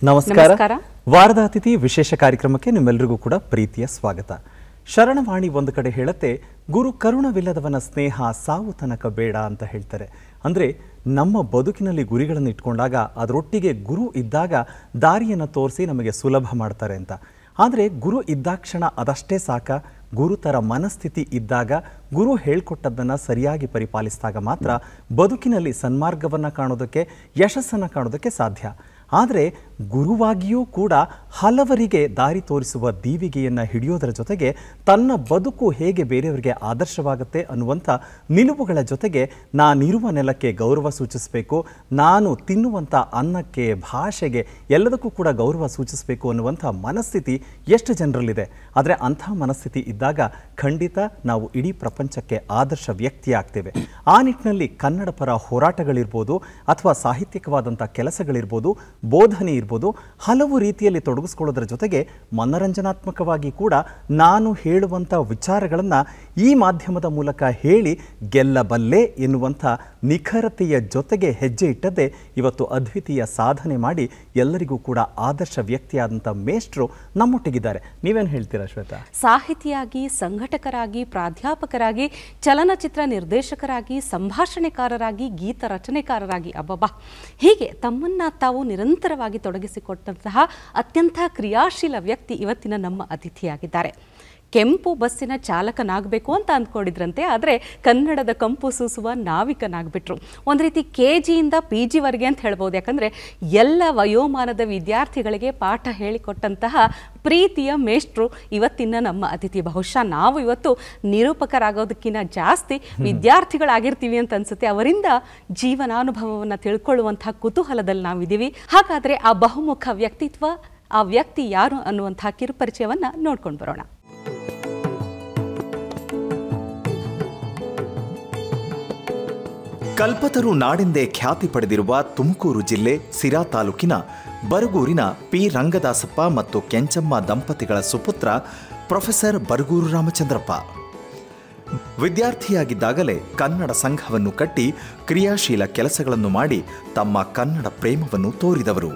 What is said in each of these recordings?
ನಮಸ್ಕಾರ. ವಾರದ ಅತಿಥಿ ವಿಶೇಷ ಕಾರ್ಯಕ್ರಮಕ್ಕೆ ನಿಮ್ಮೆಲ್ಲರಿಗೂ ಕೂಡ ಪ್ರೀತಿಯ ಸ್ವಾಗತ. ಶರಣವಾಣಿ ಒಂದು ಕಡೆ ಹೇಳುತ್ತೆ, ಗುರು ಕರುಣವಿಲ್ಲದವನ ಸ್ನೇಹ ಸಾವು ತನಕ ಬೇಡ ಅಂತ ಹೇಳ್ತಾರೆ. ಅಂದರೆ ನಮ್ಮ ಬದುಕಿನಲ್ಲಿ ಗುರಿಗಳನ್ನು ಇಟ್ಕೊಂಡಾಗ ಅದರೊಟ್ಟಿಗೆ ಗುರು ಇದ್ದಾಗ ದಾರಿಯನ್ನು ತೋರಿಸಿ ನಮಗೆ ಸುಲಭ ಮಾಡ್ತಾರೆ ಅಂತ. ಆದರೆ ಗುರು ಇದ್ದಾಕ್ಷಣ ಅದಷ್ಟೇ ಸಾಕ? ಗುರುತರ ಮನಸ್ಥಿತಿ ಇದ್ದಾಗ, ಗುರು ಹೇಳ್ಕೊಟ್ಟದ್ದನ್ನು ಸರಿಯಾಗಿ ಪರಿಪಾಲಿಸಿದಾಗ ಮಾತ್ರ ಬದುಕಿನಲ್ಲಿ ಸನ್ಮಾರ್ಗವನ್ನು ಕಾಣೋದಕ್ಕೆ, ಯಶಸ್ಸನ್ನು ಕಾಣೋದಕ್ಕೆ ಸಾಧ್ಯ. ಆದರೆ ಗುರುವಾಗಿಯೂ ಕೂಡ ಹಲವರಿಗೆ ದಾರಿ ತೋರಿಸುವ ದೀವಿಗೆಯನ್ನು ಹಿಡಿಯೋದರ ಜೊತೆಗೆ ತನ್ನ ಬದುಕು ಹೇಗೆ ಬೇರೆಯವರಿಗೆ ಆದರ್ಶವಾಗುತ್ತೆ ಅನ್ನುವಂಥ ನಿಲುವುಗಳ ಜೊತೆಗೆ ನಾನಿರುವ ನೆಲಕ್ಕೆ ಗೌರವ ಸೂಚಿಸಬೇಕು, ನಾನು ತಿನ್ನುವಂಥ ಅನ್ನಕ್ಕೆ, ಭಾಷೆಗೆ ಎಲ್ಲದಕ್ಕೂ ಕೂಡ ಗೌರವ ಸೂಚಿಸಬೇಕು ಅನ್ನುವಂಥ ಮನಸ್ಥಿತಿ ಎಷ್ಟು ಜನರಲ್ಲಿದೆ. ಆದರೆ ಅಂಥ ಮನಸ್ಥಿತಿ ಇದ್ದಾಗ ಖಂಡಿತ ನಾವು ಇಡೀ ಪ್ರಪಂಚಕ್ಕೆ ಆದರ್ಶ ವ್ಯಕ್ತಿ ಆಗ್ತೇವೆ. ಆ ನಿಟ್ಟಿನಲ್ಲಿ ಕನ್ನಡ ಪರ ಹೋರಾಟಗಳಿರ್ಬೋದು, ಅಥವಾ ಸಾಹಿತ್ಯಿಕವಾದಂಥ ಕೆಲಸಗಳಿರ್ಬೋದು, ಬೋಧನೆ ಇರ್ಬೋದು, ಹಲವು ರೀತಿಯಲ್ಲಿ ತೊಡಗಿಸ್ಕೊಳ್ಳೋದ್ರ ಜೊತೆಗೆ ಮನರಂಜನಾತ್ಮಕವಾಗಿ ಕೂಡ ನಾನು ಹೇಳುವಂಥ ವಿಚಾರಗಳನ್ನು ಈ ಮಾಧ್ಯಮದ ಮೂಲಕ ಹೇಳಿ ಗೆಲ್ಲಬಲ್ಲೆ ಎನ್ನುವಂಥ ನಿಖರತೆಯ ಜೊತೆಗೆ ಹೆಜ್ಜೆ ಇಟ್ಟದ್ದೇ ಇವತ್ತು ಅದ್ವಿತೀಯ ಸಾಧನೆ ಮಾಡಿ ಎಲ್ಲರಿಗೂ ಕೂಡ ಆದರ್ಶ ವ್ಯಕ್ತಿಯಾದಂಥ ಮೇಷ್ಟ್ರು ನಮ್ಮೊಟ್ಟಿಗಿದ್ದಾರೆ. ನೀವೇನು ಹೇಳ್ತೀರಾ ಶ್ವೇತಾ? ಸಾಹಿತಿಯಾಗಿ, ಸಂಘಟಕರಾಗಿ, ಪ್ರಾಧ್ಯಾಪಕರಾಗಿ, ಚಲನಚಿತ್ರ ನಿರ್ದೇಶಕರಾಗಿ, ಸಂಭಾಷಣೆಕಾರರಾಗಿ, ಗೀತ ರಚನೆಕಾರರಾಗಿ, ಅಬ್ಬಬ್ಬಾ, ಹೀಗೆ ತಮ್ಮನ್ನ ತಾವು ನಿರಂತರವಾಗಿ ತೊಡಗಿಸಿಕೊಟ್ಟಂತಹ ಅತ್ಯಂತ ಕ್ರಿಯಾಶೀಲ ವ್ಯಕ್ತಿ ಇವತ್ತಿನ ನಮ್ಮ ಅತಿಥಿಯಾಗಿದ್ದಾರೆ. ಕೆಂಪು ಬಸ್ಸಿನ ಚಾಲಕನಾಗಬೇಕು ಅಂತ ಅಂದ್ಕೊಂಡಿದ್ರಂತೆ, ಆದರೆ ಕನ್ನಡದ ಕಂಪು ಸೂಸುವ ನಾವಿಕನಾಗ್ಬಿಟ್ರು. ಒಂದು ರೀತಿ KGಯಿಂದ PGವರೆಗೆ ಅಂತ ಹೇಳ್ಬೋದು. ಯಾಕಂದರೆ ಎಲ್ಲ ವಯೋಮಾನದ ವಿದ್ಯಾರ್ಥಿಗಳಿಗೆ ಪಾಠ ಹೇಳಿಕೊಟ್ಟಂತಹ ಪ್ರೀತಿಯ ಮೇಷ್ಟ್ರು ಇವತ್ತಿನ ನಮ್ಮ ಅತಿಥಿ. ಬಹುಶಃ ನಾವು ಇವತ್ತು ನಿರೂಪಕರಾಗೋದಕ್ಕಿಂತ ಜಾಸ್ತಿ ವಿದ್ಯಾರ್ಥಿಗಳಾಗಿರ್ತೀವಿ ಅಂತ ಅನ್ಸುತ್ತೆ. ಅವರಿಂದ ಜೀವನಾನುಭವವನ್ನು ತಿಳ್ಕೊಳ್ಳುವಂತಹ ಕುತೂಹಲದಲ್ಲಿ ನಾವಿದ್ದೀವಿ. ಹಾಗಾದರೆ ಆ ಬಹುಮುಖ ವ್ಯಕ್ತಿತ್ವ, ಆ ವ್ಯಕ್ತಿ ಯಾರು ಅನ್ನುವಂತಹ ಕಿರುಪರಿಚಯವನ್ನು ನೋಡ್ಕೊಂಡು ಬರೋಣ. ಕಲ್ಪತರು ನಾಡೆಂದೇ ಖ್ಯಾತಿ ಪಡೆದಿರುವ ತುಮಕೂರು ಜಿಲ್ಲೆ ಸಿರಾ ತಾಲೂಕಿನ ಬರಗೂರಿನ P. ರಂಗದಾಸಪ್ಪ ಮತ್ತು ಕೆಂಚಮ್ಮ ದಂಪತಿಗಳ ಸುಪುತ್ರ ಪ್ರೊಫೆಸರ್ ಬರಗೂರು ರಾಮಚಂದ್ರಪ್ಪ. ವಿದ್ಯಾರ್ಥಿಯಾಗಿದ್ದಾಗಲೇ ಕನ್ನಡ ಸಂಘವನ್ನು ಕಟ್ಟಿ ಕ್ರಿಯಾಶೀಲ ಕೆಲಸಗಳನ್ನು ಮಾಡಿ ತಮ್ಮ ಕನ್ನಡ ಪ್ರೇಮವನ್ನು ತೋರಿದವರು.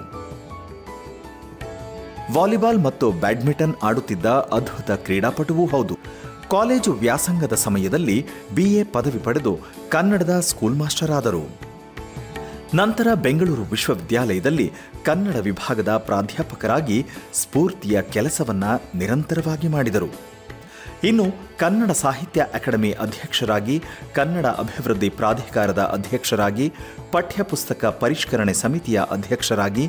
ವಾಲಿಬಾಲ್ ಮತ್ತು ಬ್ಯಾಡ್ಮಿಂಟನ್ ಆಡುತ್ತಿದ್ದ ಅದ್ಭುತ ಕ್ರೀಡಾಪಟುವೂ ಹೌದು. ಕಾಲೇಜು ವ್ಯಾಸಂಗದ ಸಮಯದಲ್ಲಿ BA ಪದವಿ ಪಡೆದು ಕನ್ನಡದ ಸ್ಕೂಲ್ ಮಾಸ್ಟರ್ ಆದರು. ನಂತರ ಬೆಂಗಳೂರು ವಿಶ್ವವಿದ್ಯಾಲಯದಲ್ಲಿ ಕನ್ನಡ ವಿಭಾಗದ ಪ್ರಾಧ್ಯಾಪಕರಾಗಿ ಸ್ಫೂರ್ತಿಯ ಕೆಲಸವನ್ನ ನಿರಂತರವಾಗಿ ಮಾಡಿದರು. ಇನ್ನು ಕನ್ನಡ ಸಾಹಿತ್ಯ ಅಕಾಡೆಮಿ ಅಧ್ಯಕ್ಷರಾಗಿ, ಕನ್ನಡ ಅಭಿವೃದ್ಧಿ ಪ್ರಾಧಿಕಾರದ ಅಧ್ಯಕ್ಷರಾಗಿ, ಪಠ್ಯಪುಸ್ತಕ ಪರಿಷ್ಕರಣೆ ಸಮಿತಿಯ ಅಧ್ಯಕ್ಷರಾಗಿ,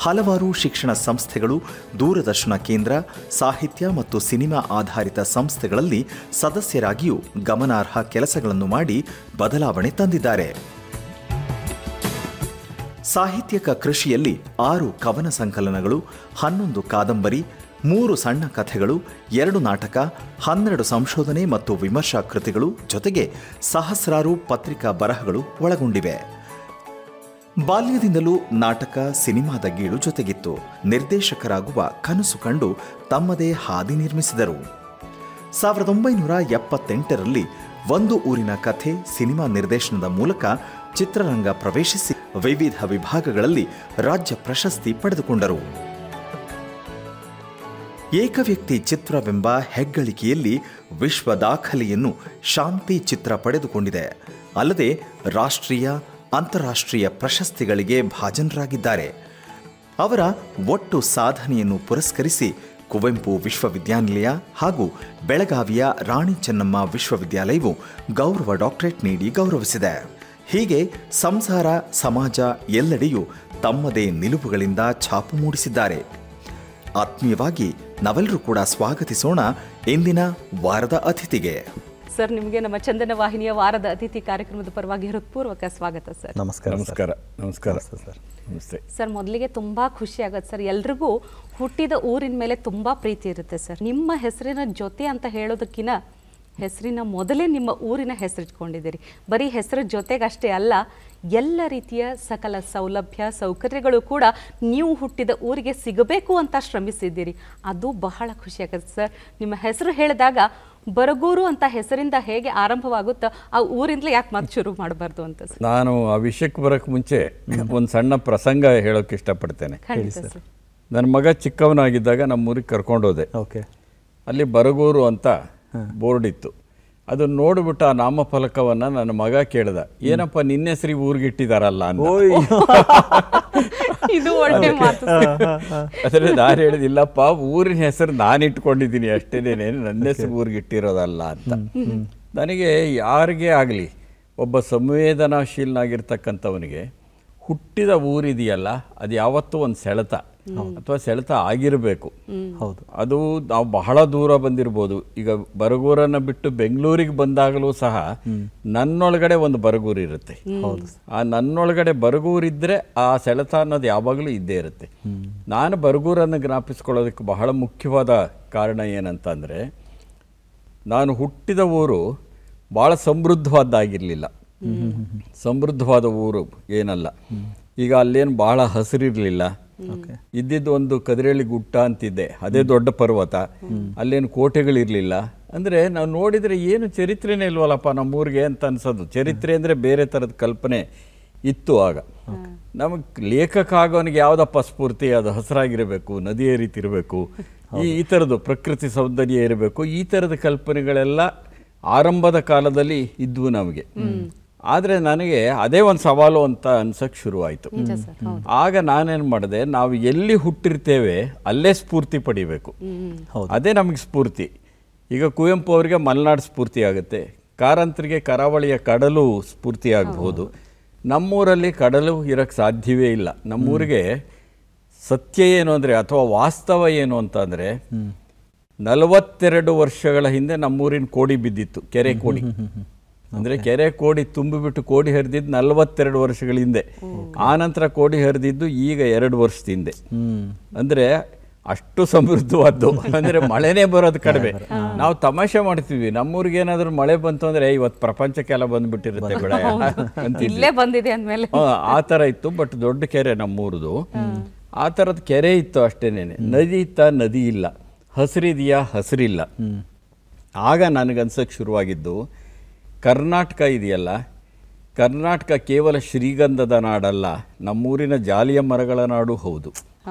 ಹಲವಾರು ಶಿಕ್ಷಣ ಸಂಸ್ಥೆಗಳು, ದೂರದರ್ಶನ ಕೇಂದ್ರ, ಸಾಹಿತ್ಯ ಮತ್ತು ಸಿನಿಮಾ ಆಧಾರಿತ ಸಂಸ್ಥೆಗಳಲ್ಲಿ ಸದಸ್ಯರಾಗಿಯೂ ಗಮನಾರ್ಹ ಕೆಲಸಗಳನ್ನು ಮಾಡಿ ಬದಲಾವಣೆ ತಂದಿದ್ದಾರೆ. ಸಾಹಿತ್ಯಕ ಕೃಷಿಯಲ್ಲಿ 6 ಕವನ ಸಂಕಲನಗಳು, 11 ಕಾದಂಬರಿ, 3 ಸಣ್ಣ ಕಥೆಗಳು, 2 ನಾಟಕ, 12 ಸಂಶೋಧನೆ ಮತ್ತು ವಿಮರ್ಶಾ ಕೃತಿಗಳು, ಜೊತೆಗೆ ಸಹಸ್ರಾರು ಪತ್ರಿಕಾ ಬರಹಗಳು ಒಳಗೊಂಡಿವೆ. ಬಾಲ್ಯದಿಂದಲೂ ನಾಟಕ, ಸಿನಿಮಾದ ಗೀಳು ಜೊತೆಗಿತ್ತು. ನಿರ್ದೇಶಕರಾಗುವ ಕನಸು ಕಂಡು ತಮ್ಮದೇ ಹಾದಿ ನಿರ್ಮಿಸಿದರು. 1978ರಲ್ಲಿ ಒಂದು ಊರಿನ ಕಥೆ ಸಿನಿಮಾ ನಿರ್ದೇಶನದ ಮೂಲಕ ಚಿತ್ರರಂಗ ಪ್ರವೇಶಿಸಿ ವಿವಿಧ ವಿಭಾಗಗಳಲ್ಲಿ ರಾಜ್ಯ ಪ್ರಶಸ್ತಿ ಪಡೆದುಕೊಂಡರು. ಏಕವ್ಯಕ್ತಿ ಚಿತ್ರವೆಂಬ ಹೆಗ್ಗಳಿಕೆಯಲ್ಲಿ ವಿಶ್ವ ದಾಖಲೆಯನ್ನು ಶಾಂತಿ ಚಿತ್ರ ಪಡೆದುಕೊಂಡಿದೆ. ಅಲ್ಲದೆ ರಾಷ್ಟ್ರೀಯ, ಅಂತಾರಾಷ್ಟ್ರೀಯ ಪ್ರಶಸ್ತಿಗಳಿಗೆ ಭಾಜನರಾಗಿದ್ದಾರೆ. ಅವರ ಒಟ್ಟು ಸಾಧನೆಯನ್ನು ಪುರಸ್ಕರಿಸಿ ಕುವೆಂಪು ವಿಶ್ವವಿದ್ಯಾನಿಲಯ ಹಾಗೂ ಬೆಳಗಾವಿಯ ರಾಣಿ ಚೆನ್ನಮ್ಮ ವಿಶ್ವವಿದ್ಯಾಲಯವು ಗೌರವ ಡಾಕ್ಟರೇಟ್ ನೀಡಿ ಗೌರವಿಸಿದೆ. ಹೀಗೆ ಸಂಸಾರ, ಸಮಾಜ ಎಲ್ಲೆಡೆಯೂ ತಮ್ಮದೇ ನಿಲುವುಗಳಿಂದ ಛಾಪು ಮೂಡಿಸಿದ್ದಾರೆ. ಆತ್ಮೀಯವಾಗಿ ನಾವೆಲ್ಲರೂ ಕೂಡ ಸ್ವಾಗತಿಸೋಣ ಇಂದಿನ ವಾರದ ಅತಿಥಿಗೆ. ಸರ್, ನಿಮಗೆ ನಮ್ಮ ಚಂದನ ವಾಹಿನಿಯ ವಾರದ ಅತಿಥಿ ಕಾರ್ಯಕ್ರಮದ ಪರವಾಗಿ ಹೃತ್ಪೂರ್ವಕ ಸ್ವಾಗತ ಸರ್. ನಮಸ್ಕಾರ. ನಮಸ್ಕಾರ. ನಮಸ್ಕಾರ ಸರ್. ನಮಸ್ತೆ ಸರ್. ಮೊದಲಿಗೆ ತುಂಬ ಖುಷಿ ಆಗುತ್ತೆ ಸರ್. ಎಲ್ರಿಗೂ ಹುಟ್ಟಿದ ಊರಿನ ಮೇಲೆ ತುಂಬ ಪ್ರೀತಿ ಇರುತ್ತೆ ಸರ್. ನಿಮ್ಮ ಹೆಸರಿನ ಜೊತೆ ಅಂತ ಹೇಳೋದಕ್ಕಿಂತ ಹೆಸರಿನ ಮೊದಲೇ ನಿಮ್ಮ ಊರಿನ ಹೆಸರಿಟ್ಕೊಂಡಿದ್ದೀರಿ. ಬರೀ ಹೆಸರ ಜೊತೆಗಷ್ಟೇ ಅಲ್ಲ, ಎಲ್ಲ ರೀತಿಯ ಸಕಲ ಸೌಲಭ್ಯ ಸೌಕರ್ಯಗಳು ಕೂಡ ನೀವು ಹುಟ್ಟಿದ ಊರಿಗೆ ಸಿಗಬೇಕು ಅಂತ ಶ್ರಮಿಸಿದ್ದೀರಿ. ಅದು ಬಹಳ ಖುಷಿಯಾಗುತ್ತೆ ಸರ್. ನಿಮ್ಮ ಹೆಸರು ಹೇಳಿದಾಗ ಬರಗೂರು ಅಂತ ಹೆಸರಿಂದ ಹೇಗೆ ಆರಂಭವಾಗುತ್ತೋ ಆ ಊರಿಂದಲೇ ಯಾಕೆ ಮತ್ತೆ ಶುರು ಮಾಡಬಾರ್ದು ಅಂತ ಸರ್. ನಾನು ಆ ವಿಷಯಕ್ಕೆ ಬರೋಕ್ಕೆ ಮುಂಚೆ ಒಂದು ಸಣ್ಣ ಪ್ರಸಂಗ ಹೇಳೋಕೆ ಇಷ್ಟಪಡ್ತೇನೆ. ನನ್ನ ಮಗ ಚಿಕ್ಕವನಾಗಿದ್ದಾಗ ನಮ್ಮೂರಿಗೆ ಕರ್ಕೊಂಡೋದೆ. ಓಕೆ. ಅಲ್ಲಿ ಬರಗೂರು ಅಂತ ಬೋರ್ಡ್ ಇತ್ತು. ಅದನ್ನ ನೋಡ್ಬಿಟ್ಟು ಆ ನಾಮಫಲಕವನ್ನು ನನ್ನ ಮಗ ಕೇಳ್ದ, ಏನಪ್ಪ ನಿನ್ನ ಹೆಸರಿಗೆ ಊರಿಗೆ ಇಟ್ಟಿದಾರಲ್ಲ ಅಂತ. ಇದು ಒಳ್ಳೆ ಮಾತು. ಆದರೆ ನಾನು ಹೇಳಿದಿಲ್ಲಪ್ಪ, ಊರಿನ ಹೆಸರು ನಾನು ಇಟ್ಕೊಂಡಿದ್ದೀನಿ ಅಷ್ಟೇನೇನೆ, ನನ್ನ ಹೆಸರು ಊರಿಗೆ ಇಟ್ಟಿರೋದಲ್ಲ ಅಂತ. ನನಗೆ ಯಾರಿಗೇ ಆಗಲಿ, ಒಬ್ಬ ಸಂವೇದನಾಶೀಲನಾಗಿರ್ತಕ್ಕಂಥವನಿಗೆ ಹುಟ್ಟಿದ ಊರಿದೆಯಲ್ಲ, ಅದು ಯಾವತ್ತೂ ಒಂದು ಸೆಳೆತ ಅಥವಾ ಸೆಳೆತ ಆಗಿರಬೇಕು. ಹೌದು. ಅದು ನಾವು ಬಹಳ ದೂರ ಬಂದಿರ್ಬೋದು. ಈಗ ಬರಗೂರನ್ನು ಬಿಟ್ಟು ಬೆಂಗಳೂರಿಗೆ ಬಂದಾಗಲೂ ಸಹ ನನ್ನೊಳಗಡೆ ಒಂದು ಬರಗೂರು ಇರುತ್ತೆ. ಆ ನನ್ನೊಳಗಡೆ ಬರಗೂರಿದ್ರೆ ಆ ಸೆಳೆತ ಅನ್ನೋದು ಯಾವಾಗಲೂ ಇದ್ದೇ ಇರುತ್ತೆ. ನಾನು ಬರಗೂರನ್ನು ಜ್ಞಾಪಿಸ್ಕೊಳ್ಳೋದಕ್ಕೆ ಬಹಳ ಮುಖ್ಯವಾದ ಕಾರಣ ಏನಂತಂದರೆ, ನಾನು ಹುಟ್ಟಿದ ಊರು ಭಾಳ ಸಮೃದ್ಧವಾದ್ದಾಗಿರಲಿಲ್ಲ. ಸಮೃದ್ಧವಾದ ಊರು ಏನಲ್ಲ. ಈಗ ಅಲ್ಲೇನು ಭಾಳ ಹಸಿರಿರಲಿಲ್ಲ. ಇದ್ದಿದ್ದು ಒಂದು ಕದಿರೇಳಿ ಗುಟ್ಟ ಅಂತಿದ್ದೆ, ಅದೇ ದೊಡ್ಡ ಪರ್ವತ. ಅಲ್ಲೇನು ಕೋಟೆಗಳಿರಲಿಲ್ಲ. ಅಂದರೆ ನಾವು ನೋಡಿದರೆ ಏನು ಚರಿತ್ರೆನೇ ಇಲ್ವಲ್ಲಪ್ಪ ನಮ್ಮೂರಿಗೆ ಅಂತ ಅನ್ಸೋದು. ಚರಿತ್ರೆ ಅಂದರೆ ಬೇರೆ ಥರದ ಕಲ್ಪನೆ ಇತ್ತು ಆಗ. ನಮಗೆ ಲೇಖಕ ಆಗೋನಿಗೆ ಯಾವುದಪ್ಪ ಸ್ಫೂರ್ತಿ? ಅದು ಹಸಿರಾಗಿರಬೇಕು, ನದಿಯ ರೀತಿ ಇರಬೇಕು, ಈ ಥರದ್ದು ಪ್ರಕೃತಿ ಸೌಂದರ್ಯ ಇರಬೇಕು, ಈ ಥರದ ಕಲ್ಪನೆಗಳೆಲ್ಲ ಆರಂಭದ ಕಾಲದಲ್ಲಿ ಇದ್ವು ನಮಗೆ. ಆದರೆ ನನಗೆ ಅದೇ ಒಂದು ಸವಾಲು ಅಂತ ಅನ್ಸಕ್ಕೆ ಶುರುವಾಯಿತು. ಆಗ ನಾನೇನು ಮಾಡಿದೆ, ನಾವು ಎಲ್ಲಿ ಹುಟ್ಟಿರ್ತೇವೆ ಅಲ್ಲೇ ಸ್ಫೂರ್ತಿ ಪಡಿಬೇಕು. ಅದೇ ನಮಗೆ ಸ್ಫೂರ್ತಿ. ಈಗ ಕುವೆಂಪು ಅವರಿಗೆ ಮಲೆನಾಡು ಸ್ಫೂರ್ತಿ ಆಗುತ್ತೆ, ಕಾರಂತರಿಗೆ ಕರಾವಳಿಯ ಕಡಲು ಸ್ಫೂರ್ತಿ ಆಗಬಹುದು. ನಮ್ಮೂರಲ್ಲಿ ಕಡಲು ಇರೋಕ್ಕೆ ಸಾಧ್ಯವೇ ಇಲ್ಲ. ನಮ್ಮೂರಿಗೆ ಸತ್ಯ ಏನು ಅಂದರೆ, ಅಥವಾ ವಾಸ್ತವ ಏನು ಅಂತಂದರೆ, 42 ವರ್ಷಗಳ ಹಿಂದೆ ನಮ್ಮೂರಿನ ಕೋಡಿ ಬಿದ್ದಿತ್ತು, ಕೆರೆ ಕೋಡಿ. ಅಂದರೆ ಕೆರೆ ಕೋಡಿ ತುಂಬಿಬಿಟ್ಟು ಕೋಡಿ ಹರಿದಿದ್ದು 42 ವರ್ಷಗಳ ಹಿಂದೆ. ಆನಂತರ ಕೋಡಿ ಹರಿದಿದ್ದು ಈಗ 2 ವರ್ಷದ ಹಿಂದೆ. ಅಂದರೆ ಅಷ್ಟು ಸಮೃದ್ಧವಾದ್ದು. ಅಂದರೆ ಮಳೆನೇ ಬರೋದು ಕಡಿಮೆ. ನಾವು ತಮಾಷೆ ಮಾಡ್ತೀವಿ, ನಮ್ಮೂರಿಗೆ ಏನಾದರೂ ಮಳೆ ಬಂತು ಅಂದರೆ ಇವತ್ತು ಪ್ರಪಂಚಕ್ಕೆಲ್ಲ ಬಂದ್ಬಿಟ್ಟಿರುತ್ತೆ ಬೆಳೆ ಅಂತಿದ್ವಿ. ಆ ಥರ ಇತ್ತು. ಬಟ್ ದೊಡ್ಡ ಕೆರೆ ನಮ್ಮೂರದು. ಆ ಥರದ ಕೆರೆ ಇತ್ತು ಅಷ್ಟೇನೇನೆ. ನದಿ ಇತ್ತ? ನದಿ ಇಲ್ಲ. ಹಸಿರಿದೆಯಾ? ಹಸಿರಿಲ್ಲ. ಆಗ ನನಗನ್ಸಕ್ಕೆ ಶುರುವಾಗಿದ್ದು, ಕರ್ನಾಟಕ ಇದೆಯಲ್ಲ, ಕರ್ನಾಟಕ ಕೇವಲ ಶ್ರೀಗಂಧದ ನಾಡಲ್ಲ, ನಮ್ಮೂರಿನ ಜಾಲಿಯ ಮರಗಳ ನಾಡು ಹೌದು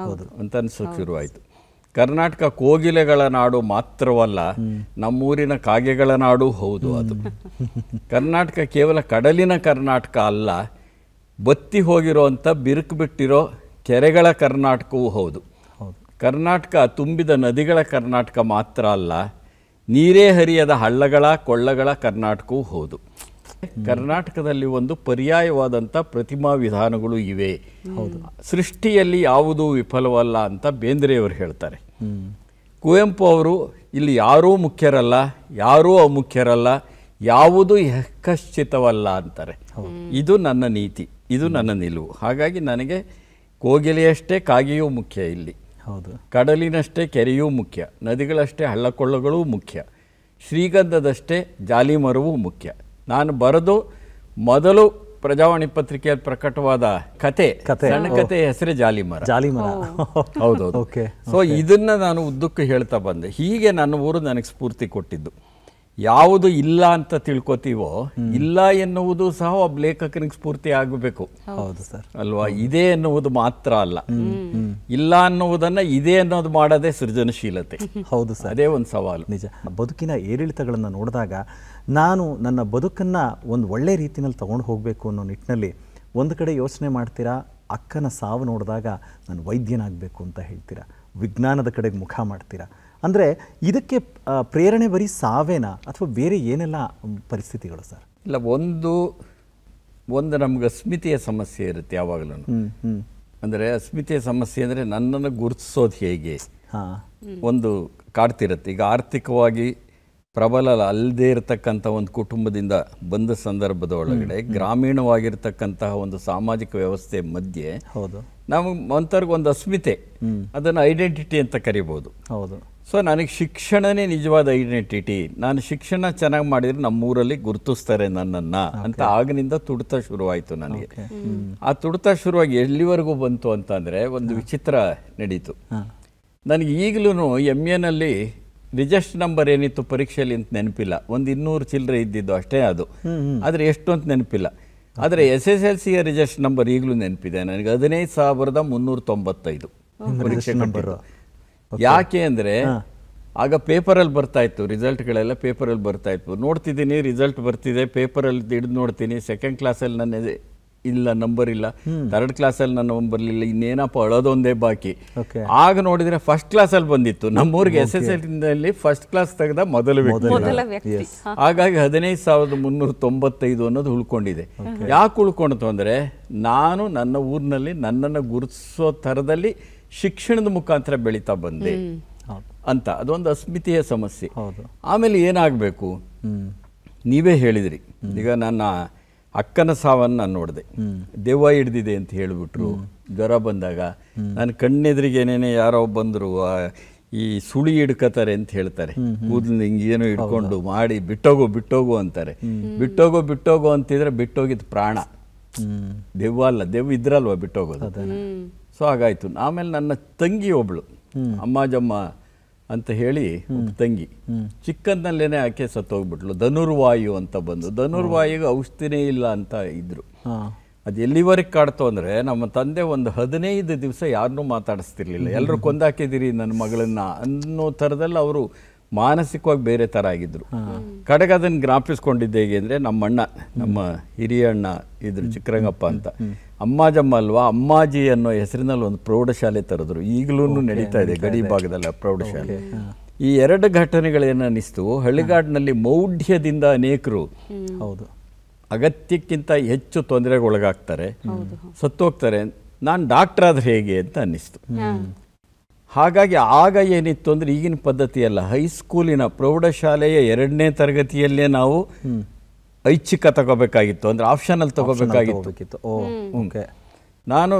ಅಂತ ಅನ್ಸೋಕೆ ಶುರುವಾಯಿತು. ಕರ್ನಾಟಕ ಕೋಗಿಲೆಗಳ ನಾಡು ಮಾತ್ರವಲ್ಲ, ನಮ್ಮೂರಿನ ಕಾಗೆಗಳ ನಾಡು ಹೌದು ಅದು. ಕರ್ನಾಟಕ ಕೇವಲ ಕಡಲಿನ ಕರ್ನಾಟಕ ಅಲ್ಲ, ಬತ್ತಿ ಹೋಗಿರೋಂಥ ಬಿರುಕು ಬಿಟ್ಟಿರೋ ಕೆರೆಗಳ ಕರ್ನಾಟಕವೂ ಹೌದು. ಕರ್ನಾಟಕ ತುಂಬಿದ ನದಿಗಳ ಕರ್ನಾಟಕ ಮಾತ್ರ ಅಲ್ಲ, ನೀರೇ ಹರಿಯದ ಹಳ್ಳಗಳ ಕೊಳ್ಳಗಳ ಕರ್ನಾಟಕವೂ ಹೌದು. ಕರ್ನಾಟಕದಲ್ಲಿ ಒಂದು ಪರ್ಯಾಯವಾದಂಥ ಪ್ರತಿಮಾ ವಿಧಾನಗಳು ಇವೆ. ಸೃಷ್ಟಿಯಲ್ಲಿ ಯಾವುದೂ ವಿಫಲವಲ್ಲ ಅಂತ ಬೇಂದ್ರೆಯವರು ಹೇಳ್ತಾರೆ. ಕುವೆಂಪು ಅವರು ಇಲ್ಲಿ ಯಾರೂ ಮುಖ್ಯರಲ್ಲ, ಯಾರೂ ಅಮುಖ್ಯರಲ್ಲ, ಯಾವುದೂ ಯಕಶ್ಚಿತವಲ್ಲ ಅಂತಾರೆ. ಇದು ನನ್ನ ನೀತಿ, ಇದು ನನ್ನ ನಿಲುವು. ಹಾಗಾಗಿ ನನಗೆ ಕೋಗಿಲೆಯಷ್ಟೇ ಕಾಗೆಯೂ ಮುಖ್ಯ ಇಲ್ಲಿ. ಹೌದು. ಕಡಲಿನಷ್ಟೇ ಕೆರೆಯೂ ಮುಖ್ಯ, ನದಿಗಳಷ್ಟೇ ಹಳ್ಳಕೊಳ್ಳಗಳೂ ಮುಖ್ಯ, ಶ್ರೀಗಂಧದಷ್ಟೇ ಜಾಲಿ ಮರವೂ ಮುಖ್ಯ. ನಾನು ಬರೆದು ಮೊದಲು ಪ್ರಜಾವಾಣಿ ಪತ್ರಿಕೆಯಲ್ಲಿ ಪ್ರಕಟವಾದ ಕತೆ, ಸಣ್ಣ ಕತೆ ಹೆಸರೇ ಜಾಲಿಮರ. ಹೌದೌದು. ಸೊ ಇದನ್ನ ನಾನು ಉದ್ದಕ್ಕೂ ಹೇಳ್ತಾ ಬಂದೆ. ಹೀಗೆ ನನ್ನ ಊರು ನನಗೆ ಸ್ಫೂರ್ತಿ ಕೊಟ್ಟಿದ್ದು. ಯಾವುದು ಇಲ್ಲ ಅಂತ ತಿಳ್ಕೊತೀವೋ, ಇಲ್ಲ ಎನ್ನುವುದು ಸಹ ಒಬ್ಬ ಲೇಖಕನಿಗೆ ಸ್ಫೂರ್ತಿ ಆಗಬೇಕು. ಹೌದು ಸರ್ ಅಲ್ವಾ? ಇದೆ ಎನ್ನುವುದು ಮಾತ್ರ ಅಲ್ಲ, ಇಲ್ಲ ಅನ್ನುವುದನ್ನ ಇದೆ ಅನ್ನೋದು ಮಾಡೋದೇ ಸೃಜನಶೀಲತೆ. ಹೌದು ಸರ್, ಅದೇ ಒಂದು ಸವಾಲು. ನಿಜ. ಬದುಕಿನ ಏರಿಳಿತಗಳನ್ನು ನೋಡಿದಾಗ ನಾನು ನನ್ನ ಬದುಕನ್ನು ಒಂದು ಒಳ್ಳೆ ರೀತಿಯಲ್ಲಿ ತಗೊಂಡು ಹೋಗಬೇಕು ಅನ್ನೋ ನಿಟ್ಟಿನಲ್ಲಿ ಒಂದು ಕಡೆ ಯೋಚನೆ ಮಾಡ್ತೀರಾ, ಅಕ್ಕನ ಸಾವು ನೋಡಿದಾಗ ನಾನು ವೈದ್ಯನಾಗಬೇಕು ಅಂತ ಹೇಳ್ತೀರಾ, ವಿಜ್ಞಾನದ ಕಡೆಗೆ ಮುಖ ಮಾಡ್ತೀರಾ. ಅಂದರೆ ಇದಕ್ಕೆ ಪ್ರೇರಣೆ ಬರೀ ಸಾವೇನಾ ಅಥವಾ ಬೇರೆ ಏನೆಲ್ಲ ಪರಿಸ್ಥಿತಿಗಳು ಸರ್? ಇಲ್ಲ, ಒಂದು ನಮ್ಗೆ ಅಸ್ಮಿತೆಯ ಸಮಸ್ಯೆ ಇರುತ್ತೆ ಯಾವಾಗಲೂ. ಅಂದರೆ ಅಸ್ಮಿತೆಯ ಸಮಸ್ಯೆ ಅಂದರೆ ನನ್ನನ್ನು ಗುರುತಿಸೋದು ಹೇಗೆ ಒಂದು ಕಾಡ್ತಿರುತ್ತೆ. ಈಗ ಆರ್ಥಿಕವಾಗಿ ಪ್ರಬಲ ಅಲ್ಲದೇ ಇರತಕ್ಕಂಥ ಒಂದು ಕುಟುಂಬದಿಂದ ಬಂದ ಸಂದರ್ಭದ ಒಳಗಡೆ ಗ್ರಾಮೀಣವಾಗಿರ್ತಕ್ಕಂತಹ ಒಂದು ಸಾಮಾಜಿಕ ವ್ಯವಸ್ಥೆ ಮಧ್ಯೆ ನಾವು ಒಂಥರ್ಗೊಂದು ಅಸ್ಮಿತೆ, ಅದನ್ನು ಐಡೆಂಟಿಟಿ ಅಂತ ಕರಿಬೋದು. ಹೌದು. ಸೊ ನನಗೆ ಶಿಕ್ಷಣನೇ ನಿಜವಾದ ಐಡೆಂಟಿಟಿ. ನಾನು ಶಿಕ್ಷಣ ಚೆನ್ನಾಗಿ ಮಾಡಿದರೆ ನಮ್ಮೂರಲ್ಲಿ ಗುರುತಿಸ್ತಾರೆ ನನ್ನನ್ನು ಅಂತ ಆಗಿನಿಂದ ತುಡಿತ ಶುರುವಾಯಿತು ನನಗೆ. ಆ ತುಡಿತ ಶುರುವಾಗಿ ಎಲ್ಲಿವರೆಗೂ ಬಂತು ಅಂತಂದರೆ ಒಂದು ವಿಚಿತ್ರ ನಡೀತು. ನನಗೆ ಈಗಲೂ MAನಲ್ಲಿ ರಿಜಿಸ್ಟರ್ ನಂಬರ್ ಏನಿತ್ತು ಪರೀಕ್ಷೆಯಲ್ಲಿ ಅಂತ ನೆನಪಿಲ್ಲ. ಒಂದು 200 ಚಿಲ್ಲರೆ ಇದ್ದಿದ್ದು ಅಷ್ಟೇ ಅದು. ಆದರೆ ಎಷ್ಟು ಅಂತ ನೆನಪಿಲ್ಲ. ಆದರೆ SSLCಯ ರಿಜಿಸ್ಟರ್ ನಂಬರ್ ಈಗಲೂ ನೆನಪಿದೆ ನನಗೆ, 15,395. ಪರೀಕ್ಷೆ ಕಟ್ಟಿದ್ದು. ಯಾಕೆ ಅಂದ್ರೆ ಆಗ ಪೇಪರಲ್ಲಿ ಬರ್ತಾ ಇತ್ತು, ರಿಸಲ್ಟ್ಗಳೆಲ್ಲ ಪೇಪರಲ್ಲಿ ಬರ್ತಾ ಇತ್ತು. ನೋಡ್ತಿದ್ದೀನಿ ರಿಸಲ್ಟ್ ಬರ್ತಿದೆ, ಪೇಪರಲ್ಲಿ ಹಿಡಿದು ನೋಡ್ತೀನಿ, ಸೆಕೆಂಡ್ ಕ್ಲಾಸಲ್ಲಿ ನನ್ನ ಇಲ್ಲ ನಂಬರ್ ಇಲ್ಲ, ಥರ್ಡ್ ಕ್ಲಾಸಲ್ಲಿ ನನ್ನ ನಂಬರ್ ಇಲ್ಲ, ಇನ್ನೇನಪ್ಪ ಅಳೋದೊಂದೇ ಬಾಕಿ. ಆಗ ನೋಡಿದ್ರೆ ಫಸ್ಟ್ ಕ್ಲಾಸಲ್ಲಿ ಬಂದಿತ್ತು. ನಮ್ಮೂರಿಗೆ SSLC ಫಸ್ಟ್ ಕ್ಲಾಸ್ ತೆಗೆದ ಮೊದಲ ವ್ಯಕ್ತಿ. ಹಾಗಾಗಿ 15,395 ಅನ್ನೋದು ಉಳ್ಕೊಂಡಿದೆ. ಯಾಕೆ ಉಳ್ಕೊಂಡಿತು ಅಂದ್ರೆ ನಾನು ನನ್ನ ಊರಿನಲ್ಲಿ ನನ್ನನ್ನು ಗುರುತಿಸೋ ಥರದಲ್ಲಿ ಶಿಕ್ಷಣದ ಮುಖಾಂತರ ಬೆಳೀತಾ ಬಂದೆ ಅಂತ. ಅದೊಂದು ಅಸ್ಮಿತೆಯ ಸಮಸ್ಯೆ. ಆಮೇಲೆ ಏನಾಗಬೇಕು, ನೀವೇ ಹೇಳಿದ್ರಿ. ಈಗ ನನ್ನ ಅಕ್ಕನ ಸಾವನ್ನು ನಾನು ನೋಡಿದೆ. ದೆವ್ವ ಹಿಡ್ದಿದೆ ಅಂತ ಹೇಳಿಬಿಟ್ರು. ಜ್ವರ ಬಂದಾಗ ನನ್ನ ಕಣ್ಣೆದ್ರಿಗೇನೇನೆ ಯಾರೋ ಬಂದರು, ಈ ಸುಳಿ ಹಿಡ್ಕತಾರೆ ಅಂತ ಹೇಳ್ತಾರೆ. ಕೂದಲು ಹಿಂಗೇನೋ ಹಿಡ್ಕೊಂಡು ಮಾಡಿ ಬಿಟ್ಟೋಗು ಅಂತಾರೆ. ಬಿಟ್ಟೋಗು ಅಂತಿದ್ರೆ ಬಿಟ್ಟೋಗಿದ್ದು ಪ್ರಾಣ, ದೆವ್ವ ಅಲ್ಲ. ದೆವ್ವ ಇದ್ರಲ್ವ ಬಿಟ್ಟೋಗೋದು. ಸೊ ಹಾಗಾಯ್ತು. ಆಮೇಲೆ ನನ್ನ ತಂಗಿ ಒಬ್ಳು ಅಮ್ಮಾಜಮ್ಮ ಅಂತ ಹೇಳಿ ತಂಗಿ, ಚಿಕ್ಕಂದಲ್ಲೇನೆ ಆಕೆ ಸತ್ತೋಗ್ಬಿಟ್ಲು. ಧನುರ್ವಾಯು ಅಂತ ಬಂದು, ಧನುರ್ವಾಯುಗೆ ಔಷಧಿನೇ ಇಲ್ಲ ಅಂತ ಇದ್ರು. ಅದು ಎಲ್ಲಿವರೆಗೆ ಕಾಡ್ತು ಅಂದರೆ, ನಮ್ಮ ತಂದೆ ಒಂದು 15 ದಿವಸ ಯಾರನ್ನೂ ಮಾತಾಡಿಸ್ತಿರ್ಲಿಲ್ಲ. ಎಲ್ಲರೂ ಕೊಂದಾಕಿದ್ದೀರಿ ನನ್ನ ಮಗಳನ್ನ ಅನ್ನೋ ಥರದಲ್ಲಿ ಅವರು ಮಾನಸಿಕವಾಗಿ ಬೇರೆ ಥರ ಆಗಿದ್ರು. ಕಡೆಗೆ ಅದನ್ನು ಜ್ಞಾಪಿಸ್ಕೊಂಡಿದ್ದೆ ಹೇಗೆ ಅಂದರೆ, ನಮ್ಮ ಅಣ್ಣ, ನಮ್ಮ ಹಿರಿಯ ಅಣ್ಣ ಇದ್ರು ಚಿಕ್ಕರಂಗಪ್ಪ ಅಂತ. ಅಮ್ಮಾಜಮ್ಮ ಅಲ್ವಾ, ಅಮ್ಮಾಜಿ ಅನ್ನೋ ಹೆಸರಿನಲ್ಲಿ ಒಂದು ಪ್ರೌಢಶಾಲೆ ತರೆದ್ರು. ಈಗಲೂ ನಡೀತಾ ಇದೆ ಗಡಿ ಭಾಗದಲ್ಲ ಪ್ರೌಢಶಾಲೆ. ಈ 2 ಘಟನೆಗಳೇನು ಅನ್ನಿಸ್ತು, ಹಳ್ಳಿಗಾಡಿನಲ್ಲಿ ಮೌಢ್ಯದಿಂದ ಅನೇಕರು ಅಗತ್ಯಕ್ಕಿಂತ ಹೆಚ್ಚು ತೊಂದರೆಗೊಳಗಾಗ್ತಾರೆ, ಸತ್ತೋಗ್ತಾರೆ. ನಾನು ಡಾಕ್ಟರ್ ಆದ್ರೆ ಹೇಗೆ ಅಂತ ಅನ್ನಿಸ್ತು. ಹಾಗಾಗಿ ಆಗ ಏನಿತ್ತು ಅಂದರೆ, ಈಗಿನ ಪದ್ಧತಿ ಅಲ್ಲ, ಹೈಸ್ಕೂಲಿನ ಪ್ರೌಢಶಾಲೆಯ 2ನೇ ತರಗತಿಯಲ್ಲೇ ನಾವು ಐಚ್ಛಿಕ ತಗೋಬೇಕಾಗಿತ್ತು, ಅಂದರೆ ಆಪ್ಷನಲ್ ತಗೋಬೇಕಾಗಿತ್ತು. ನಾನು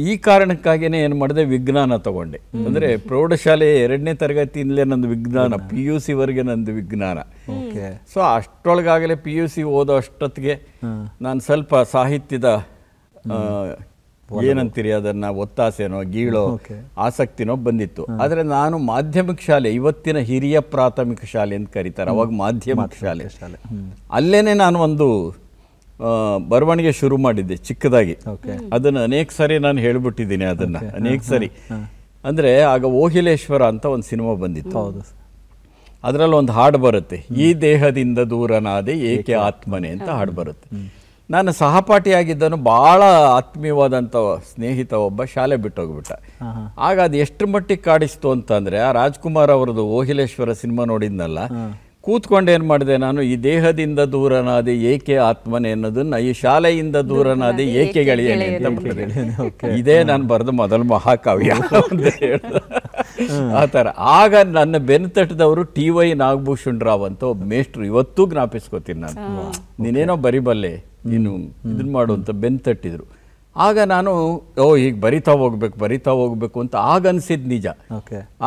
ಈ ಕಾರಣಕ್ಕಾಗಿಯೇ ಏನು ಮಾಡಿದೆ, ವಿಜ್ಞಾನ ತಗೊಂಡೆ. ಅಂದರೆ ಪ್ರೌಢಶಾಲೆಯ 2ನೇ ತರಗತಿಯಿಂದಲೇ ನಂದು ವಿಜ್ಞಾನ, PUC ವರೆಗೆ ನಂದು ವಿಜ್ಞಾನ. ಸೊ ಅಷ್ಟೊಳಗಾಗಲೇ PUC ಓದೋ ಅಷ್ಟೊತ್ತಿಗೆ ನಾನು ಸ್ವಲ್ಪ ಸಾಹಿತ್ಯದ ಏನಂತೀರಿ ಅದನ್ನ ಒತ್ತಾಸೆನೋ ಗೀಳೋ ಆಸಕ್ತಿನೋ ಬಂದಿತ್ತು. ಆದರೆ ನಾನು ಮಾಧ್ಯಮಿಕ ಶಾಲೆ, ಇವತ್ತಿನ ಹಿರಿಯ ಪ್ರಾಥಮಿಕ ಶಾಲೆ ಅಂತ ಕರೀತಾರೆ, ಅವಾಗ ಮಾಧ್ಯಮಿಕ ಶಾಲೆ, ಅಲ್ಲೇನೆ ನಾನು ಒಂದು ಬರವಣಿಗೆ ಶುರು ಮಾಡಿದ್ದೆ ಚಿಕ್ಕದಾಗಿ. ಅದನ್ನು ಅನೇಕ ಸರಿ ನಾನು ಹೇಳ್ಬಿಟ್ಟಿದ್ದೀನಿ ಅದನ್ನ ಅನೇಕ ಸರಿ. ಅಂದರೆ ಆಗ ಓಹಿಲೇಶ್ವರ ಅಂತ ಒಂದು ಸಿನಿಮಾ ಬಂದಿತ್ತು. ಅದರಲ್ಲಿ ಒಂದು ಹಾಡು ಬರುತ್ತೆ, ಈ ದೇಹದಿಂದ ದೂರನಾದೆ ಏಕೆ ಆತ್ಮನೆ ಅಂತ ಹಾಡು ಬರುತ್ತೆ. ನಾನು ಸಹಪಾಠಿಯಾಗಿದ್ದನು, ಭಾಳ ಆತ್ಮೀಯವಾದಂಥ ಸ್ನೇಹಿತ ಒಬ್ಬ ಶಾಲೆ ಬಿಟ್ಟೋಗ್ಬಿಟ್ಟ. ಆಗ ಅದು ಎಷ್ಟು ಮಟ್ಟಿಗೆ ಕಾಡಿಸ್ತು ಅಂತಂದರೆ, ಆ ರಾಜ್ಕುಮಾರ್ ಅವರದು ಓಹಿಲೇಶ್ವರ ಸಿನಿಮಾ ನೋಡಿದ್ನಲ್ಲ, ಕೂತ್ಕೊಂಡು ಏನು ಮಾಡಿದೆ ನಾನು, ಈ ದೇಹದಿಂದ ದೂರನಾದೆ ಏಕೆ ಆತ್ಮನೆ ಅನ್ನೋದನ್ನ ಈ ಶಾಲೆಯಿಂದ ದೂರನಾದೆ ಏಕೆ ಗೆಳೆಯನೆ ಅಂತ ಬರೆದೆ. ಇದೇ ನಾನು ಬರೆದ ಮೊದಲ ಮಹಾಕಾವ್ಯ ಅಂತ ಹೇಳ್ದ ಆ ಥರ. ಆಗ ನನ್ನ ಬೆನ್ತಟ್ಟದವರು TY ನಾಗಭೂಷಣ್ ರಾವ್ ಅಂತ ಒಬ್ಬ ಮೇಷ್ಟ್ರು, ಇವತ್ತೂ ಜ್ಞಾಪಿಸ್ಕೋತೀನಿ ನಾನು. ನೀನೇನೋ ಬರಿಬಲ್ಲೆ, ನೀನು ಇದನ್ನ ಮಾಡು ಅಂತ ಬೆನ್ತಟ್ಟಿದ್ರು. ಆಗ ನಾನು ಹೀಗೆ ಬರಿತಾ ಹೋಗ್ಬೇಕು ಅಂತ ಆಗ ಅನಿಸಿದ್ದು ನಿಜ.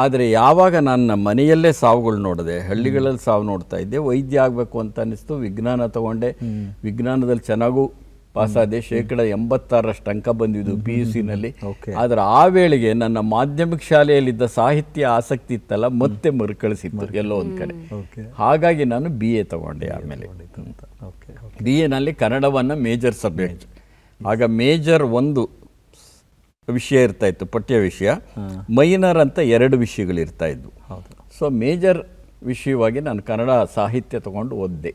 ಆದರೆ ಯಾವಾಗ ನಾನು ಮನೆಯಲ್ಲೇ ಸಾವುಗಳು ನೋಡಿದೆ, ಹಳ್ಳಿಗಳಲ್ಲಿ ಸಾವು ನೋಡ್ತಾ ಇದ್ದೆ, ವೈದ್ಯ ಆಗಬೇಕು ಅಂತ ಅನ್ನಿಸ್ತು. ವಿಜ್ಞಾನ ತಗೊಂಡೆ, ವಿಜ್ಞಾನದಲ್ಲಿ ಚೆನ್ನಾಗೂ ಪಾಸಾದೆ. 86% ಅಂಕ ಬಂದಿದ್ದು PUCನಲ್ಲಿ. ಆದರೆ ಆ ವೇಳೆಗೆ ನನ್ನ ಮಾಧ್ಯಮಿಕ ಶಾಲೆಯಲ್ಲಿದ್ದ ಸಾಹಿತ್ಯ ಆಸಕ್ತಿ ಇತ್ತಲ್ಲ, ಮತ್ತೆ ಮರುಕಳಿಸಿತ್ತು ಎಲ್ಲೋ ಒಂದು ಕಡೆ. ಹಾಗಾಗಿ ನಾನು BA ತಗೊಂಡೆ. ಆಮೇಲೆ BAನಲ್ಲಿ ಕನ್ನಡವನ್ನು ಮೇಜರ್ ಸಬ್ಜೆಕ್ಟ್. ಆಗ ಮೇಜರ್ 1 ವಿಷಯ ಇರ್ತಾ ಇತ್ತು, ಪಠ್ಯ ವಿಷಯ. ಮೈನರ್ ಅಂತ 2 ವಿಷಯಗಳು ಇರ್ತಾ ಇದ್ವು. ಸೊ ಮೇಜರ್ ವಿಷಯವಾಗಿ ನಾನು ಕನ್ನಡ ಸಾಹಿತ್ಯ ತಗೊಂಡು ಓದಿದೆ.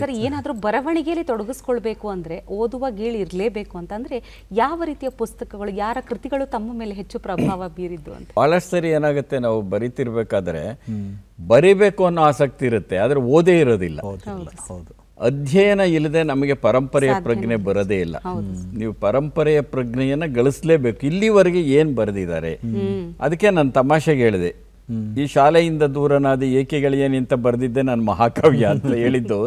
ಸರ್, ಏನಾದರೂ ಬರವಣಿಗೆಯಲ್ಲಿ ತೊಡಗಿಸ್ಕೊಳ್ಬೇಕು ಅಂದರೆ ಓದುವ ಗೀಳು ಇರಲೇಬೇಕು ಅಂತಂದರೆ ಯಾವ ರೀತಿಯ ಪುಸ್ತಕಗಳು, ಯಾರ ಕೃತಿಗಳು ತಮ್ಮ ಮೇಲೆ ಹೆಚ್ಚು ಪ್ರಭಾವ ಬೀರಿದ್ದು ಅಂತ? ಭಾಳಷ್ಟು ಸರಿ ಏನಾಗುತ್ತೆ, ನಾವು ಬರಿತಿರ್ಬೇಕಾದ್ರೆ ಬರಿಬೇಕು ಅನ್ನೋ ಆಸಕ್ತಿ ಇರುತ್ತೆ, ಆದರೆ ಓದೇ ಇರೋದಿಲ್ಲ. ಅಧ್ಯಯನ ಇಲ್ಲದೆ ನಮಗೆ ಪರಂಪರೆಯ ಪ್ರಜ್ಞೆ ಬರೋದೇ ಇಲ್ಲ. ನೀವು ಪರಂಪರೆಯ ಪ್ರಜ್ಞೆಯನ್ನ ಗಳಿಸಲೇಬೇಕು. ಇಲ್ಲಿವರೆಗೆ ಏನ್ ಬರೆದಿದ್ದಾರೆ, ಅದಕ್ಕೆ ನಾನು ತಮಾಷೆಗೆ ಹೇಳಿದೆ, ಈ ಶಾಲೆಯಿಂದ ದೂರನಾದ ಏಕೆ ಗೆಳೆಯನಿ ಅಂತ ಬರೆದಿದ್ದೆ ನಾನು ಮಹಾಕಾವ್ಯ ಅಂತ ಹೇಳಿದ್ದು.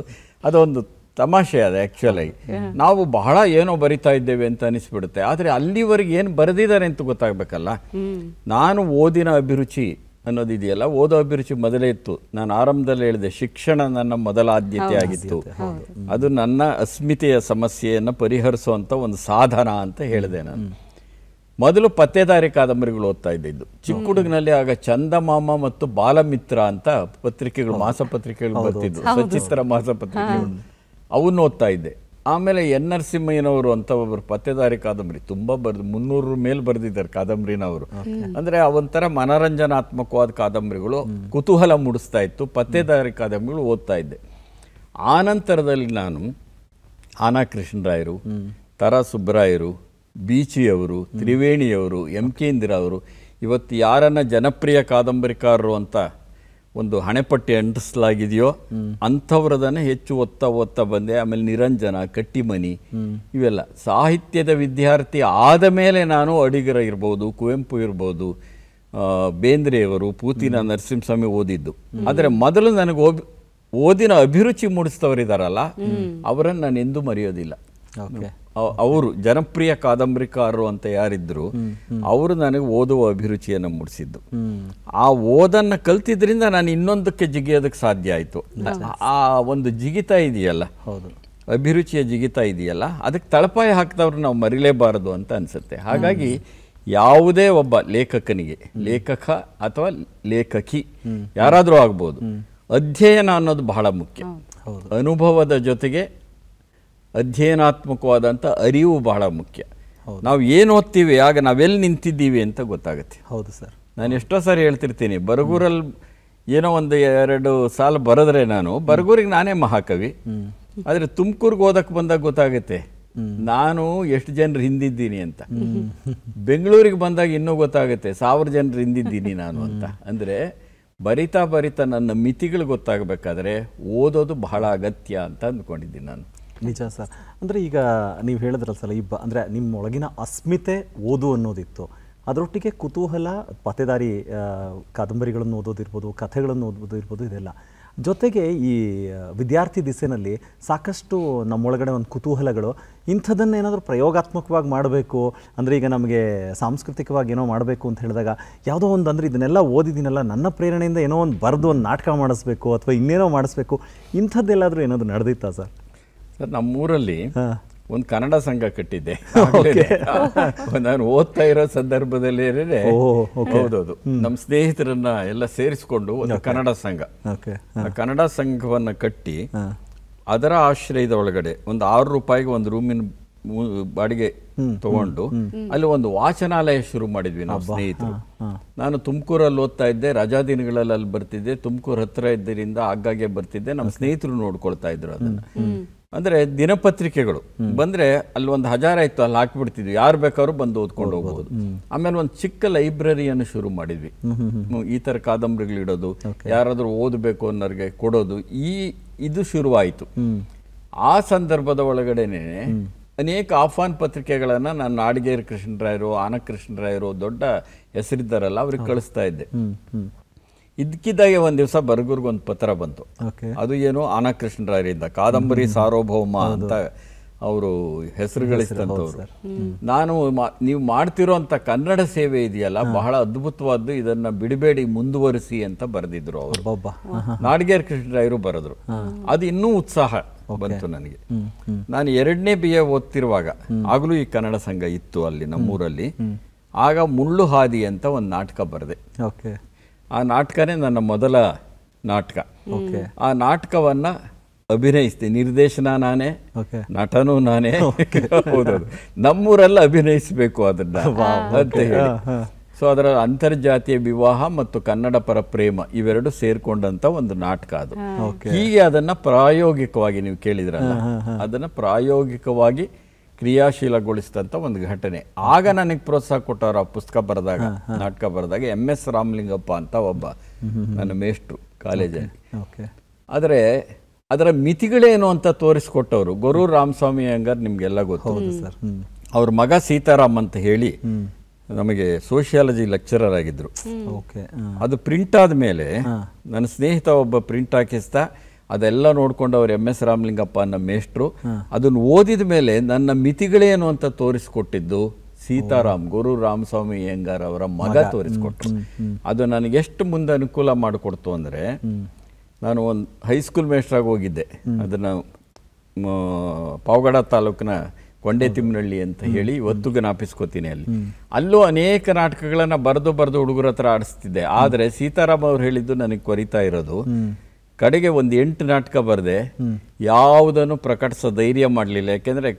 ಅದೊಂದು ತಮಾಷೆ ಅದು. ಆ್ಯಕ್ಚುಲಾಗಿ ನಾವು ಬಹಳ ಏನೋ ಬರಿತಾ ಇದ್ದೇವೆ ಅಂತ ಅನಿಸ್ಬಿಡುತ್ತೆ, ಆದರೆ ಅಲ್ಲಿವರೆಗೆ ಏನು ಬರೆದಿದ್ದಾರೆ ಅಂತ ಗೊತ್ತಾಗಬೇಕಲ್ಲ. ನಾನು ಓದಿನ ಅಭಿರುಚಿ ಅನ್ನೋದಿದೆಯಲ್ಲ, ಓದೋ ಅಭಿರುಚಿ ಮೊದಲೇ ಇತ್ತು. ನಾನು ಆರಂಭದಲ್ಲಿ ಹೇಳಿದೆ, ಶಿಕ್ಷಣ ನನ್ನ ಮೊದಲ ಆದ್ಯತೆ ಆಗಿತ್ತು. ಅದು ನನ್ನ ಅಸ್ಮಿತೆಯ ಸಮಸ್ಯೆಯನ್ನು ಪರಿಹರಿಸುವಂಥ ಒಂದು ಸಾಧನ ಅಂತ ಹೇಳಿದೆ. ನಾನು ಮೊದಲು ಪತ್ತೇದಾರಿ ಕಾದಂಬರಿಗಳು ಓದ್ತಾ ಇದ್ದಿದ್ದು. ಚಿಕ್ಕ ಹುಡುಗನಲ್ಲಿ ಆಗ ಚಂದಮಾಮ ಮತ್ತು ಬಾಲಮಿತ್ರ ಅಂತ ಪತ್ರಿಕೆಗಳು, ಮಾಸಪತ್ರಿಕೆಗಳು ಬರ್ತಿದ್ವು, ಸಚಿತ್ರ ಮಾಸಪತ್ರಿಕೆಗಳು, ಅವನ್ನ ಓದ್ತಾ ಇದ್ದೆ. ಆಮೇಲೆ ಎನ್ ನರಸಿಂಹಯ್ಯನವರು ಅಂತ ಒಬ್ಬರು ಪತ್ತೆದಾರಿ ಕಾದಂಬರಿ ತುಂಬ 300 ಮೇಲೆ ಬರೆದಿದ್ದಾರೆ ಕಾದಂಬರಿನವರು. ಅಂದರೆ ಒಂಥರ ಮನರಂಜನಾತ್ಮಕವಾದ ಕಾದಂಬರಿಗಳು ಕುತೂಹಲ ಮೂಡಿಸ್ತಾ ಇತ್ತು. ಪತ್ತೆದಾರಿ ಕಾದಂಬರಿಗಳು ಓದ್ತಾ ಇದ್ದೆ. ಆನಂತರದಲ್ಲಿ ನಾನು ಆನಾ ಕೃಷ್ಣರಾಯರು, ತರ ಸುಬ್ಬರಾಯರು, ಬೀಚಿಯವರು, ತ್ರಿವೇಣಿಯವರು, ಎಂ ಕೆ ಇಂದಿರಾ ಅವರು, ಇವತ್ತು ಯಾರನ್ನ ಜನಪ್ರಿಯ ಕಾದಂಬರಿಕಾರರು ಅಂತ ಒಂದು ಹಣೆಪಟ್ಟಿ ಅಂಟಿಸಲಾಗಿದೆಯೋ ಅಂಥವ್ರದನ್ನು ಹೆಚ್ಚು ಓದ್ತಾ ಬಂದೆ. ಆಮೇಲೆ ನಿರಂಜನ, ಕಟ್ಟಿಮನಿ, ಇವೆಲ್ಲ ಸಾಹಿತ್ಯದ ವಿದ್ಯಾರ್ಥಿ ಆದ ಮೇಲೆ ನಾನು ಅಡಿಗರ ಇರ್ಬೋದು, ಕುವೆಂಪು ಇರ್ಬೋದು, ಬೇಂದ್ರೆಯವರು, ಪೂತಿನ ನರಸಿಂಹಸ್ವಾಮಿ ಓದಿದ್ದು. ಆದರೆ ಮೊದಲು ನನಗೆ ಓದಿನ ಅಭಿರುಚಿ ಮೂಡಿಸಿದವರಿದ್ದಾರಲ್ಲ, ಅವರನ್ನು ನಾನು ಎಂದೂ ಮರೆಯೋದಿಲ್ಲ. ಅವರು ಜನಪ್ರಿಯ ಕಾದಂಬರಿಕಾರರು ಅಂತ ಯಾರಿದ್ರು, ಅವರು ನನಗೆ ಓದುವ ಅಭಿರುಚಿಯನ್ನು ಮೂಡಿಸಿದ್ದು. ಆ ಓದನ್ನು ಕಲ್ತಿದ್ರಿಂದ ನಾನು ಇನ್ನೊಂದಕ್ಕೆ ಜಿಗಿಯೋದಕ್ಕೆ ಸಾಧ್ಯ ಆಯಿತು. ಆ ಒಂದು ಜಿಗಿತ ಇದೆಯಲ್ಲ, ಅಭಿರುಚಿಯ ಜಿಗಿತ ಇದೆಯಲ್ಲ, ಅದಕ್ಕೆ ತಳಪಾಯ ಹಾಕಿದವ್ರು ನಾವು ಮರಿಲೇಬಾರದು ಅಂತ ಅನಿಸುತ್ತೆ. ಹಾಗಾಗಿ ಯಾವುದೇ ಒಬ್ಬ ಲೇಖಕನಿಗೆ, ಲೇಖಕ ಅಥವಾ ಲೇಖಕಿ ಯಾರಾದರೂ ಆಗ್ಬೋದು, ಅಧ್ಯಯನ ಅನ್ನೋದು ಬಹಳ ಮುಖ್ಯ. ಅನುಭವದ ಜೊತೆಗೆ ಅಧ್ಯಯನಾತ್ಮಕವಾದಂಥ ಅರಿವು ಬಹಳ ಮುಖ್ಯ. ನಾವು ಏನು ಓದ್ತೀವಿ, ಆಗ ನಾವೆಲ್ಲಿ ನಿಂತಿದ್ದೀವಿ ಅಂತ ಗೊತ್ತಾಗುತ್ತೆ. ಹೌದು ಸರ್. ನಾನು ಎಷ್ಟೋ ಸಾರಿ ಹೇಳ್ತಿರ್ತೀನಿ, ಬರಗೂರಲ್ಲಿ ಏನೋ 1-2 ಸಾಲ ಬರೆದ್ರೆ ನಾನು ಬರಗೂರಿಗೆ ನಾನೇ ಮಹಾಕವಿ. ಆದರೆ ತುಮಕೂರಿಗೆ ಓದಕ್ಕೆ ಬಂದಾಗ ಗೊತ್ತಾಗುತ್ತೆ ನಾನು ಎಷ್ಟು ಜನರು ಹಿಂದಿದ್ದೀನಿ ಅಂತ. ಬೆಂಗಳೂರಿಗೆ ಬಂದಾಗ ಇನ್ನೂ ಗೊತ್ತಾಗುತ್ತೆ 1000 ಜನರು ಹಿಂದಿದ್ದೀನಿ ನಾನು ಅಂತ. ಅಂದರೆ ಬರಿತಾ ನನ್ನ ಮಿತಿಗಳು ಗೊತ್ತಾಗಬೇಕಾದ್ರೆ ಓದೋದು ಬಹಳ ಅಗತ್ಯ ಅಂತ ಅಂದ್ಕೊಂಡಿದ್ದೀನಿ ನಾನು. ನಿಜ ಸರ್. ಅಂದರೆ ಈಗ ನೀವು ಹೇಳಿದ್ರಲ್ಲ ಸಲ ಅಂದರೆ ನಿಮ್ಮೊಳಗಿನ ಅಸ್ಮಿತೆ ಓದು ಅನ್ನೋದಿತ್ತು, ಅದರೊಟ್ಟಿಗೆ ಕುತೂಹಲ, ಪತ್ತೆದಾರಿ ಕಾದಂಬರಿಗಳನ್ನು ಓದೋದಿರ್ಬೋದು, ಕಥೆಗಳನ್ನು ಓದೋದಿರ್ಬೋದು, ಇದೆಲ್ಲ ಜೊತೆಗೆ ಈ ವಿದ್ಯಾರ್ಥಿ ದಿಸೆಯಲ್ಲಿ ಸಾಕಷ್ಟು ನಮ್ಮೊಳಗಡೆ ಒಂದು ಕುತೂಹಲಗಳು, ಇಂಥದನ್ನು ಏನಾದರೂ ಪ್ರಯೋಗಾತ್ಮಕವಾಗಿ ಮಾಡಬೇಕು ಅಂದರೆ, ಈಗ ನಮಗೆ ಸಾಂಸ್ಕೃತಿಕವಾಗಿ ಏನೋ ಮಾಡಬೇಕು ಅಂತ ಹೇಳಿದಾಗ ಯಾವುದೋ ಒಂದು ಅಂದರೆ ಇದನ್ನೆಲ್ಲ ಓದಿದ್ದೀನಲ್ಲ, ನನ್ನ ಪ್ರೇರಣೆಯಿಂದ ಏನೋ ಒಂದು ಬರೆದು ಒಂದು ನಾಟಕ ಮಾಡಿಸ್ಬೇಕು ಅಥವಾ ಇನ್ನೇನೋ ಮಾಡಿಸ್ಬೇಕು, ಇಂಥದ್ದೆಲ್ಲಾದರೂ ಏನಾದರೂ ನಡೆದಿತ್ತಾ ಸರ್? ಸರ್, ನಮ್ಮೂರಲ್ಲಿ ಒಂದು ಕನ್ನಡ ಸಂಘ ಕಟ್ಟಿದ್ದೆ. ನಾನು ಓದ್ತಾ ಇರೋ ಸಂದರ್ಭದಲ್ಲಿ ಹೌದೌದು, ನಮ್ಮ ಸ್ನೇಹಿತರನ್ನ ಎಲ್ಲ ಸೇರಿಸಿಕೊಂಡು ಒಂದು ಕನ್ನಡ ಸಂಘ, ಕನ್ನಡ ಸಂಘವನ್ನ ಕಟ್ಟಿ ಅದರ ಆಶ್ರಯದ ಒಳಗಡೆ ಒಂದು 6 ರೂಪಾಯಿಗೆ ಒಂದು ರೂಮಿನ ಬಾಡಿಗೆ ತಗೊಂಡು ಅಲ್ಲಿ ಒಂದು ವಾಚನಾಲಯ ಶುರು ಮಾಡಿದ್ವಿ ನಾವು ಸ್ನೇಹಿತರು. ನಾನು ತುಮಕೂರಲ್ಲಿ ಓದ್ತಾ ಇದ್ದೆ, ರಜಾ ದಿನಗಳಲ್ಲಿ ಅಲ್ಲಿ ಬರ್ತಿದ್ದೆ. ತುಮಕೂರು ಹತ್ರ ಇದ್ದರಿಂದ ಆಗಾಗ್ಗೆ ಬರ್ತಿದ್ದೆ. ನಮ್ಮ ಸ್ನೇಹಿತರು ನೋಡ್ಕೊಳ್ತಾ ಇದ್ರು ಅದನ್ನ. ಅಂದ್ರೆ ದಿನಪತ್ರಿಕೆಗಳು ಬಂದ್ರೆ ಅಲ್ಲಿ ಒಂದು 1000 ಇತ್ತು, ಅಲ್ಲಿ ಹಾಕ್ಬಿಡ್ತಿದ್ವಿ, ಯಾರು ಬೇಕಾದ್ರೂ ಬಂದು ಓದ್ಕೊಂಡು ಹೋಗ್ಬೋದು. ಆಮೇಲೆ ಒಂದು ಚಿಕ್ಕ ಲೈಬ್ರರಿಯನ್ನು ಶುರು ಮಾಡಿದ್ವಿ. ಈ ತರ ಕಾದಂಬರಿಗಳು ಇಡೋದು, ಯಾರಾದ್ರೂ ಓದಬೇಕು ಅನ್ನೋರಿಗೆ ಕೊಡೋದು, ಇದು ಶುರುವಾಯಿತು. ಆ ಸಂದರ್ಭದ ಒಳಗಡೆನೆ ಅನೇಕ ಆಹ್ವಾನ ಪತ್ರಿಕೆಗಳನ್ನ ನಾನು ನಾಡಿಗೇರಿ ಕೃಷ್ಣರಾಯರು, ಆನ ಕೃಷ್ಣರಾಯರು, ದೊಡ್ಡ ಹೆಸರಿದ್ದಾರಲ್ಲ, ಅವ್ರಿಗೆ ಕಳಿಸ್ತಾ ಇದ್ದೆ. ಇದಕ್ಕಿದ್ದಾಗೆ ಒಂದ್ ದಿವಸ ಬರಗೂರ್ಗೆ ಒಂದು ಪತ್ರ ಬಂತು. ಅದು ಏನು, ಆನಾ ಕೃಷ್ಣರಾಯರಿಂದ, ಕಾದಂಬರಿ ಸಾರ್ವಭೌಮ ಅಂತ ಅವರು ಹೆಸರು ಗಳಿಸಿದಂಥವ್ರು. ನಾನು ನೀವು ಮಾಡ್ತಿರೋ ಅಂತ ಕನ್ನಡ ಸೇವೆ ಇದೆಯಲ್ಲ, ಬಹಳ ಅದ್ಭುತವಾದ್ದು, ಇದನ್ನ ಬಿಡಬೇಡಿ, ಮುಂದುವರಿಸಿ ಅಂತ ಬರೆದಿದ್ರು ಅವರು. ನಾಡಿಗೇರಿ ಕೃಷ್ಣರಾಯರು ಬರೆದ್ರು. ಅದು ಇನ್ನೂ ಉತ್ಸಾಹ ಬಂತು ನನಗೆ. ನಾನು 2ನೇ BA ಓದ್ತಿರುವಾಗ, ಆಗಲೂ ಈ ಕನ್ನಡ ಸಂಘ ಇತ್ತು ಅಲ್ಲಿ ನಮ್ಮೂರಲ್ಲಿ. ಆಗ ಮುಳ್ಳು ಹಾದಿ ಅಂತ ಒಂದು ನಾಟಕ ಬರೆದೆ. ಆ ನಾಟಕನೇ ನನ್ನ ಮೊದಲ ನಾಟಕ. ಆ ನಾಟಕವನ್ನ ಅಭಿನಯಿಸ್ತೀನಿ, ನಿರ್ದೇಶನ ನಾನೇ, ನಟನೂ ನಾನೇ. ಹೌದೌದು, ನಮ್ಮೂರೆಲ್ಲ ಅಭಿನಯಿಸಬೇಕು ಅದನ್ನ ಅಂತ ಹೇಳಿ. ಸೊ ಅದರ ಅಂತರ್ಜಾತೀಯ ವಿವಾಹ ಮತ್ತು ಕನ್ನಡ ಪರ ಪ್ರೇಮ ಇವೆರಡು ಸೇರ್ಕೊಂಡಂತ ಒಂದು ನಾಟಕ ಅದು. ಹೀಗೆ ಅದನ್ನ ಪ್ರಾಯೋಗಿಕವಾಗಿ, ನೀವು ಕೇಳಿದ್ರಲ್ಲ, ಅದನ್ನ ಪ್ರಾಯೋಗಿಕವಾಗಿ ಕ್ರಿಯಾಶೀಲಗೊಳಿಸಿದಂಥ ಒಂದು ಘಟನೆ. ಆಗ ನನಗೆ ಪ್ರೋತ್ಸಾಹ ಕೊಟ್ಟವರು ಆ ಪುಸ್ತಕ ಬರೆದಾಗ, ನಾಟಕ ಬರೆದಾಗ MS ರಾಮಲಿಂಗಪ್ಪ ಅಂತ ಒಬ್ಬ ನನ್ನ ಮೇಷ್ಟ್ರು ಕಾಲೇಜಲ್ಲಿ. ಆದರೆ ಅದರ ಮಿತಿಗಳೇನು ಅಂತ ತೋರಿಸ್ಕೊಟ್ಟವರು ಗೊರೂರು ರಾಮಸ್ವಾಮಿ ಅಯ್ಯಂಗಾರ್, ನಿಮ್ಗೆಲ್ಲ ಗೊತ್ತು. ಅವ್ರ ಮಗ ಸೀತಾರಾಮ್ ಅಂತ ಹೇಳಿ ನಮಗೆ ಸೋಷಿಯಾಲಜಿ ಲೆಕ್ಚರರ್ ಆಗಿದ್ರು. ಅದು ಪ್ರಿಂಟ್ ಆದ್ಮೇಲೆ ನನ್ನ ಸ್ನೇಹಿತ ಒಬ್ಬ ಪ್ರಿಂಟ್ ಹಾಕಿಸ್ತಾ ಅದೆಲ್ಲ ನೋಡ್ಕೊಂಡು ಅವ್ರು MS ರಾಮಲಿಂಗಪ್ಪ ಅನ್ನೋ ಮೇಷ್ಟ್ರು ಅದನ್ನು ಓದಿದ ಮೇಲೆ ನನ್ನ ಮಿತಿಗಳೇನು ಅಂತ ತೋರಿಸ್ಕೊಟ್ಟಿದ್ದು ಸೀತಾರಾಮ್, ಗೊರೂರು ರಾಮಸ್ವಾಮಿ ಅಯ್ಯಂಗಾರ್ ಅವರ ಮಗ ತೋರಿಸ್ಕೊಟ್ರು. ಅದು ನನಗೆ ಎಷ್ಟು ಮುಂದೆ ಅನುಕೂಲ ಮಾಡಿಕೊಡ್ತು ಅಂದರೆ, ನಾನು ಒಂದು ಹೈಸ್ಕೂಲ್ ಮೇಷ್ಟ್ರಾಗಿ ಹೋಗಿದ್ದೆ. ಅದನ್ನು ಪಾವಗಡ ತಾಲೂಕಿನ ಕೊಂಡೆತಿಮ್ಮನಹಳ್ಳಿ ಅಂತ ಹೇಳಿ ಇವತ್ತು ಜ್ಞಾಪಿಸ್ಕೋತೀನಿ. ಅಲ್ಲೂ ಅನೇಕ ನಾಟಕಗಳನ್ನು ಬರೆದು ಹುಡುಗರ ಹತ್ರ ಆಡಿಸ್ತಿದ್ದೆ. ಆದರೆ ಸೀತಾರಾಮ್ ಅವ್ರು ಹೇಳಿದ್ದು ನನಗೆ ಕೊರಿತಾ ಇರೋದು, ಕಡೆಗೆ ಒಂದು 8 ನಾಟಕ ಬರೆದೆ, ಯಾವುದನ್ನು ಪ್ರಕಟಿಸೋ ಧೈರ್ಯ ಮಾಡಲಿಲ್ಲ. ಯಾಕೆಂದರೆ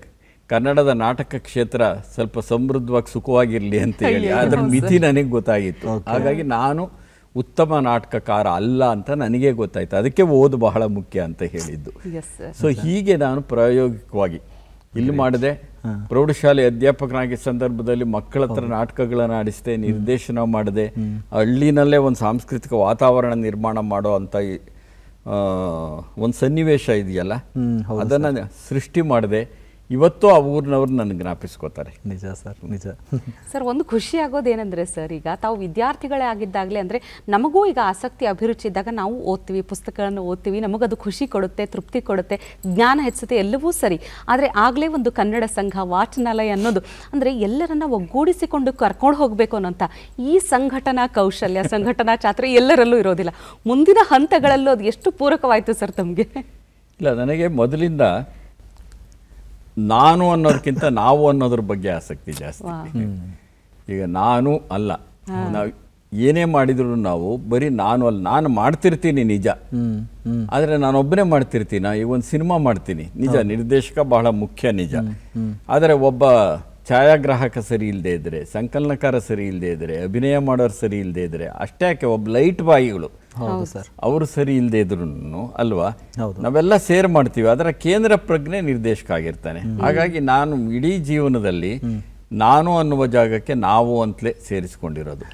ಕನ್ನಡದ ನಾಟಕ ಕ್ಷೇತ್ರ ಸ್ವಲ್ಪ ಸಮೃದ್ಧವಾಗಿ ಸುಖವಾಗಿರಲಿ ಅಂತ ಹೇಳಿ ಅದ್ರ ಮಿತಿ ನನಗೆ ಗೊತ್ತಾಗಿತ್ತು. ಹಾಗಾಗಿ ನಾನು ಉತ್ತಮ ನಾಟಕಕಾರ ಅಲ್ಲ ಅಂತ ನನಗೆ ಗೊತ್ತಾಯ್ತು. ಅದಕ್ಕೆ ಓದು ಬಹಳ ಮುಖ್ಯ ಅಂತ ಹೇಳಿದ್ದು. ಸೊ ಹೀಗೆ ನಾನು ಪ್ರಾಯೋಗಿಕವಾಗಿ ಇಲ್ಲಿ ಮಾಡಿದೆ. ಪ್ರೌಢಶಾಲೆ ಅಧ್ಯಾಪಕನಾಗಿ ಸಂದರ್ಭದಲ್ಲಿ ಮಕ್ಕಳ ಹತ್ರ ನಾಟಕಗಳನ್ನು ಆಡಿಸಿದೆ, ನಿರ್ದೇಶನ ಮಾಡಿದೆ. ಹಳ್ಳಿನಲ್ಲೇ ಒಂದು ಸಾಂಸ್ಕೃತಿಕ ವಾತಾವರಣ ನಿರ್ಮಾಣ ಮಾಡೋ ಅಂತ ಒಂದು ಸನ್ನಿವೇಶ ಇದೆಯಲ್ಲ, ಅದನ್ನು ಸೃಷ್ಟಿ ಮಾಡಿದೆ. ಇವತ್ತು ಆ ಊರಿನವ್ರು ನನಗೆ ಜ್ಞಾಪಿಸ್ಕೋತಾರೆ. ನಿಜ ಸರ್, ನಿಜ ಸರ್. ಒಂದು ಖುಷಿ ಆಗೋದೇನೆಂದರೆ ಸರ್, ಈಗ ತಾವು ವಿದ್ಯಾರ್ಥಿಗಳೇ ಆಗಿದ್ದಾಗಲೇ ಅಂದರೆ ನಮಗೂ ಈಗ ಆಸಕ್ತಿ ಅಭಿರುಚಿ ಇದ್ದಾಗ ನಾವು ಓದ್ತೀವಿ, ಪುಸ್ತಕಗಳನ್ನು ಓದ್ತೀವಿ, ನಮಗದು ಖುಷಿ ಕೊಡುತ್ತೆ, ತೃಪ್ತಿ ಕೊಡುತ್ತೆ, ಜ್ಞಾನ ಹೆಚ್ಚುತ್ತೆ, ಎಲ್ಲವೂ ಸರಿ. ಆದರೆ ಆಗಲೇ ಒಂದು ಕನ್ನಡ ಸಂಘ, ವಾಚನಾಲಯ ಅನ್ನೋದು ಅಂದರೆ ಎಲ್ಲರನ್ನ ಒಗ್ಗೂಡಿಸಿಕೊಂಡು ಕರ್ಕೊಂಡು ಹೋಗಬೇಕು ಅನ್ನೋಂಥ ಈ ಸಂಘಟನಾ ಕೌಶಲ್ಯ, ಸಂಘಟನಾ ಚಾತುರ್ಯ ಎಲ್ಲರಲ್ಲೂ ಇರೋದಿಲ್ಲ. ಮುಂದಿನ ಹಂತಗಳಲ್ಲೂ ಅದು ಎಷ್ಟು ಪೂರಕವಾಯಿತು ಸರ್ ತಮಗೆ? ಇಲ್ಲ, ನನಗೆ ಮೊದಲಿಂದ ನಾನು ಅನ್ನೋದಕ್ಕಿಂತ ನಾವು ಅನ್ನೋದ್ರ ಬಗ್ಗೆ ಆಸಕ್ತಿ ಜಾಸ್ತಿ. ಈಗ ನಾನು ಅಲ್ಲ, ನಾವು ಏನೇ ಮಾಡಿದ್ರು ನಾವು ಬರೀ ನಾನು ಅಲ್ಲ, ನಾನು ಮಾಡ್ತಿರ್ತೀನಿ ನಿಜ, ಆದರೆ ನಾನೊಬ್ಬನೇ ಮಾಡ್ತಿರ್ತೀನ. ಈಗ ಒಂದು ಸಿನಿಮಾ ಮಾಡ್ತೀನಿ ನಿಜ, ನಿರ್ದೇಶಕ ಬಹಳ ಮುಖ್ಯ ನಿಜ, ಆದರೆ ಒಬ್ಬ ಛಾಯಾಗ್ರಾಹಕ ಸರಿ ಇಲ್ಲದೆ ಇದ್ರೆ, ಸಂಕಲನಕಾರ ಸರಿ ಇಲ್ಲದೆ ಇದ್ರೆ, ಅಭಿನಯ ಮಾಡೋರು ಸರಿ ಇಲ್ಲದೆ ಇದ್ರೆ, ಅಷ್ಟೇ ಯಾಕೆ ಒಬ್ಬ ಲೈಟ್ ಬಾಯಿಗಳು ಅವರು ಸರಿ ಇಲ್ಲದೆ ಇದ್ರು ಅಲ್ವಾ, ನಾವೆಲ್ಲ ಸೇರ್ ಮಾಡ್ತೀವಿ. ಅದರ ಕೇಂದ್ರ ಪ್ರಜ್ಞೆ ನಿರ್ದೇಶಕ ಆಗಿರ್ತಾನೆ. ಹಾಗಾಗಿ ನಾನು ಇಡೀ ಜೀವನದಲ್ಲಿ ನಾನು ಅನ್ನುವ ಜಾಗಕ್ಕೆ ನಾವು ಅಂತಲೇ ಸೇರಿಸಿಕೊಂಡಿರೋದು.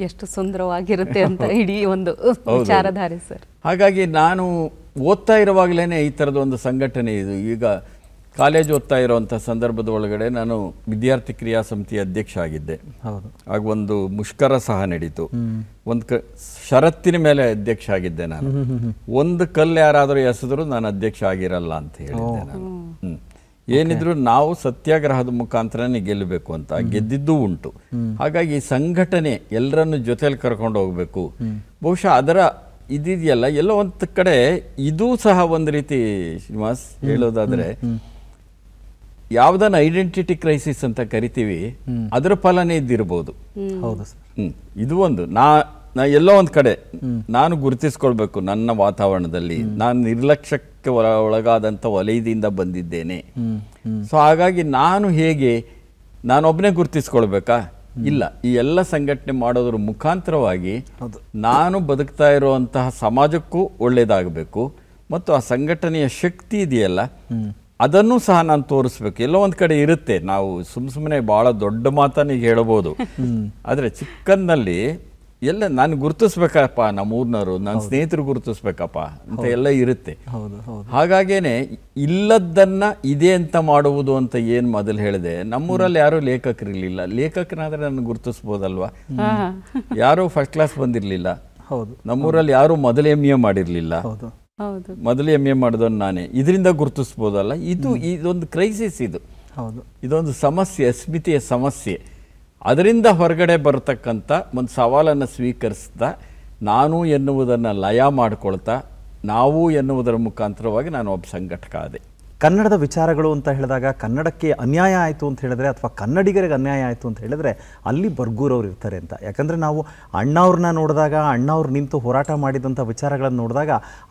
ಎಷ್ಟು ಸುಂದರವಾಗಿರುತ್ತೆ ಅಂತ ಇಡೀ ಒಂದು ವಿಚಾರಧಾರೆ ಸರ್. ಹಾಗಾಗಿ ನಾನು ಓದ್ತಾ ಇರುವಾಗಲೇ ಈ ಥರದ ಒಂದು ಸಂಘಟನೆ ಇದು. ಈಗ ಕಾಲೇಜ್ ಓದ್ತಾ ಇರೋವಂಥ ಸಂದರ್ಭದ ಒಳಗಡೆ ನಾನು ವಿದ್ಯಾರ್ಥಿ ಕ್ರಿಯಾ ಸಮಿತಿ ಅಧ್ಯಕ್ಷ ಆಗಿದ್ದೆ. ಆಗ ಒಂದು ಮುಷ್ಕರ ಸಹ ನಡೀತು. ಒಂದು ಷರತ್ತಿನ ಮೇಲೆ ಅಧ್ಯಕ್ಷ ಆಗಿದ್ದೆ ನಾನು. ಒಂದು ಕಲ್ಲು ಯಾರಾದರೂ ಎಸೆದ್ರು ನಾನು ಅಧ್ಯಕ್ಷ ಆಗಿರಲ್ಲ ಅಂತ ಹೇಳಿದ್ದೆ ನಾನು. ಏನಿದ್ರು ನಾವು ಸತ್ಯಾಗ್ರಹದ ಮುಖಾಂತರನೇ ಗೆಲ್ಲಬೇಕು ಅಂತ, ಗೆದ್ದಿದ್ದೂ ಉಂಟು. ಹಾಗಾಗಿ ಸಂಘಟನೆ ಎಲ್ಲರನ್ನು ಜೊತೆಲಿ ಕರ್ಕೊಂಡು ಹೋಗ್ಬೇಕು. ಬಹುಶಃ ಅದರ ಇದೆಯಲ್ಲ ಎಲ್ಲೋ ಒಂದು ಕಡೆ ಇದೂ ಸಹ ಒಂದು ರೀತಿ ಶ್ರೀನಿವಾಸ್ ಹೇಳೋದಾದ್ರೆ, ಯಾವುದನ್ನ ಐಡೆಂಟಿಟಿ ಕ್ರೈಸಿಸ್ ಅಂತ ಕರಿತೀವಿ ಅದರ ಫಲನೇ ಇದ್ದಿರ್ಬೋದು. ಇದು ಒಂದು ನಾ ಎಲ್ಲೋ ಒಂದು ಕಡೆ ನಾನು ಗುರುತಿಸ್ಕೊಳ್ಬೇಕು ನನ್ನ ವಾತಾವರಣದಲ್ಲಿ ನಾನು ನಿರ್ಲಕ್ಷ್ಯಕ್ಕೆ ಒಳಗಾದಂಥ ವಲಯದಿಂದ ಬಂದಿದ್ದೇನೆ. ಸೊ ಹಾಗಾಗಿ ನಾನು ಹೇಗೆ ನಾನೊಬ್ಬನೇ ಗುರುತಿಸ್ಕೊಳ್ಬೇಕಾ? ಇಲ್ಲ, ಈ ಎಲ್ಲ ಸಂಘಟನೆ ಮಾಡೋದ್ರ ಮುಖಾಂತರವಾಗಿ ನಾನು ಬದುಕ್ತಾ ಇರುವಂತಹ ಸಮಾಜಕ್ಕೂ ಒಳ್ಳೇದಾಗಬೇಕು ಮತ್ತು ಆ ಸಂಘಟನೆಯ ಶಕ್ತಿ ಇದೆಯಲ್ಲ ಅದನ್ನು ಸಹ ನಾನು ತೋರಿಸ್ಬೇಕು. ಎಲ್ಲೋ ಒಂದ್ ಕಡೆ ಇರುತ್ತೆ, ನಾವು ಸುಮ್ಮನೆ ಬಹಳ ದೊಡ್ಡ ಮಾತನ್ನ ಈಗ ಹೇಳ್ಬೋದು, ಆದ್ರೆ ಚಿಕ್ಕಂದಲ್ಲಿ ಎಲ್ಲ ನಾನು ಗುರುತಿಸ್ಬೇಕಪ್ಪ, ನಮ್ಮೂರ್ನವರು ನನ್ನ ಸ್ನೇಹಿತರು ಗುರುತಿಸ್ಬೇಕಪ್ಪ ಅಂತ ಎಲ್ಲ ಇರುತ್ತೆ. ಹಾಗಾಗೇನೆ ಇಲ್ಲದನ್ನ ಇದೆ ಅಂತ ಮಾಡುವುದು ಅಂತ ಏನ್ ಮೊದಲು ಹೇಳಿದೆ. ನಮ್ಮೂರಲ್ಲಿ ಯಾರು ಲೇಖಕರಿರ್ಲಿಲ್ಲ, ಲೇಖಕನಾದ್ರೆ ನನ್ನ ಗುರುತಿಸ್ಬೋದಲ್ವಾ? ಯಾರು ಫಸ್ಟ್ ಕ್ಲಾಸ್ ಬಂದಿರ್ಲಿಲ್ಲ, ನಮ್ಮೂರಲ್ಲಿ ಯಾರು ಮೊದಲು MA ಮಾಡಿರ್ಲಿಲ್ಲ, ಮೊದಲು MA ಮಾಡಿದವನು ನಾನೇ. ಇದರಿಂದ ಗುರುತಿಸ್ಬೋದಲ್ಲ. ಇದೊಂದು ಕ್ರೈಸಿಸ್, ಇದೊಂದು ಸಮಸ್ಯೆ, ಅಸ್ಮಿತೆಯ ಸಮಸ್ಯೆ. ಅದರಿಂದ ಹೊರಗಡೆ ಬರತಕ್ಕಂಥ ಒಂದು ಸವಾಲನ್ನು ಸ್ವೀಕರಿಸ್ತಾ ನಾನು ಎನ್ನುವುದನ್ನು ಲಯ ಮಾಡಿಕೊಳ್ತಾ ನಾವು ಎನ್ನುವುದರ ಮುಖಾಂತರವಾಗಿ ನಾನು ಒಬ್ಬ ಸಂಘಟಕ ಆದೆ. ಕನ್ನಡದ ವಿಚಾರಗಳು ಅಂತ ಹೇಳಿದಾಗ ಕನ್ನಡಕ್ಕೆ ಅನ್ಯಾಯ ಆಯಿತು ಅಂತ ಹೇಳಿದ್ರೆ ಅಥವಾ ಕನ್ನಡಿಗರಿಗೆ ಅನ್ಯಾಯ ಆಯಿತು ಅಂತ ಹೇಳಿದ್ರೆ ಅಲ್ಲಿ ಬರ್ಗೂರವ್ರು ಇರ್ತಾರೆ ಅಂತ. ಯಾಕಂದರೆ ನಾವು ಅಣ್ಣವ್ರನ್ನ ನೋಡಿದಾಗ, ಅಣ್ಣವ್ರು ನಿಂತು ಹೋರಾಟ ಮಾಡಿದಂಥ ವಿಚಾರಗಳನ್ನು ನೋಡಿದಾಗ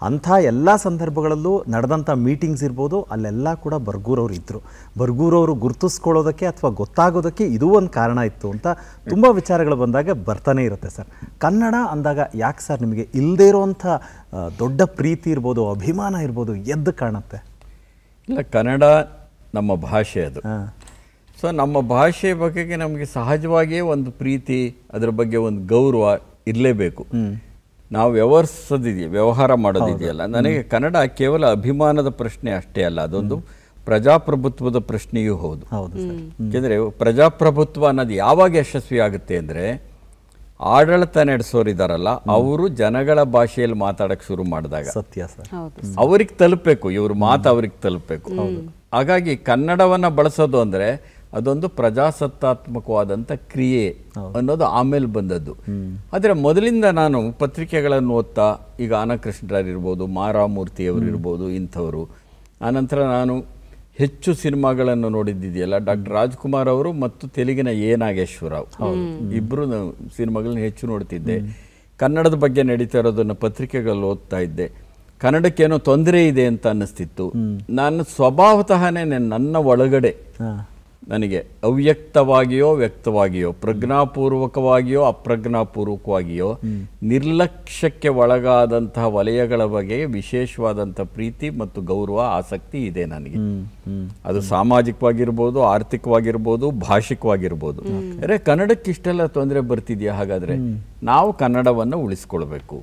ಅಂಥ ಎಲ್ಲ ಸಂದರ್ಭಗಳಲ್ಲೂ ನಡೆದಂಥ ಮೀಟಿಂಗ್ಸ್ ಇರ್ಬೋದು, ಅಲ್ಲೆಲ್ಲ ಕೂಡ ಬರ್ಗೂರವ್ರು ಇದ್ದರು. ಬರ್ಗೂರವರು ಗುರುತಿಸ್ಕೊಳ್ಳೋದಕ್ಕೆ ಅಥವಾ ಗೊತ್ತಾಗೋದಕ್ಕೆ ಇದೂ ಒಂದು ಕಾರಣ ಇತ್ತು ಅಂತ ತುಂಬ ವಿಚಾರಗಳು ಬಂದಾಗ ಬರ್ತಾನೆ ಇರುತ್ತೆ ಸರ್. ಕನ್ನಡ ಅಂದಾಗ ಯಾಕೆ ಸರ್ ನಿಮಗೆ ಇಲ್ಲದೇ ಇರೋವಂಥ ದೊಡ್ಡ ಪ್ರೀತಿ ಇರ್ಬೋದು, ಅಭಿಮಾನ ಇರ್ಬೋದು ಎದ್ದು ಕಾಣುತ್ತೆ? ಇಲ್ಲ, ಕನ್ನಡ ನಮ್ಮ ಭಾಷೆ, ಅದು. ಸೊ ನಮ್ಮ ಭಾಷೆ ಬಗೆಗೆ ನಮಗೆ ಸಹಜವಾಗಿಯೇ ಒಂದು ಪ್ರೀತಿ, ಅದರ ಬಗ್ಗೆ ಒಂದು ಗೌರವ ಇರಲೇಬೇಕು. ನಾವು ವ್ಯವಹಾರ ಮಾಡೋದಿದೆಯಲ್ಲ, ನನಗೆ ಕನ್ನಡ ಕೇವಲ ಅಭಿಮಾನದ ಪ್ರಶ್ನೆ ಅಷ್ಟೇ ಅಲ್ಲ, ಅದೊಂದು ಪ್ರಜಾಪ್ರಭುತ್ವದ ಪ್ರಶ್ನೆಯೂ ಹೌದು. ಯಾಕೆಂದರೆ ಪ್ರಜಾಪ್ರಭುತ್ವ ಅನ್ನೋದು ಯಾವಾಗ ಯಶಸ್ವಿ ಆಗುತ್ತೆ ಅಂದರೆ, ಆಡಳಿತ ನಡೆಸೋರಿದಾರಲ್ಲ ಅವರು ಜನಗಳ ಭಾಷೆಯಲ್ಲಿ ಮಾತಾಡಕ್ಕೆ ಶುರು ಮಾಡಿದಾಗ ಸತ್ಯ ಸರ್, ಅವ್ರಿಗೆ ತಲುಪಬೇಕು, ಇವ್ರ ಮಾತು ಅವ್ರಿಗೆ ತಲುಪಬೇಕು. ಹಾಗಾಗಿ ಕನ್ನಡವನ್ನ ಬಳಸೋದು ಅಂದ್ರೆ ಅದೊಂದು ಪ್ರಜಾಸತ್ತಾತ್ಮಕವಾದಂಥ ಕ್ರಿಯೆ ಅನ್ನೋದು ಆಮೇಲೆ ಬಂದದ್ದು. ಆದರೆ ಮೊದಲಿಂದ ನಾನು ಪತ್ರಿಕೆಗಳನ್ನು ಓದ್ತಾ, ಈಗ ಆನಕೃಷ್ಣರಿರ್ಬೋದು, ಮಾರಾಮೂರ್ತಿಯವರು ಇರ್ಬೋದು, ಇಂಥವರು. ಆನಂತರ ನಾನು ಹೆಚ್ಚು ಸಿನಿಮಾಗಳನ್ನು ನೋಡಿದ್ದಿದೆಯಲ್ಲ, ಡಾಕ್ಟರ್ ರಾಜ್ಕುಮಾರ್ ಅವರು ಮತ್ತು ತೆಲುಗಿನ ಎ ನಾಗೇಶ್ವರರಾವ್ ಇಬ್ಬರು ಸಿನಿಮಾಗಳನ್ನ ಹೆಚ್ಚು ನೋಡ್ತಿದ್ದೆ. ಕನ್ನಡದ ಬಗ್ಗೆ ನಡೀತಾ ಇರೋದನ್ನು ಪತ್ರಿಕೆಗಳಲ್ಲಿ ಓದ್ತಾ ಇದ್ದೆ. ಕನ್ನಡಕ್ಕೇನೋ ತೊಂದರೆ ಇದೆ ಅಂತ ಅನ್ನಿಸ್ತಿತ್ತು. ನಾನು ಸ್ವಭಾವತಃನೇ ನನ್ನ ಒಳಗಡೆ ನನಗೆ ಅವ್ಯಕ್ತವಾಗಿಯೋ ವ್ಯಕ್ತವಾಗಿಯೋ, ಪ್ರಜ್ಞಾಪೂರ್ವಕವಾಗಿಯೋ ಅಪ್ರಜ್ಞಾಪೂರ್ವಕವಾಗಿಯೋ ನಿರ್ಲಕ್ಷ್ಯಕ್ಕೆ ಒಳಗಾದಂತಹ ವಲಯಗಳ ಬಗ್ಗೆ ವಿಶೇಷವಾದಂಥ ಪ್ರೀತಿ ಮತ್ತು ಗೌರವ, ಆಸಕ್ತಿ ಇದೆ ನನಗೆ. ಅದು ಸಾಮಾಜಿಕವಾಗಿರ್ಬೋದು, ಆರ್ಥಿಕವಾಗಿರ್ಬೋದು, ಭಾಷಿಕವಾಗಿರ್ಬೋದು. ಅರೆ ಕನ್ನಡಕ್ಕೆ ಇಷ್ಟೆಲ್ಲ ತೊಂದರೆ ಬರ್ತಿದ್ಯಾ? ಹಾಗಾದ್ರೆ ನಾವು ಕನ್ನಡವನ್ನು ಉಳಿಸ್ಕೊಳ್ಬೇಕು.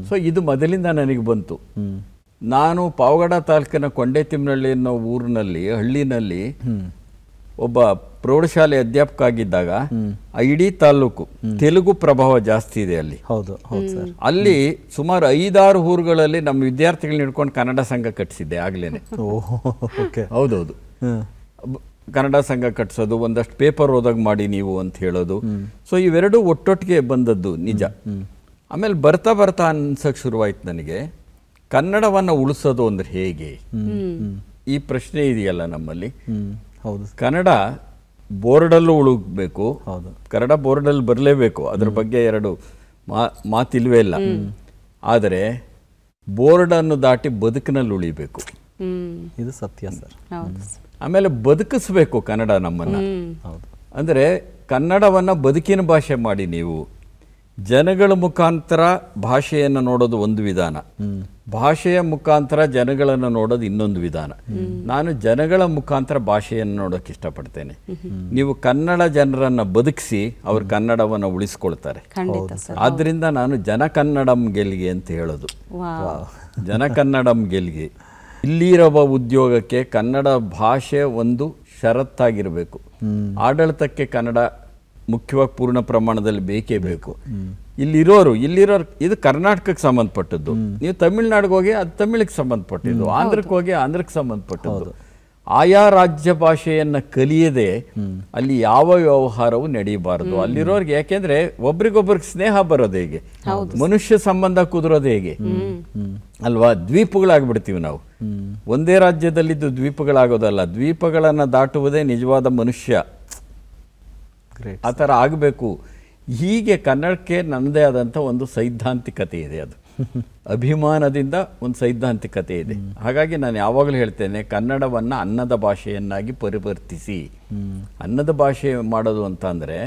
ಸೊ ಇದು ಮೊದಲಿಂದ ನನಗೆ ಬಂತು. ನಾನು ಪಾವಗಡ ತಾಲೂಕಿನ ಕೊಂಡೆತಿಮ್ಮನಹಳ್ಳಿ ಅನ್ನೋ ಊರಿನಲ್ಲಿ, ಹಳ್ಳಿನಲ್ಲಿ ಒಬ್ಬ ಪ್ರೌಢಶಾಲೆ ಅಧ್ಯಾಪಕ ಆಗಿದ್ದಾಗ ಇಡೀ ತಾಲೂಕು ತೆಲುಗು ಪ್ರಭಾವ ಜಾಸ್ತಿ ಇದೆ ಅಲ್ಲಿ. ಹೌದು ಹೌದು ಸರ್. ಅಲ್ಲಿ ಸುಮಾರು 5-6 ಊರುಗಳಲ್ಲಿ ನಮ್ಮ ವಿದ್ಯಾರ್ಥಿಗಳನ್ನ ಹಿಡ್ಕೊಂಡು ಕನ್ನಡ ಸಂಘ ಕಟ್ಟಿಸಿದ್ದೆ ಆಗ್ಲೇನೆ. ಹೌದೌದು, ಕನ್ನಡ ಸಂಘ ಕಟ್ಟಿಸೋದು, ಒಂದಷ್ಟು ಪೇಪರ್ ಓದಾಗ ಮಾಡಿ ನೀವು ಅಂತ ಹೇಳೋದು. ಸೊ ಇವೆರಡೂ ಒಟ್ಟೊಟ್ಟಿಗೆ ಬಂದದ್ದು ನಿಜ. ಆಮೇಲೆ ಬರ್ತಾ ಬರ್ತಾ ಅನ್ಸಕ್ ಶುರುವಾಯ್ತು ನನಗೆ, ಕನ್ನಡವನ್ನು ಉಳಿಸೋದು ಅಂದ್ರೆ ಹೇಗೆ, ಈ ಪ್ರಶ್ನೆ ಇದೆಯಲ್ಲ ನಮ್ಮಲ್ಲಿ. ಹೌದು, ಕನ್ನಡ ಬೋರ್ಡಲ್ಲೂ ಉಳುಬೇಕು, ಕನ್ನಡ ಬೋರ್ಡಲ್ಲಿ ಬರಲೇಬೇಕು, ಅದ್ರ ಬಗ್ಗೆ ಎರಡು ಮಾತಿಲ್ವೇ ಇಲ್ಲ. ಆದರೆ ಬೋರ್ಡನ್ನು ದಾಟಿ ಬದುಕಿನಲ್ಲಿ ಉಳಿಬೇಕು, ಇದು ಸತ್ಯ ಸರ್. ಆಮೇಲೆ ಬದುಕಿಸ್ಬೇಕು ಕನ್ನಡ ನಮ್ಮನ್ನ. ಅಂದರೆ ಕನ್ನಡವನ್ನು ಬದುಕಿನ ಭಾಷೆ ಮಾಡಿ ನೀವು ಜನಗಳ ಮುಖಾಂತರ ಭಾಷೆಯನ್ನು ನೋಡೋದು ಒಂದು ವಿಧಾನ, ಭಾಷೆಯ ಮುಖಾಂತರ ಜನಗಳನ್ನು ನೋಡೋದು ಇನ್ನೊಂದು ವಿಧಾನ. ನಾನು ಜನಗಳ ಮುಖಾಂತರ ಭಾಷೆಯನ್ನು ನೋಡೋಕೆ ಇಷ್ಟಪಡ್ತೇನೆ. ನೀವು ಕನ್ನಡ ಜನರನ್ನ ಬದುಕಿಸಿ ಅವ್ರ ಕನ್ನಡವನ್ನು ಉಳಿಸ್ಕೊಳ್ತಾರೆ. ಆದ್ರಿಂದ ನಾನು ಜನಕನ್ನಡಂ ಗೆಲ್ಗೆ ಅಂತ ಹೇಳೋದು. ಜನಕನ್ನಡಂ ಗೆಲ್ಗೆ. ಇಲ್ಲಿರುವ ಉದ್ಯೋಗಕ್ಕೆ ಕನ್ನಡ ಭಾಷೆ ಒಂದು ಷರತ್ತಾಗಿರಬೇಕು. ಆಡಳಿತಕ್ಕೆ ಕನ್ನಡ ಮುಖ್ಯವಾಗಿ ಪೂರ್ಣ ಪ್ರಮಾಣದಲ್ಲಿ ಬೇಕೇ ಬೇಕು. ಇಲ್ಲಿರೋರು ಇದು ಕರ್ನಾಟಕಕ್ಕೆ ಸಂಬಂಧಪಟ್ಟದ್ದು. ನೀವು ತಮಿಳ್ನಾಡಿಗೆ ಹೋಗಿ ಅದು ತಮಿಳಿಗೆ ಸಂಬಂಧಪಟ್ಟಿದ್ದು, ಆಂಧ್ರಕ್ಕೆ ಹೋಗಿ ಆಂಧ್ರಕ್ಕೆ ಸಂಬಂಧಪಟ್ಟದ್ದು. ಆಯಾ ರಾಜ್ಯ ಭಾಷೆಯನ್ನ ಕಲಿಯದೆ ಅಲ್ಲಿ ಯಾವ ವ್ಯವಹಾರವೂ ನಡೆಯಬಾರದು ಅಲ್ಲಿರೋರ್ಗೆ. ಯಾಕೆಂದ್ರೆ ಒಬ್ರಿಗೊಬ್ರಿಗೆ ಸ್ನೇಹ ಬರೋದು ಹೇಗೆ, ಮನುಷ್ಯ ಸಂಬಂಧ ಕುದುರೋದು ಹೇಗೆ ಅಲ್ವಾ? ದ್ವೀಪಗಳಾಗ್ಬಿಡ್ತೀವಿ ನಾವು. ಒಂದೇ ರಾಜ್ಯದಲ್ಲಿದ್ದು ದ್ವೀಪಗಳಾಗೋದಲ್ಲ, ದ್ವೀಪಗಳನ್ನ ದಾಟುವುದೇ ನಿಜವಾದ ಮನುಷ್ಯ. ಆ ಥರ ಆಗಬೇಕು. ಹೀಗೆ ಕನ್ನಡಕ್ಕೆ ನನ್ನದೇ ಆದಂಥ ಒಂದು ಸೈದ್ಧಾಂತಿಕತೆ ಇದೆ, ಅದು ಅಭಿಮಾನದಿಂದ ಒಂದು ಸೈದ್ಧಾಂತಿಕತೆ ಇದೆ. ಹಾಗಾಗಿ ನಾನು ಯಾವಾಗಲೂ ಹೇಳ್ತೇನೆ, ಕನ್ನಡವನ್ನು ಅನ್ನದ ಭಾಷೆಯನ್ನಾಗಿ ಪರಿವರ್ತಿಸಿ. ಅನ್ನದ ಭಾಷೆ ಮಾಡೋದು ಅಂತ ಅಂದರೆ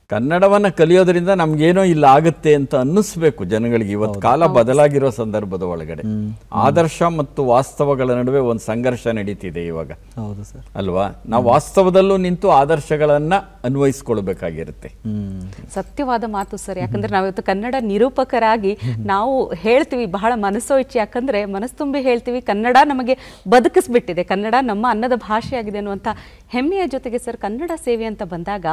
ಕನ್ನಡವನ್ನು ಕಲಿಯೋದ್ರಿಂದ ನಮ್ಗೇನೋ ಇಲ್ಲ ಆಗುತ್ತೆ ಅಂತ ಅನ್ನಿಸ್ಬೇಕು ಜನಗಳಿಗೆ. ಇವತ್ತು ಕಾಲ ಬದಲಾಗಿರೋ ಸಂದರ್ಭದ ಒಳಗಡೆ ಆದರ್ಶ ಮತ್ತು ವಾಸ್ತವಗಳ ನಡುವೆ ಒಂದು ಸಂಘರ್ಷ ನಡೀತಿದೆ ಇವಾಗ. ಹೌದು ಸರ್, ಅಲ್ವಾ? ನಾವು ವಾಸ್ತವದಲ್ಲೂ ನಿಂತು ಆದರ್ಶಗಳನ್ನ ಅನ್ವಯಿಸ್ಕೊಳ್ಬೇಕಾಗಿರುತ್ತೆ. ಸತ್ಯವಾದ ಮಾತು ಸರ್. ಯಾಕಂದ್ರೆ ನಾವಿವತ್ತು ಕನ್ನಡ ನಿರೂಪಕರಾಗಿ ನಾವು ಹೇಳ್ತೀವಿ ಬಹಳ ಮನಸ್ಸೋ ಇಚ್ಛೆ, ಯಾಕಂದ್ರೆ ಮನಸ್ಸು ತುಂಬಿ ಹೇಳ್ತೀವಿ, ಕನ್ನಡ ನಮಗೆ ಬದುಕಿಸ್ಬಿಟ್ಟಿದೆ, ಕನ್ನಡ ನಮ್ಮ ಅನ್ನದ ಭಾಷೆಯಾಗಿದೆ ಅನ್ನುವಂಥ ಹೆಮ್ಮೆಯ ಜೊತೆಗೆ ಸರ್, ಕನ್ನಡ ಸೇವೆ ಅಂತ ಬಂದಾಗ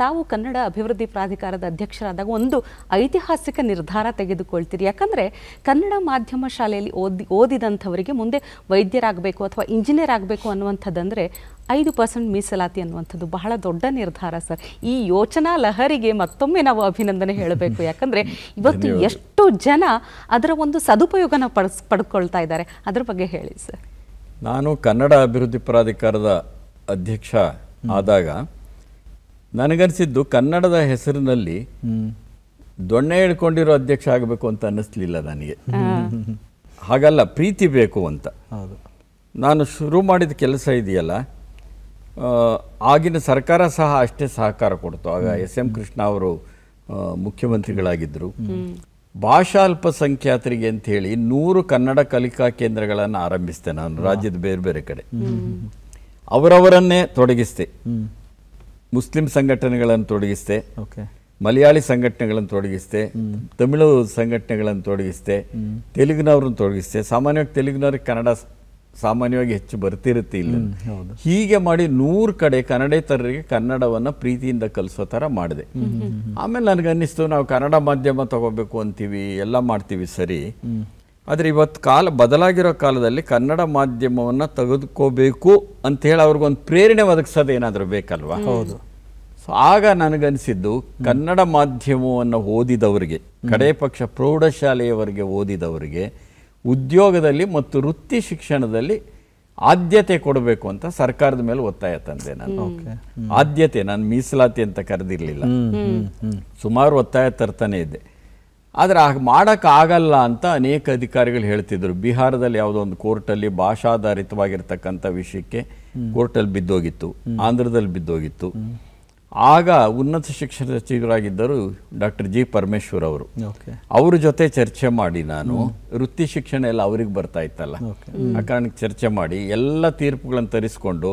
ತಾವು ಕನ್ನಡ ಅಭಿವೃದ್ಧಿ ಪ್ರಾಧಿಕಾರದ ಅಧ್ಯಕ್ಷರಾದಾಗ ಒಂದು ಐತಿಹಾಸಿಕ ನಿರ್ಧಾರ ತೆಗೆದುಕೊಳ್ತೀರಿ. ಯಾಕಂದರೆ ಕನ್ನಡ ಮಾಧ್ಯಮ ಶಾಲೆಯಲ್ಲಿ ಓದಿದಂಥವರಿಗೆ ಮುಂದೆ ವೈದ್ಯರಾಗಬೇಕು ಅಥವಾ ಇಂಜಿನಿಯರ್ ಆಗಬೇಕು ಅನ್ನುವಂಥದ್ದಂದರೆ 5% ಮೀಸಲಾತಿ ಅನ್ನುವಂಥದ್ದು ಬಹಳ ದೊಡ್ಡ ನಿರ್ಧಾರ ಸರ್. ಈ ಯೋಚನಾ ಲಹರಿಗೆ ಮತ್ತೊಮ್ಮೆ ನಾವು ಅಭಿನಂದನೆ ಹೇಳಬೇಕು. ಯಾಕಂದರೆ ಇವತ್ತು ಎಷ್ಟು ಜನ ಅದರ ಒಂದು ಸದುಪಯೋಗನ ಪಡ್ಕೊಳ್ತಾ ಇದ್ದಾರೆ, ಅದ್ರ ಬಗ್ಗೆ ಹೇಳಿ ಸರ್. ನಾನು ಕನ್ನಡ ಅಭಿವೃದ್ಧಿ ಪ್ರಾಧಿಕಾರದ ಅಧ್ಯಕ್ಷ ಆದಾಗ ನನಗನ್ಸಿದ್ದು ಕನ್ನಡದ ಹೆಸರಿನಲ್ಲಿ ದೊಣ್ಣೆ ಹಿಡ್ಕೊಂಡಿರೋ ಅಧ್ಯಕ್ಷ ಆಗಬೇಕು ಅಂತ ಅನ್ನಿಸ್ಲಿಲ್ಲ ನನಗೆ. ಹಾಗಲ್ಲ, ಪ್ರೀತಿ ಬೇಕು ಅಂತ. ನಾನು ಶುರು ಮಾಡಿದ ಕೆಲಸ ಇದೆಯಲ್ಲ, ಆಗಿನ ಸರ್ಕಾರ ಸಹ ಅಷ್ಟೇ ಸಹಕಾರ ಕೊಡ್ತು. ಆಗ SM ಕೃಷ್ಣ ಅವರು ಮುಖ್ಯಮಂತ್ರಿಗಳಾಗಿದ್ದರು. ಭಾಷಾ ಅಲ್ಪಸಂಖ್ಯಾತರಿಗೆ ಅಂತ ಹೇಳಿ 100 ಕನ್ನಡ ಕಲಿಕಾ ಕೇಂದ್ರಗಳನ್ನು ಆರಂಭಿಸಿದೆ ನಾನು ರಾಜ್ಯದ ಬೇರೆ ಬೇರೆ ಕಡೆ. ಅವರವರನ್ನೇ ತೊಡಗಿಸ್ತೆ. ಮುಸ್ಲಿಂ ಸಂಘಟನೆಗಳನ್ನು ತೊಡಗಿಸ್ತೆ, ಮಲಯಾಳಿ ಸಂಘಟನೆಗಳನ್ನು ತೊಡಗಿಸ್ತೆ, ತಮಿಳು ಸಂಘಟನೆಗಳನ್ನು ತೊಡಗಿಸ್ತೆ, ತೆಲುಗಿನವ್ರನ್ನ ತೊಡಗಿಸ್ತೆ. ಸಾಮಾನ್ಯವಾಗಿ ತೆಲುಗಿನವ್ರಿಗೆ ಕನ್ನಡ ಸಾಮಾನ್ಯವಾಗಿ ಹೆಚ್ಚು ಬರ್ತಿರುತ್ತೆ ಇಲ್ಲ. ಹೀಗೆ ಮಾಡಿ 100 ಕಡೆ ಕನ್ನಡೇತರರಿಗೆ ಕನ್ನಡವನ್ನು ಪ್ರೀತಿಯಿಂದ ಕಲಿಸೋ ಥರ ಮಾಡಿದೆ. ಆಮೇಲೆ ನನಗನ್ನಿಸ್ತು, ನಾವು ಕನ್ನಡ ಮಾಧ್ಯಮ ತಗೋಬೇಕು ಅಂತೀವಿ, ಎಲ್ಲ ಮಾಡ್ತೀವಿ ಸರಿ, ಆದರೆ ಇವತ್ತು ಕಾಲ ಬದಲಾಗಿರೋ ಕಾಲದಲ್ಲಿ ಕನ್ನಡ ಮಾಧ್ಯಮವನ್ನು ತೆಗೆದುಕೋಬೇಕು ಅಂತ ಹೇಳಿ ಅವ್ರಿಗೊಂದು ಪ್ರೇರಣೆ ಒದಗಿಸೋದು ಏನಾದರೂ ಬೇಕಲ್ವಾ? ಹೌದು. ಸೊ ಆಗ ನನಗನ್ಸಿದ್ದು, ಕನ್ನಡ ಮಾಧ್ಯಮವನ್ನು ಓದಿದವರಿಗೆ, ಕಡೇ ಪಕ್ಷ ಪ್ರೌಢಶಾಲೆಯವರೆಗೆ ಓದಿದವರಿಗೆ ಉದ್ಯೋಗದಲ್ಲಿ ಮತ್ತು ವೃತ್ತಿ ಶಿಕ್ಷಣದಲ್ಲಿ ಆದ್ಯತೆ ಕೊಡಬೇಕು ಅಂತ ಸರ್ಕಾರದ ಮೇಲೆ ಒತ್ತಾಯ ತಂದೆ ನಾನು. ಆದ್ಯತೆ, ನಾನು ಮೀಸಲಾತಿ ಅಂತ ಕರೆದಿರಲಿಲ್ಲ, ಸುಮಾರು ಒತ್ತಾಯ ತರ್ತಾನೆ ಇದ್ದೆ. ಆದರೆ ಹಾಗೆ ಮಾಡೋಕ್ಕಾಗಲ್ಲ ಅಂತ ಅನೇಕ ಅಧಿಕಾರಿಗಳು ಹೇಳ್ತಿದ್ರು. ಬಿಹಾರದಲ್ಲಿ ಯಾವುದೋ ಒಂದು ಕೋರ್ಟಲ್ಲಿ ಭಾಷಾಧಾರಿತವಾಗಿರ್ತಕ್ಕಂಥ ವಿಷಯಕ್ಕೆ ಕೋರ್ಟಲ್ಲಿ ಬಿದ್ದೋಗಿತ್ತು, ಆಂಧ್ರದಲ್ಲಿ ಬಿದ್ದೋಗಿತ್ತು. ಆಗ ಉನ್ನತ ಶಿಕ್ಷಣ ಸಚಿವರಾಗಿದ್ದರು ಡಾಕ್ಟರ್ ಜಿ ಪರಮೇಶ್ವರ್ ಅವರು. ಅವ್ರ ಜೊತೆ ಚರ್ಚೆ ಮಾಡಿ ನಾನು ವೃತ್ತಿ ಶಿಕ್ಷಣ ಎಲ್ಲ ಅವ್ರಿಗೆ ಬರ್ತಾ ಇತ್ತಲ್ಲ, ಆ ಕಾರಣಕ್ಕೆ ಚರ್ಚೆ ಮಾಡಿ ಎಲ್ಲ ತೀರ್ಪುಗಳನ್ನು ತರಿಸ್ಕೊಂಡು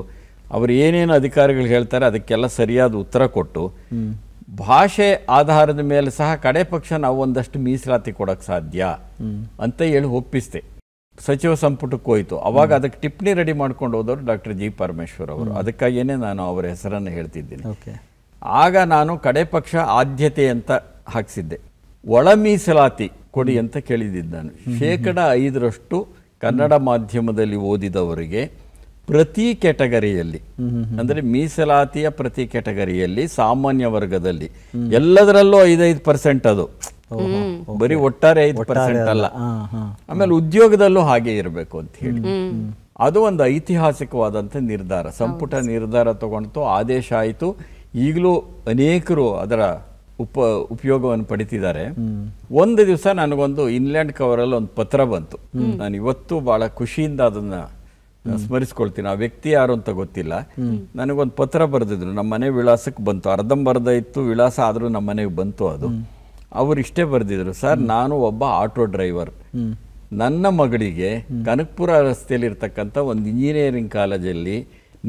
ಅವರು ಏನೇನು ಅಧಿಕಾರಿಗಳು ಹೇಳ್ತಾರೆ ಅದಕ್ಕೆಲ್ಲ ಸರಿಯಾದ ಉತ್ತರ ಕೊಟ್ಟು ಭಾಷೆ ಆಧಾರದ ಮೇಲೆ ಸಹ ಕಡೆ ಪಕ್ಷ ನಾವು ಒಂದಷ್ಟು ಮೀಸಲಾತಿ ಕೊಡೋಕ್ಕೆ ಸಾಧ್ಯ ಅಂತ ಹೇಳಿ ಒಪ್ಪಿಸ್ತೆ. ಸಚಿವ ಸಂಪುಟಕ್ಕೆ ಹೋಯಿತು. ಅವಾಗ ಅದಕ್ಕೆ ಟಿಪ್ಪಣಿ ರೆಡಿ ಮಾಡ್ಕೊಂಡು ಹೋದವರು ಡಾಕ್ಟರ್ ಜಿ ಪರಮೇಶ್ವರ್ ಅವರು. ಅದಕ್ಕಾಗಿಯೇ ನಾನು ಅವರ ಹೆಸರನ್ನು ಹೇಳ್ತಿದ್ದೀನಿ. ಆಗ ನಾನು ಕಡೆ ಪಕ್ಷ ಆದ್ಯತೆ ಅಂತ ಹಾಕಿಸಿದ್ದೆ. ಒಳ ಮೀಸಲಾತಿ ಕೊಡಿ ಅಂತ ಕೇಳಿದ್ದೆ ನಾನು. 5% ಕನ್ನಡ ಮಾಧ್ಯಮದಲ್ಲಿ ಓದಿದವರಿಗೆ ಪ್ರತಿ ಕ್ಯಾಟಗರಿಯಲ್ಲಿ, ಅಂದರೆ ಮೀಸಲಾತಿಯ ಪ್ರತಿ ಕ್ಯಾಟಗರಿಯಲ್ಲಿ, ಸಾಮಾನ್ಯ ವರ್ಗದಲ್ಲಿ ಎಲ್ಲದರಲ್ಲೂ 5% ಅದು ಬರೀ ಒಟ್ಟಾರೆ 5% ಅಲ್ಲ. ಆಮೇಲೆ ಉದ್ಯೋಗದಲ್ಲೂ ಹಾಗೆ ಇರಬೇಕು ಅಂತ ಹೇಳಿ ಅದು ಒಂದು ಐತಿಹಾಸಿಕವಾದಂಥ ನಿರ್ಧಾರ. ಸಂಪುಟ ನಿರ್ಧಾರ ತಗೊಂಡು ಆದೇಶ ಆಯಿತು. ಈಗಲೂ ಅನೇಕರು ಅದರ ಉಪಯೋಗವನ್ನು ಪಡಿತಿದ್ದಾರೆ. ಒಂದು ದಿವಸ ನನಗೊಂದು ಇನ್ಲ್ಯಾಂಡ್ ಕವರಲ್ಲಿ ಒಂದು ಪತ್ರ ಬಂತು. ನಾನು ಇವತ್ತು ಬಹಳ ಖುಷಿಯಿಂದ ಅದನ್ನ ಸ್ಮರಿಸ್ಕೊಳ್ತೀನಿ. ಆ ವ್ಯಕ್ತಿ ಯಾರು ಅಂತ ಗೊತ್ತಿಲ್ಲ. ನನಗೊಂದು ಪತ್ರ ಬರೆದಿದ್ರು, ನಮ್ಮ ಮನೆ ವಿಳಾಸಕ್ಕೆ ಬಂತು. ಅರ್ಧಂಬರ್ಧ ಇತ್ತು ವಿಳಾಸ, ಆದರೂ ನಮ್ಮ ಮನೆಗೆ ಬಂತು ಅದು. ಅವರು ಇಷ್ಟೇ ಬರೆದಿದ್ರು, ಸರ್ ನಾನು ಒಬ್ಬ ಆಟೋ ಡ್ರೈವರ್, ನನ್ನ ಮಗಳಿಗೆ ಕನಕಪುರ ರಸ್ತೆಯಲ್ಲಿರ್ತಕ್ಕಂಥ ಒಂದು ಇಂಜಿನಿಯರಿಂಗ್ ಕಾಲೇಜಲ್ಲಿ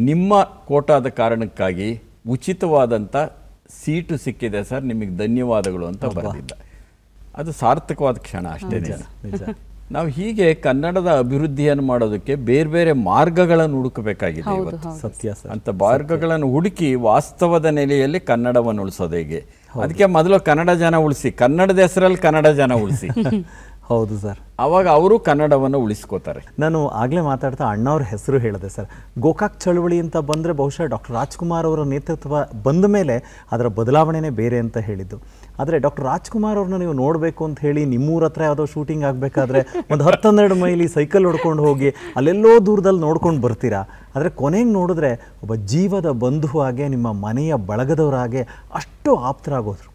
ನಿಮ್ಮ ಕೋಟಾದ ಕಾರಣಕ್ಕಾಗಿ ಉಚಿತವಾದಂಥ ಸೀಟು ಸಿಕ್ಕಿದೆ ಸರ್, ನಿಮಗೆ ಧನ್ಯವಾದಗಳು ಅಂತ ಬರೆದಿದ್ದ. ಅದು ಸಾರ್ಥಕವಾದ ಕ್ಷಣ ಅಷ್ಟೇ. ನಾವು ಹೀಗೆ ಕನ್ನಡದ ಅಭಿವೃದ್ಧಿಯನ್ನು ಮಾಡೋದಕ್ಕೆ ಬೇರೆ ಬೇರೆ ಮಾರ್ಗಗಳನ್ನು ಹುಡುಕಬೇಕಾಗಿದೆ ಇವತ್ತು. ಸತ್ಯ ಅಂತ ಮಾರ್ಗಗಳನ್ನು ಹುಡುಕಿ ವಾಸ್ತವದ ನೆಲೆಯಲ್ಲಿ ಕನ್ನಡವನ್ನು ಉಳಿಸೋದು ಹೇಗೆ. ಅದಕ್ಕೆ ಮೊದಲು ಕನ್ನಡ ಜನ ಉಳಿಸಿ, ಕನ್ನಡದ ಹೆಸರಲ್ಲಿ ಕನ್ನಡ ಜನ ಉಳಿಸಿ. ಹೌದು ಸರ್, ಅವಾಗ ಅವರು ಕನ್ನಡವನ್ನು ಉಳಿಸ್ಕೋತಾರೆ. ನಾನು ಆಗಲೇ ಮಾತಾಡ್ತಾ ಅಣ್ಣವ್ರ ಹೆಸರು ಹೇಳಿದೆ ಸರ್. ಗೋಕಾಕ್ ಚಳವಳಿ ಅಂತ ಬಂದರೆ ಬಹುಶಃ ಡಾಕ್ಟರ್ ರಾಜ್ಕುಮಾರ್ ಅವರ ನೇತೃತ್ವ ಬಂದ ಮೇಲೆ ಅದರ ಬದಲಾವಣೆನೇ ಬೇರೆ ಅಂತ ಹೇಳಿದ್ದು. ಆದರೆ ಡಾಕ್ಟರ್ ರಾಜ್ಕುಮಾರ್ ಅವ್ರನ್ನ ನೀವು ನೋಡಬೇಕು ಅಂತ ಹೇಳಿ ನಿಮ್ಮೂರ ಹತ್ರ ಯಾವುದೋ ಶೂಟಿಂಗ್ ಆಗಬೇಕಾದ್ರೆ ಒಂದು 10-12 ಮೈಲಿ ಸೈಕಲ್ ಹೊಡ್ಕೊಂಡು ಹೋಗಿ ಅಲ್ಲೆಲ್ಲೋ ದೂರದಲ್ಲಿ ನೋಡ್ಕೊಂಡು ಬರ್ತೀರಾ. ಆದರೆ ಕೊನೆಗೆ ನೋಡಿದ್ರೆ ಒಬ್ಬ ಜೀವದ ಬಂಧು ಹಾಗೆ, ನಿಮ್ಮ ಮನೆಯ ಬಳಗದವರ ಹಾಗೆ ಅಷ್ಟು ಆಪ್ತರಾಗೋದ್ರು.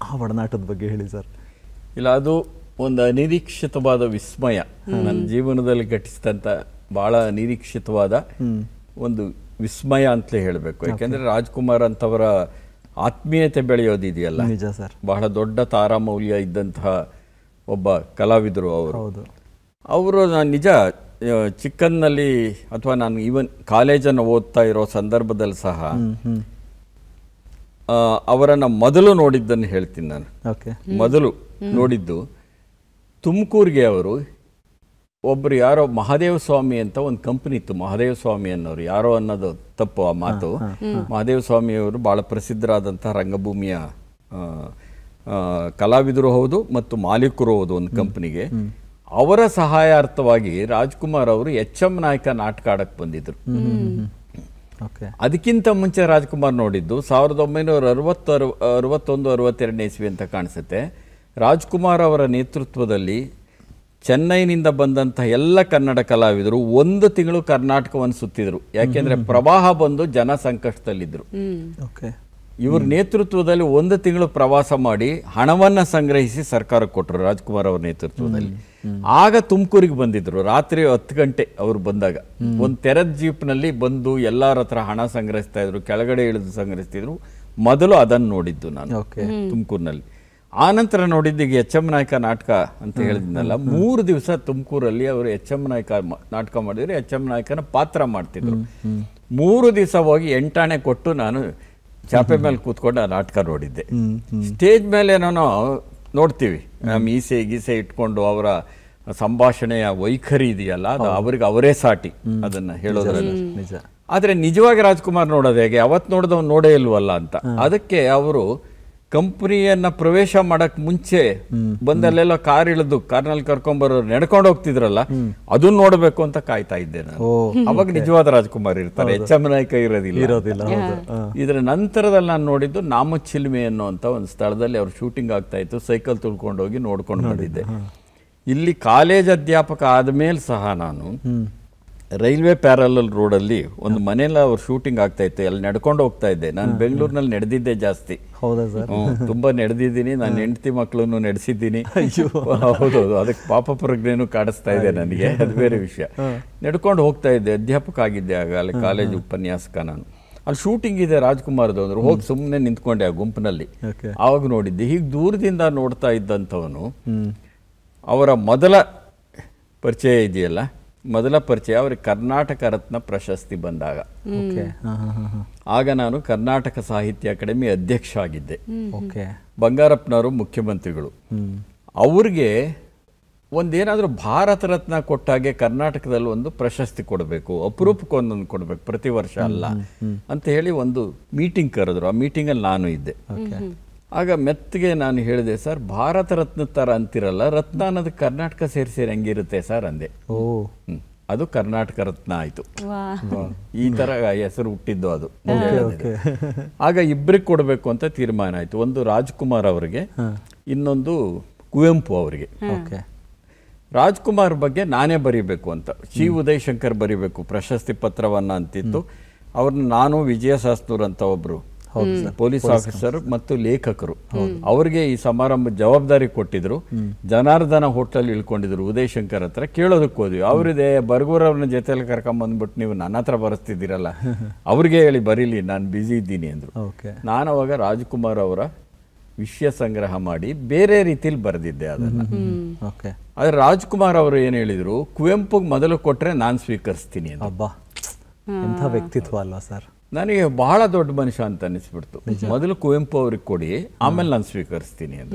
ಆ ಒಡನಾಟದ ಬಗ್ಗೆ ಹೇಳಿ ಸರ್. ಇಲ್ಲ, ಅದು ಒಂದು ಅನಿರೀಕ್ಷಿತವಾದ ವಿಸ್ಮಯ. ನನ್ನ ಜೀವನದಲ್ಲಿ ಘಟಿಸಿದಂಥ ಬಹಳ ಅನಿರೀಕ್ಷಿತವಾದ ಒಂದು ವಿಸ್ಮಯ ಅಂತಲೇ ಹೇಳಬೇಕು. ಯಾಕೆಂದರೆ ರಾಜ್ಕುಮಾರ್ ಅಂತವರ ಆತ್ಮೀಯತೆ ಬೆಳೆಯೋದಿದೆಯಲ್ಲ, ನಿಜ ಸರ್, ಬಹಳ ದೊಡ್ಡ ತಾರಾಮೌಲ್ಯ ಇದ್ದಂತಹ ಒಬ್ಬ ಕಲಾವಿದರು ಅವರು. ಅವರು ನಾನು ನಿಜ ಚಿಕ್ಕನ್ನಲ್ಲಿ ಅಥವಾ ನಾನು ಈವನ್ ಕಾಲೇಜನ್ನು ಓದ್ತಾ ಇರೋ ಸಂದರ್ಭದಲ್ಲಿ ಸಹ ಅವರನ್ನು ಮೊದಲು ನೋಡಿದ್ದನ್ನು ಹೇಳ್ತೀನಿ ನಾನು. ಮೊದಲು ನೋಡಿದ್ದು ತುಮಕೂರಿಗೆ ಅವರು ಒಬ್ಬರು ಯಾರೋ ಮಹಾದೇವ ಸ್ವಾಮಿ ಅಂತ ಒಂದು ಕಂಪನಿ ಇತ್ತು. ಮಹಾದೇವ ಸ್ವಾಮಿ ಅನ್ನೋರು ಯಾರೋ ಅನ್ನೋದು ತಪ್ಪು ಆ ಮಾತು. ಮಹಾದೇವ ಸ್ವಾಮಿಯವರು ಭಾಳ ಪ್ರಸಿದ್ಧರಾದಂಥ ರಂಗಭೂಮಿಯ ಕಲಾವಿದರು ಹೌದು ಮತ್ತು ಮಾಲೀಕರು ಹೌದು ಒಂದು ಕಂಪನಿಗೆ. ಅವರ ಸಹಾಯಾರ್ಥವಾಗಿ ರಾಜ್ಕುಮಾರ್ ಅವರು ಎಚ್.ಎಂ. ನಾಯಕ ನಾಟಕ ಆಡಕ್ಕೆ ಬಂದಿದ್ರು. ಅದಕ್ಕಿಂತ ಮುಂಚೆ ರಾಜ್ಕುಮಾರ್ ನೋಡಿದ್ದು 1961-62 ಇಸ್ವಿ ಅಂತ ಕಾಣಿಸುತ್ತೆ. ರಾಜ್ಕುಮಾರ್ ಅವರ ನೇತೃತ್ವದಲ್ಲಿ ಚೆನ್ನೈನಿಂದ ಬಂದಂಥ ಎಲ್ಲ ಕನ್ನಡ ಕಲಾವಿದರು 1 ತಿಂಗಳು ಕರ್ನಾಟಕವನ್ನು ಸುತ್ತಿದ್ರು. ಯಾಕೆಂದ್ರೆ ಪ್ರವಾಹ ಬಂದು ಜನ ಸಂಕಷ್ಟದಲ್ಲಿದ್ದರು. ಇವ್ರ ನೇತೃತ್ವದಲ್ಲಿ 1 ತಿಂಗಳು ಪ್ರವಾಸ ಮಾಡಿ ಹಣವನ್ನ ಸಂಗ್ರಹಿಸಿ ಸರ್ಕಾರಕ್ಕೆ ಕೊಟ್ಟರು ರಾಜ್ಕುಮಾರ್ ಅವರ ನೇತೃತ್ವದಲ್ಲಿ. ಆಗ ತುಮಕೂರಿಗೆ ಬಂದಿದ್ರು. ರಾತ್ರಿ 10 ಗಂಟೆ ಅವರು ಬಂದಾಗ ಒಂದು ತೆರೆದ ಜೀಪ್ನಲ್ಲಿ ಬಂದು ಎಲ್ಲರ ಹತ್ರ ಹಣ ಸಂಗ್ರಹಿಸ್ತಾ ಇದ್ರು, ಕೆಳಗಡೆ ಇಳಿದು ಸಂಗ್ರಹಿಸ್ತಿದ್ರು. ಮೊದಲು ಅದನ್ನು ನೋಡಿದ್ದು ನಾನು ತುಮಕೂರಿನಲ್ಲಿ. ಆನಂತರ ನೋಡಿದ್ದೀಗ ಎಚ್.ಎಂ. ನಾಯಕ ನಾಟಕ ಅಂತ ಹೇಳಿದ್ನಲ್ಲ, 3 ದಿವಸ ತುಮಕೂರಲ್ಲಿ ಅವರು ಎಚ್.ಎಂ. ನಾಯಕ ನಾಟಕ ಮಾಡಿದ್ರು. ಎಚ್.ಎಂ. ನಾಯಕನ ಪಾತ್ರ ಮಾಡ್ತಿದ್ರು. 3 ದಿವಸ ಹೋಗಿ 8 ಆಣೆ ಕೊಟ್ಟು ನಾನು ಚಾಪೆ ಮೇಲೆ ಕೂತ್ಕೊಂಡು ಆ ನಾಟಕ ನೋಡಿದ್ದೆ. ಸ್ಟೇಜ್ ಮೇಲೆ ನಾನು ನೋಡ್ತೀವಿ, ಮೀಸೆ ಗೀಸೆ ಇಟ್ಕೊಂಡು ಅವರ ಸಂಭಾಷಣೆಯ ವೈಖರಿ ಇದೆಯಲ್ಲ, ಅದು ಅವರಿಗೆ ಅವರೇ ಸಾಟಿ ಅದನ್ನ ಹೇಳೋದ್ರಲ್ಲಿ. ಆದ್ರೆ ನಿಜವಾಗಿ ರಾಜ್ಕುಮಾರ್ ನೋಡೋದು ಹೇಗೆ, ಅವತ್ತು ನೋಡಿದವ್ ನೋಡೇ ಇಲ್ವಲ್ಲ ಅಂತ. ಅದಕ್ಕೆ ಅವರು ಕಂಪನಿಯನ್ನ ಪ್ರವೇಶ ಮಾಡಕ್ ಮುಂಚೆ ಬಂದಲ್ಲೆಲ್ಲ ಕಾರ್ ಇಳಿದು ಕಾರ್ನಲ್ಲಿ ಕರ್ಕೊಂಡ್ಬರೋರು ನಡ್ಕೊಂಡು ಹೋಗ್ತಿದ್ರಲ್ಲ, ಅದನ್ನ ನೋಡ್ಬೇಕು ಅಂತ ಕಾಯ್ತಾ ಇದ್ದೆ ನಾನು. ಅವಾಗ ನಿಜವಾದ ರಾಜ್ಕುಮಾರ್ ಇರ್ತಾರೆ, ಎಚ್.ಎಂ. ನಾಯಕ ಇರೋದಿಲ್ಲ. ಇದರ ನಂತರದಲ್ಲಿ ನಾನು ನೋಡಿದ್ದು ನಾಮಚಿಲ್ಮೆ ಅನ್ನುವಂತ ಒಂದು ಸ್ಥಳದಲ್ಲಿ ಅವ್ರು ಶೂಟಿಂಗ್ ಆಗ್ತಾ ಇತ್ತು. ಸೈಕಲ್ ತುಳ್ಕೊಂಡು ಹೋಗಿ ನೋಡ್ಕೊಂಡು ಬಂದಿದ್ದೆ. ಇಲ್ಲಿ ಕಾಲೇಜ್ ಅಧ್ಯಾಪಕ ಆದ್ಮೇಲೆ ಸಹ ನಾನು ರೈಲ್ವೆ ಪ್ಯಾರಲಲ್ ರೋಡಲ್ಲಿ ಒಂದು ಮನೆಯಲ್ಲಿ ಅವ್ರ ಶೂಟಿಂಗ್ ಆಗ್ತಾ ಇತ್ತು, ಅಲ್ಲಿ ನಡ್ಕೊಂಡು ಹೋಗ್ತಾ ಇದ್ದೆ. ನಾನು ಬೆಂಗಳೂರಿನಲ್ಲಿ ನಡೆದಿದ್ದೆ ಜಾಸ್ತಿ. ಹೌದಾ ಸರ್? ತುಂಬಾ ನಡೆದಿದ್ದೀನಿ. ನಾನು ಹೆಂಡತಿ ಮಕ್ಕಳನ್ನು ನಡೆಸಿದ್ದೀನಿ. ಹೌದೌದು, ಅದಕ್ಕೆ ಪಾಪ ಪ್ರಜ್ಞೆನೂ ಕಾಡಿಸ್ತಾ ಇದೆ ನನಗೆ, ಅದು ಬೇರೆ ವಿಷಯ. ನಡ್ಕೊಂಡು ಹೋಗ್ತಾ ಇದ್ದೆ, ಅಧ್ಯಾಪಕ ಆಗಿದ್ದೆ ಆಗ, ಅಲ್ಲಿ ಕಾಲೇಜ್ ಉಪನ್ಯಾಸಕ ನಾನು. ಅಲ್ಲಿ ಶೂಟಿಂಗ್ ಇದೆ ರಾಜ್ಕುಮಾರ್ದು ಅಂದ್ರೆ ಹೋಗಿ ಸುಮ್ಮನೆ ನಿಂತ್ಕೊಂಡೆ ಆ ಗುಂಪಿನಲ್ಲಿ. ಆವಾಗ ನೋಡಿದ್ದೆ. ಹೀಗೆ ದೂರದಿಂದ ನೋಡ್ತಾ ಇದ್ದಂಥವನು ಅವರ ಮೊದಲ ಪರಿಚಯ ಇದೆಯಲ್ಲ, ಮೊದಲ ಪರಿಚಯ ಅವ್ರಿಗೆ ಕರ್ನಾಟಕ ರತ್ನ ಪ್ರಶಸ್ತಿ ಬಂದಾಗ. ಆಗ ನಾನು ಕರ್ನಾಟಕ ಸಾಹಿತ್ಯ ಅಕಾಡೆಮಿ ಅಧ್ಯಕ್ಷ ಆಗಿದ್ದೆ. ಬಂಗಾರಪ್ಪನವರು ಮುಖ್ಯಮಂತ್ರಿಗಳು. ಅವ್ರಿಗೆ ಒಂದೇನಾದರೂ ಭಾರತ ರತ್ನ ಕೊಟ್ಟಾಗೆ ಕರ್ನಾಟಕದಲ್ಲಿ ಒಂದು ಪ್ರಶಸ್ತಿ ಕೊಡಬೇಕು, ಅಪರೂಪಕ್ಕೆ ಒಂದೊಂದು ಕೊಡಬೇಕು, ಪ್ರತಿ ವರ್ಷ ಅಲ್ಲ ಅಂತ ಹೇಳಿ ಒಂದು ಮೀಟಿಂಗ್ ಕರೆದ್ರು. ಆ ಮೀಟಿಂಗಲ್ಲಿ ನಾನು ಇದ್ದೆ. ಆಗ ಮೆತ್ತಿಗೆ ನಾನು ಹೇಳಿದೆ, ಸರ್ ಭಾರತ ರತ್ನ ಥರ ಅಂತಿರಲ್ಲ, ರತ್ನ ಅನ್ನೋದು ಕರ್ನಾಟಕ ಸೇರಿಸಿ ಹೆಂಗಿರುತ್ತೆ ಸರ್ ಅಂದೆ. ಅದು ಕರ್ನಾಟಕ ರತ್ನ ಆಯಿತು. ಈ ಥರ ಹೆಸರು ಹುಟ್ಟಿದ್ದು ಅದು. ಆಗ ಇಬ್ಬರಿಗೆ ಕೊಡಬೇಕು ಅಂತ ತೀರ್ಮಾನ ಆಯಿತು. ಒಂದು ರಾಜ್ಕುಮಾರ್ ಅವರಿಗೆ, ಇನ್ನೊಂದು ಕುವೆಂಪು ಅವರಿಗೆ. ರಾಜ್ಕುಮಾರ್ ಬಗ್ಗೆ ನಾನೇ ಬರೀಬೇಕು ಅಂತ, ಸಿ ಉದಯ್ ಶಂಕರ್ ಬರೀಬೇಕು ಪ್ರಶಸ್ತಿ ಪತ್ರವನ್ನ ಅಂತಿತ್ತು. ಅವ್ರನ್ನ ನಾನು, ವಿಜಯ ಶಾಸ್ತ್ರೂರ್ ಅಂತ ಒಬ್ರು ಪೊಲೀಸ್ ಆಫೀಸರ್ ಮತ್ತು ಲೇಖಕರು, ಅವ್ರಿಗೆ ಈ ಸಮಾರಂಭ ಜವಾಬ್ದಾರಿ ಕೊಟ್ಟಿದ್ರು. ಜನಾರ್ದನ ಹೋಟೆಲ್ ಇಳ್ಕೊಂಡಿದ್ರು ಉದಯ್ ಶಂಕರ್ ಹತ್ರ. ಕೇಳೋದಕ್ಕೆ ಹೋದ್ವಿ. ಅವ್ರದೇ ಬರ್ಗೂರವ್ರನ್ನ ಜೊತೆಯಲ್ಲಿ ಕರ್ಕೊಂಬಂದ್ಬಿಟ್ಟು ನೀವು ನನ್ನ ಹತ್ರ ಬರೆಸ್ತಿದ್ದೀರಲ್ಲ, ಅವ್ರಿಗೆ ಹೇಳಿ ಬರೀಲಿ, ನಾನು ಬ್ಯುಸಿ ಇದ್ದೀನಿ ಅಂದ್ರು. ನಾನು ಅವಾಗ ರಾಜ್ಕುಮಾರ್ ಅವರ ವಿಷಯ ಸಂಗ್ರಹ ಮಾಡಿ ಬೇರೆ ರೀತಿಲಿ ಬರೆದಿದ್ದೆ ಅದನ್ನ. ಆದ್ರೆ ರಾಜ್ಕುಮಾರ್ ಅವರು ಏನ್ ಹೇಳಿದ್ರು, ಕುವೆಂಪುಗೆ ಮೊದಲು ಕೊಟ್ರೆ ನಾನು ಸ್ವೀಕರಿಸ್ತೀನಿ ಅಂತ. ಎಂಥ ವ್ಯಕ್ತಿತ್ವ ಅಲ್ವಾ ಸರ್? ನನಗೆ ಬಹಳ ದೊಡ್ಡ ಮನುಷ್ಯ ಅಂತ ಅನಿಸ್ಬಿಡ್ತು. ಮೊದಲು ಕುವೆಂಪು ಅವ್ರಿಗೆ ಕೊಡಿ, ಆಮೇಲೆ ನಾನು ಸ್ವೀಕರಿಸ್ತೀನಿ ಅಂತ.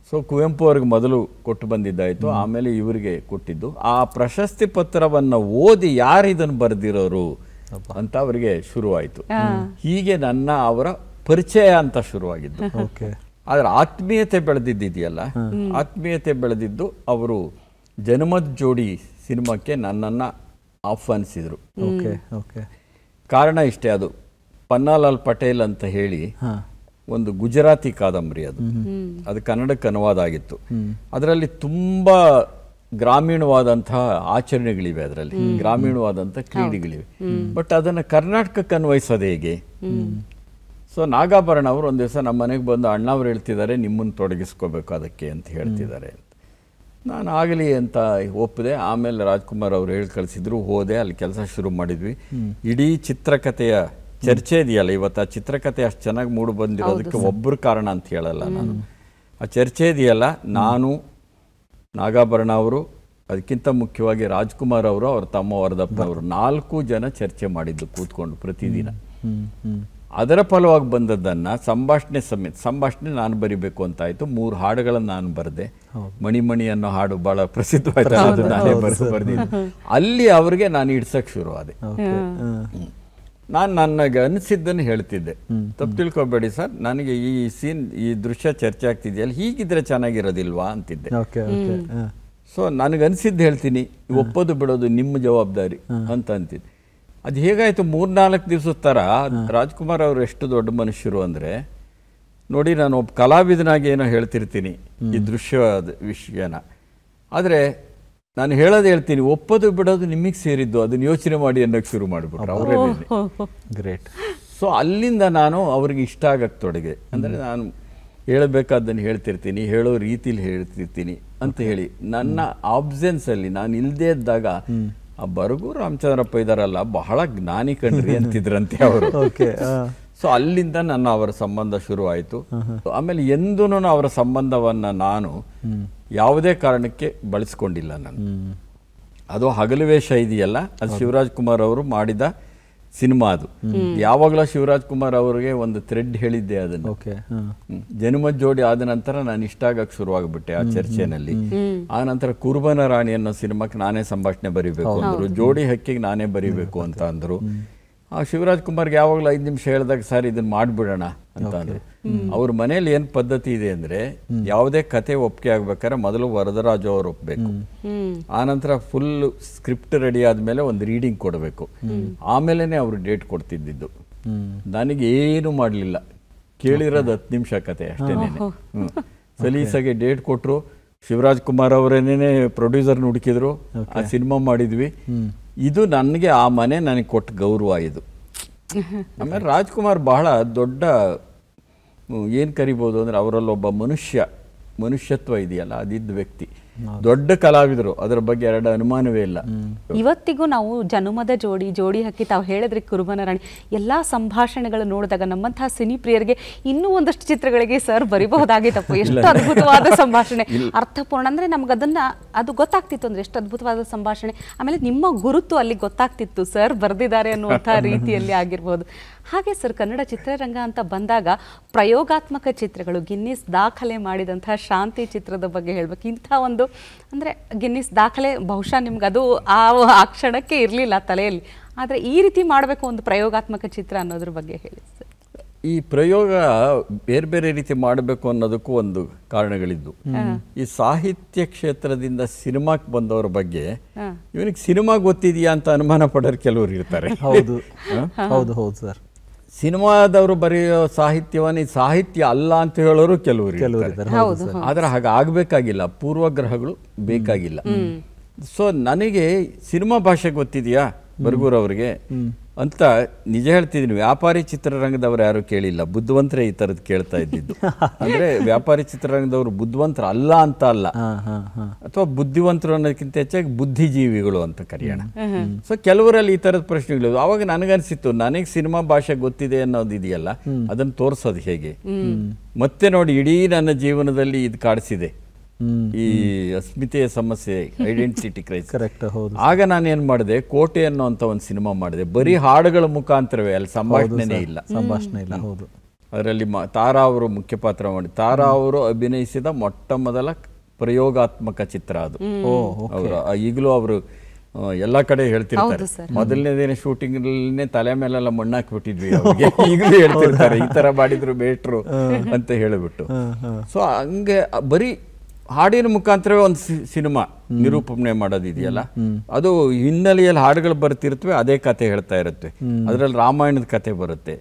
ಸೊ ಕುವೆಂಪು ಅವ್ರಿಗೆ ಮೊದಲು ಕೊಟ್ಟು ಬಂದಿದ್ದಾಯ್ತು, ಆಮೇಲೆ ಇವರಿಗೆ ಕೊಟ್ಟಿದ್ದು. ಆ ಪ್ರಶಸ್ತಿ ಪತ್ರವನ್ನ ಓದಿ ಯಾರು ಇದನ್ನು ಬರೆದಿರೋರು ಅಂತ ಅವರಿಗೆ ಶುರುವಾಯಿತು. ಹೀಗೆ ನನ್ನ ಅವರ ಪರಿಚಯ ಅಂತ ಶುರುವಾಗಿದ್ದು. ಆದ್ರೆ ಆತ್ಮೀಯತೆ ಬೆಳೆದಿದ್ದಿದೆಯಲ್ಲ, ಆತ್ಮೀಯತೆ ಬೆಳೆದಿದ್ದು ಅವರು ಜನಮತ್ ಜೋಡಿ ಸಿನಿಮಾಕ್ಕೆ ನನ್ನನ್ನ ಆಹ್ವಾನಿಸಿದ್ರು. ಕಾರಣ ಇಷ್ಟೇ, ಅದು ಪನ್ನಾಲಾಲ್ ಪಟೇಲ್ ಅಂತ ಹೇಳಿ ಒಂದು ಗುಜರಾತಿ ಕಾದಂಬರಿ, ಅದು ಕನ್ನಡಕ್ಕೆ ಅನುವಾದ ಆಗಿತ್ತು. ಅದರಲ್ಲಿ ತುಂಬಾ ಗ್ರಾಮೀಣವಾದಂತಹ ಆಚರಣೆಗಳಿವೆ, ಅದರಲ್ಲಿ ಗ್ರಾಮೀಣವಾದಂತಹ ಕ್ರೀಡೆಗಳಿವೆ. ಬಟ್ ಅದನ್ನ ಕರ್ನಾಟಕಕ್ಕೆ ಅನ್ವಯಿಸೋದು ಹೇಗೆ? ಸೊ ನಾಗಾಭರಣ ಅವರು ಒಂದು ದಿವಸ ನಮ್ಮ ಮನೆಗೆ ಬಂದು, ಅಣ್ಣವ್ರು ಹೇಳ್ತಿದ್ದಾರೆ ನಿಮ್ಮನ್ನು ತೊಡಗಿಸ್ಕೋಬೇಕು ಅದಕ್ಕೆ ಅಂತ ಹೇಳ್ತಿದ್ದಾರೆ. ನಾನು ಆಗಲಿ ಅಂತ ಒಪ್ಪಿದೆ. ಆಮೇಲೆ ರಾಜ್ಕುಮಾರ್ ಅವರು ಹೇಳಿ ಕಳಿಸಿದ್ರು, ಹೋದೆ, ಅಲ್ಲಿ ಕೆಲಸ ಶುರು ಮಾಡಿದ್ವಿ. ಇಡೀ ಚಿತ್ರಕಥೆಯ ಚರ್ಚೆ ಇದೆಯಲ್ಲ ಇವತ್ತು, ಆ ಚಿತ್ರಕಥೆ ಅಷ್ಟು ಚೆನ್ನಾಗಿ ಮೂಡಿ ಬಂದಿರೋದಕ್ಕೆ ಒಬ್ಬರು ಕಾರಣ ಅಂತ ಹೇಳಲ್ಲ ನಾನು. ಆ ಚರ್ಚೆ ಇದೆಯಲ್ಲ, ನಾನು, ನಾಗಾಭರಣ ಅವರು, ಅದಕ್ಕಿಂತ ಮುಖ್ಯವಾಗಿ ರಾಜ್ಕುಮಾರ್ ಅವರು, ಅವ್ರ ತಮ್ಮ ವರದಪ್ಪನವರು, 4 ಜನ ಚರ್ಚೆ ಮಾಡಿದ್ದು ಕೂತ್ಕೊಂಡು ಪ್ರತಿದಿನ. ಅದರ ಫಲವಾಗಿ ಬಂದದ್ದನ್ನ ಸಂಭಾಷಣೆ ನಾನು ಬರಿಬೇಕು ಅಂತ ಆಯ್ತು. 3 ಹಾಡುಗಳನ್ನು ನಾನು ಬರೆದೆ. ಮಣಿಮಣಿ ಅನ್ನೋ ಹಾಡು ಬಹಳ ಪ್ರಸಿದ್ಧವಾಯ್ತು, ಅದು ನಾನೇ ಬರೆದಿದ್ದೆ. ಅಲ್ಲಿ ಅವ್ರಿಗೆ ನಾನು ಇಡ್ಸಕ್ ಶುರು ಆದೆ. ನಾನು ನನಗೆ ಅನಿಸಿದ್ದನ್ನು ಹೇಳ್ತಿದ್ದೆ, ತಪ್ಪು ತಿಳ್ಕೊಬೇಡಿ ಸರ್, ನನಗೆ ಈ ದೃಶ್ಯ ಚರ್ಚೆ ಆಗ್ತಿದೆಯಲ್ಲ, ಹೀಗಿದ್ರೆ ಚೆನ್ನಾಗಿರೋದಿಲ್ವಾ ಅಂತಿದ್ದೆ. ಸೊ ನನಗನ್ಸಿದ್ದು ಹೇಳ್ತೀನಿ, ಒಪ್ಪೋದು ಬಿಡೋದು ನಿಮ್ಮ ಜವಾಬ್ದಾರಿ ಅಂತ ಅಂತಿದ್ದೆ. ಅದು ಹೇಗಾಯ್ತು, 3-4 ದಿವಸದ ಥರ ರಾಜ್ಕುಮಾರ್ ಅವರು ಎಷ್ಟು ದೊಡ್ಡ ಮನುಷ್ಯರು ಅಂದರೆ, ನೋಡಿ ನಾನು ಒಬ್ಬ ಕಲಾವಿದನಾಗಿ ಏನೋ ಹೇಳ್ತಿರ್ತೀನಿ ಈ ದೃಶ್ಯದ ವಿಷಯನ, ಆದರೆ ನಾನು ಹೇಳ್ತೀನಿ, ಒಪ್ಪೋದು ಬಿಡೋದು ನಿಮಗೆ ಸೇರಿದ್ದು, ಅದನ್ನ ಯೋಚನೆ ಮಾಡಿ ಅನ್ನೋಕ್ಕೆ ಶುರು ಮಾಡಿಬಿಟ್ರು ಅವರೇ. ಗ್ರೇಟ್. ಸೊ ಅಲ್ಲಿಂದ ನಾನು ಅವ್ರಿಗೆ ಇಷ್ಟ ಆಗಕ್ಕೆ ತೊಡಗಿದೆ. ಅಂದರೆ ನಾನು ಹೇಳಬೇಕಾದ್ದನ್ನು ಹೇಳ್ತಿರ್ತೀನಿ, ಹೇಳೋ ರೀತಿಲಿ ಹೇಳ್ತಿರ್ತೀನಿ ಅಂತ ಹೇಳಿ. ನನ್ನ ಆಬ್ಸೆನ್ಸಲ್ಲಿ ನಾನು ಇಲ್ಲದೇ ಇದ್ದಾಗ ಆ ಬರಗು ರಾಮಚಂದ್ರಪ್ಪ ಇದಾರಲ್ಲ, ಬಹಳ ಜ್ಞಾನಿ ಕಣ್ರಿ ಅಂತಿದ್ರಂತೆ ಅವರು. ಸೊ ಅಲ್ಲಿಂದ ನನ್ನ ಅವರ ಸಂಬಂಧ ಶುರು ಆಯಿತು. ಆಮೇಲೆ ಎಂದೂ ಅವರ ಸಂಬಂಧವನ್ನ ನಾನು ಯಾವುದೇ ಕಾರಣಕ್ಕೆ ಬಳಸ್ಕೊಂಡಿಲ್ಲ ನಾನು. ಅದು ಹಗಲು ವೇಷ ಇದೆಯಲ್ಲ, ಅದು ಶಿವರಾಜ್ ಕುಮಾರ್ ಅವರು ಮಾಡಿದ ಸಿನಿಮಾ. ಅದು ಯಾವಾಗಲೂ ಶಿವರಾಜ್ ಕುಮಾರ್ ಅವರಿಗೆ ಒಂದು ಥ್ರೆಡ್ ಹೇಳಿದ್ದೆ ಅದನ್ನು. ಜನಮತ್ ಜೋಡಿ ಆದ ನಂತರ ನಾನು ಇಷ್ಟ ಆಗಕ್ಕೆ ಶುರುವಾಗ್ಬಿಟ್ಟೆ ಆ ಚರ್ಚೆನಲ್ಲಿ. ಆ ನಂತರ ಕುರುಬನ ರಾಣಿ ಅನ್ನೋ ಸಿನಿಮಾಕ್ಕೆ ನಾನೇ ಸಂಭಾಷಣೆ ಬರೀಬೇಕು ಅಂದ್ರು, ಜೋಡಿ ಹಕ್ಕಿಗೆ ನಾನೇ ಬರೀಬೇಕು ಅಂತ ಅಂದ್ರು. ಆ ಶಿವರಾಜ್ ಕುಮಾರ್ಗೆ ಯಾವಾಗಲೂ 5 ನಿಮಿಷ ಹೇಳಿದಾಗ ಸರ್ ಇದನ್ನ ಮಾಡ್ಬಿಡೋಣ ಅಂತ ಅಂದ್ರು. ಅವ್ರ ಮನೇಲಿ ಏನ್ ಪದ್ಧತಿ ಇದೆ ಅಂದ್ರೆ, ಯಾವುದೇ ಕತೆ ಒಪ್ಪಿಗೆ ಆಗ್ಬೇಕಾದ್ರೆ ಮೊದಲು ವರದರಾಜು ಅವ್ರು ಒಪ್ಬೇಕು, ಆನಂತರ ಫುಲ್ ಸ್ಕ್ರಿಪ್ಟ್ ರೆಡಿ ಆದ್ಮೇಲೆ ಒಂದು ರೀಡಿಂಗ್ ಕೊಡಬೇಕು, ಆಮೇಲೆನೆ ಅವ್ರು ಡೇಟ್ ಕೊಡ್ತಿದ್ದಿದ್ದು. ನನಗೆ ಏನು ಮಾಡ್ಲಿಲ್ಲ, ಕೇಳಿರೋದು 10 ನಿಮಿಷ ಕತೆ ಅಷ್ಟೇನೆ. ಸಲೀಸಾಗೆ ಡೇಟ್ ಕೊಟ್ರು. ಶಿವರಾಜ್ ಕುಮಾರ್ ಅವರೇನೇ ಪ್ರೊಡ್ಯೂಸರ್ನ ಹುಡುಕಿದ್ರು, ಆ ಸಿನಿಮಾ ಮಾಡಿದ್ವಿ. ಇದು ನನಗೆ ಆ ಮನೆ ನನಗೆ ಕೊಟ್ಟ ಗೌರವ ಇದು. ಆಮೇಲೆ ರಾಜ್ಕುಮಾರ್ ಬಹಳ ದೊಡ್ಡ ಏನು ಕರಿಬೋದು ಅಂದರೆ ಅವರಲ್ಲೊಬ್ಬ ಮನುಷ್ಯತ್ವ ಇದೆಯಲ್ಲ, ಅದಿದ್ದ ವ್ಯಕ್ತಿ. ದೊಡ್ಡ ಕಲಾವಿದರು, ಅದರ ಬಗ್ಗೆ ಎರಡು ಅನುಮಾನವೇ ಇಲ್ಲ. ಇವತ್ತಿಗೂ ನಾವು ಜನುಮದ ಜೋಡಿ ಹಕ್ಕಿ ತಾವು ಹೇಳಿದ್ರಿ ಕುರುಬನ ರಾಣಿ ಎಲ್ಲಾ ಸಂಭಾಷಣೆಗಳು ನೋಡಿದಾಗ ನಮ್ಮಂತಹ ಸಿನಿ ಪ್ರಿಯರಿಗೆ ಇನ್ನೂ ಒಂದಷ್ಟು ಚಿತ್ರಗಳಿಗೆ ಸರ್ ಬರಿಬಹುದಾಗಿತ್ತಪ್ಪ. ಎಷ್ಟು ಅದ್ಭುತವಾದ ಸಂಭಾಷಣೆ, ಅರ್ಥಪೂರ್ಣ. ಅಂದ್ರೆ ನಮ್ಗದನ್ನ ಅದು ಗೊತ್ತಾಗ್ತಿತ್ತು ಅಂದ್ರೆ ಎಷ್ಟು ಅದ್ಭುತವಾದ ಸಂಭಾಷಣೆ. ಆಮೇಲೆ ನಿಮ್ಮ ಗುರುತು ಅಲ್ಲಿ ಗೊತ್ತಾಗ್ತಿತ್ತು, ಸರ್ ಬರೆದಿದ್ದಾರೆ ಅನ್ನುವಂತಹ ರೀತಿಯಲ್ಲಿ ಆಗಿರ್ಬೋದು. ಹಾಗೆ ಸರ್ ಕನ್ನಡ ಚಿತ್ರರಂಗ ಅಂತ ಬಂದಾಗ ಪ್ರಯೋಗಾತ್ಮಕ ಚಿತ್ರಗಳು, ಗಿನ್ನಿಸ್ ದಾಖಲೆ ಮಾಡಿದಂತಹ ಶಾಂತಿ ಚಿತ್ರದ ಬಗ್ಗೆ ಹೇಳ್ಬೇಕು. ಇಂಥ ಒಂದು ಅಂದರೆ ಗಿನ್ನಿಸ್ ದಾಖಲೆ ಬಹುಶಃ ನಿಮ್ಗೆ ಅದು ಆ ಕ್ಷಣಕ್ಕೆ ಇರಲಿಲ್ಲ ತಲೆಯಲ್ಲಿ, ಆದರೆ ಈ ರೀತಿ ಮಾಡಬೇಕು ಒಂದು ಪ್ರಯೋಗಾತ್ಮಕ ಚಿತ್ರ ಅನ್ನೋದ್ರ ಬಗ್ಗೆ ಹೇಳಿ ಸರ್. ಈ ಪ್ರಯೋಗ ಬೇರೆ ಬೇರೆ ರೀತಿ ಮಾಡಬೇಕು ಅನ್ನೋದಕ್ಕೂ ಒಂದು ಕಾರಣಗಳಿದ್ದು. ಈ ಸಾಹಿತ್ಯ ಕ್ಷೇತ್ರದಿಂದ ಸಿನಿಮಾಕ್ಕೆ ಬಂದವರ ಬಗ್ಗೆ ಇವನಿಗೆ ಸಿನಿಮಾ ಗೊತ್ತಿದೆಯಾ ಅಂತ ಅನುಮಾನ ಪಡೋರು ಕೆಲವರು ಇರ್ತಾರೆ. ಹೌದು ಹೌದು ಹೌದು ಸರ್. ಸಿನಿಮಾದವರು ಬರೆಯೋ ಸಾಹಿತ್ಯವನ್ನ ಸಾಹಿತ್ಯ ಅಲ್ಲ ಅಂತ ಹೇಳೋರು ಕೆಲವರು ಇರ್ತಾರೆ. ಆದ್ರೆ ಹಾಗೆ ಆಗ್ಬೇಕಾಗಿಲ್ಲ, ಪೂರ್ವಗ್ರಹಗಳು ಬೇಕಾಗಿಲ್ಲ. ಸೊ ನನಗೆ ಸಿನಿಮಾ ಭಾಷೆ ಗೊತ್ತಿದೆಯಾ ಬರಗೂರವ್ರಿಗೆ ಅಂತ ನಿಜ ಹೇಳ್ತಿದ್ದೀನಿ. ವ್ಯಾಪಾರಿ ಚಿತ್ರರಂಗದವ್ರು ಯಾರು ಕೇಳಿಲ್ಲ, ಬುದ್ಧಿವಂತರೇ ಈ ಥರದ್ದು ಕೇಳ್ತಾ ಇದ್ದಿದ್ದು. ಅಂದ್ರೆ ವ್ಯಾಪಾರಿ ಚಿತ್ರರಂಗದವರು ಬುದ್ಧಿವಂತರು ಅಲ್ಲ ಅಂತ ಅಲ್ಲ, ಅಥವಾ ಬುದ್ಧಿವಂತರು ಅನ್ನೋದಕ್ಕಿಂತ ಹೆಚ್ಚಾಗಿ ಬುದ್ಧಿಜೀವಿಗಳು ಅಂತ ಕರೆಯೋಣ. ಸೊ ಕೆಲವರಲ್ಲಿ ಈ ಥರದ ಪ್ರಶ್ನೆಗಳು. ಆವಾಗ ನನಗನ್ಸಿತ್ತು, ನನಗೆ ಸಿನಿಮಾ ಭಾಷೆ ಗೊತ್ತಿದೆ ಅನ್ನೋದಿದೆಯಲ್ಲ, ಅದನ್ನು ತೋರಿಸೋದು ಹೇಗೆ. ಮತ್ತೆ ನೋಡಿ, ಇಡೀ ನನ್ನ ಜೀವನದಲ್ಲಿ ಇದು ಕಾಡಿಸಿದೆ ಈ ಅಸ್ಮಿತೆಯ ಸಮಸ್ಯೆ, ಐಡೆಂಟಿಟಿ ಕ್ರೈಸಿಸ್. ಕರೆಕ್ಟ್, ಹೌದು. ಆಗ ನಾನು ಏನ್ ಮಾಡಿದೆ, ಕೋಟೆ ಅನ್ನೋಂಥ ಒಂದು ಸಿನಿಮಾ ಮಾಡಿದೆ. ಬರೀ ಹಾಡುಗಳ ಮುಖಾಂತರವೇ, ಅಲ್ಲಿ ಸಂಭಾಷಣೆ ಇಲ್ಲ. ಹೌದು. ಅದರಲ್ಲಿ ತಾರಾ ಅವರು ಮುಖ್ಯ ಪಾತ್ರ ಮಾಡಿ, ತಾರಾ ಅವರು ಅಭಿನಯಿಸಿದ ಮೊಟ್ಟ ಮೊದಲ ಪ್ರಯೋಗಾತ್ಮಕ ಚಿತ್ರ ಅದು. ಅವರು ಈಗಲೂ ಅವರು ಎಲ್ಲಾ ಕಡೆ ಹೇಳ್ತಿರ್ತಾರೆ, ಮೊದಲನೇದೇನೆ ಶೂಟಿಂಗ್ ತಲೆ ಮೇಲೆಲ್ಲ ಮಣ್ಣಾಕ್ಬಿಟ್ಟಿದ್ವಿ ಅವ್ರಿಗೆ, ಈಗಲೂ ಹೇಳ್ತಿರ್ತಾರೆ ಈ ತರ ಮಾಡಿದ್ರು ಬೇಟ್ರು ಅಂತ ಹೇಳಿಬಿಟ್ಟು. ಸೊ ಹಂಗೆ ಬರೀ ಹಾಡಿನ ಮುಖಾಂತರವೇ ಒಂದು ಸಿನಿಮಾ ನಿರೂಪಣೆ ಮಾಡೋದಿದೆಯಲ್ಲ, ಅದು ಹಿನ್ನೆಲೆಯಲ್ಲಿ ಹಾಡುಗಳು ಬರ್ತಿರ್ತವೆ, ಅದೇ ಕತೆ ಹೇಳ್ತಾ ಇರುತ್ತೆ. ಅದರಲ್ಲಿ ರಾಮಾಯಣದ ಕತೆ ಬರುತ್ತೆ.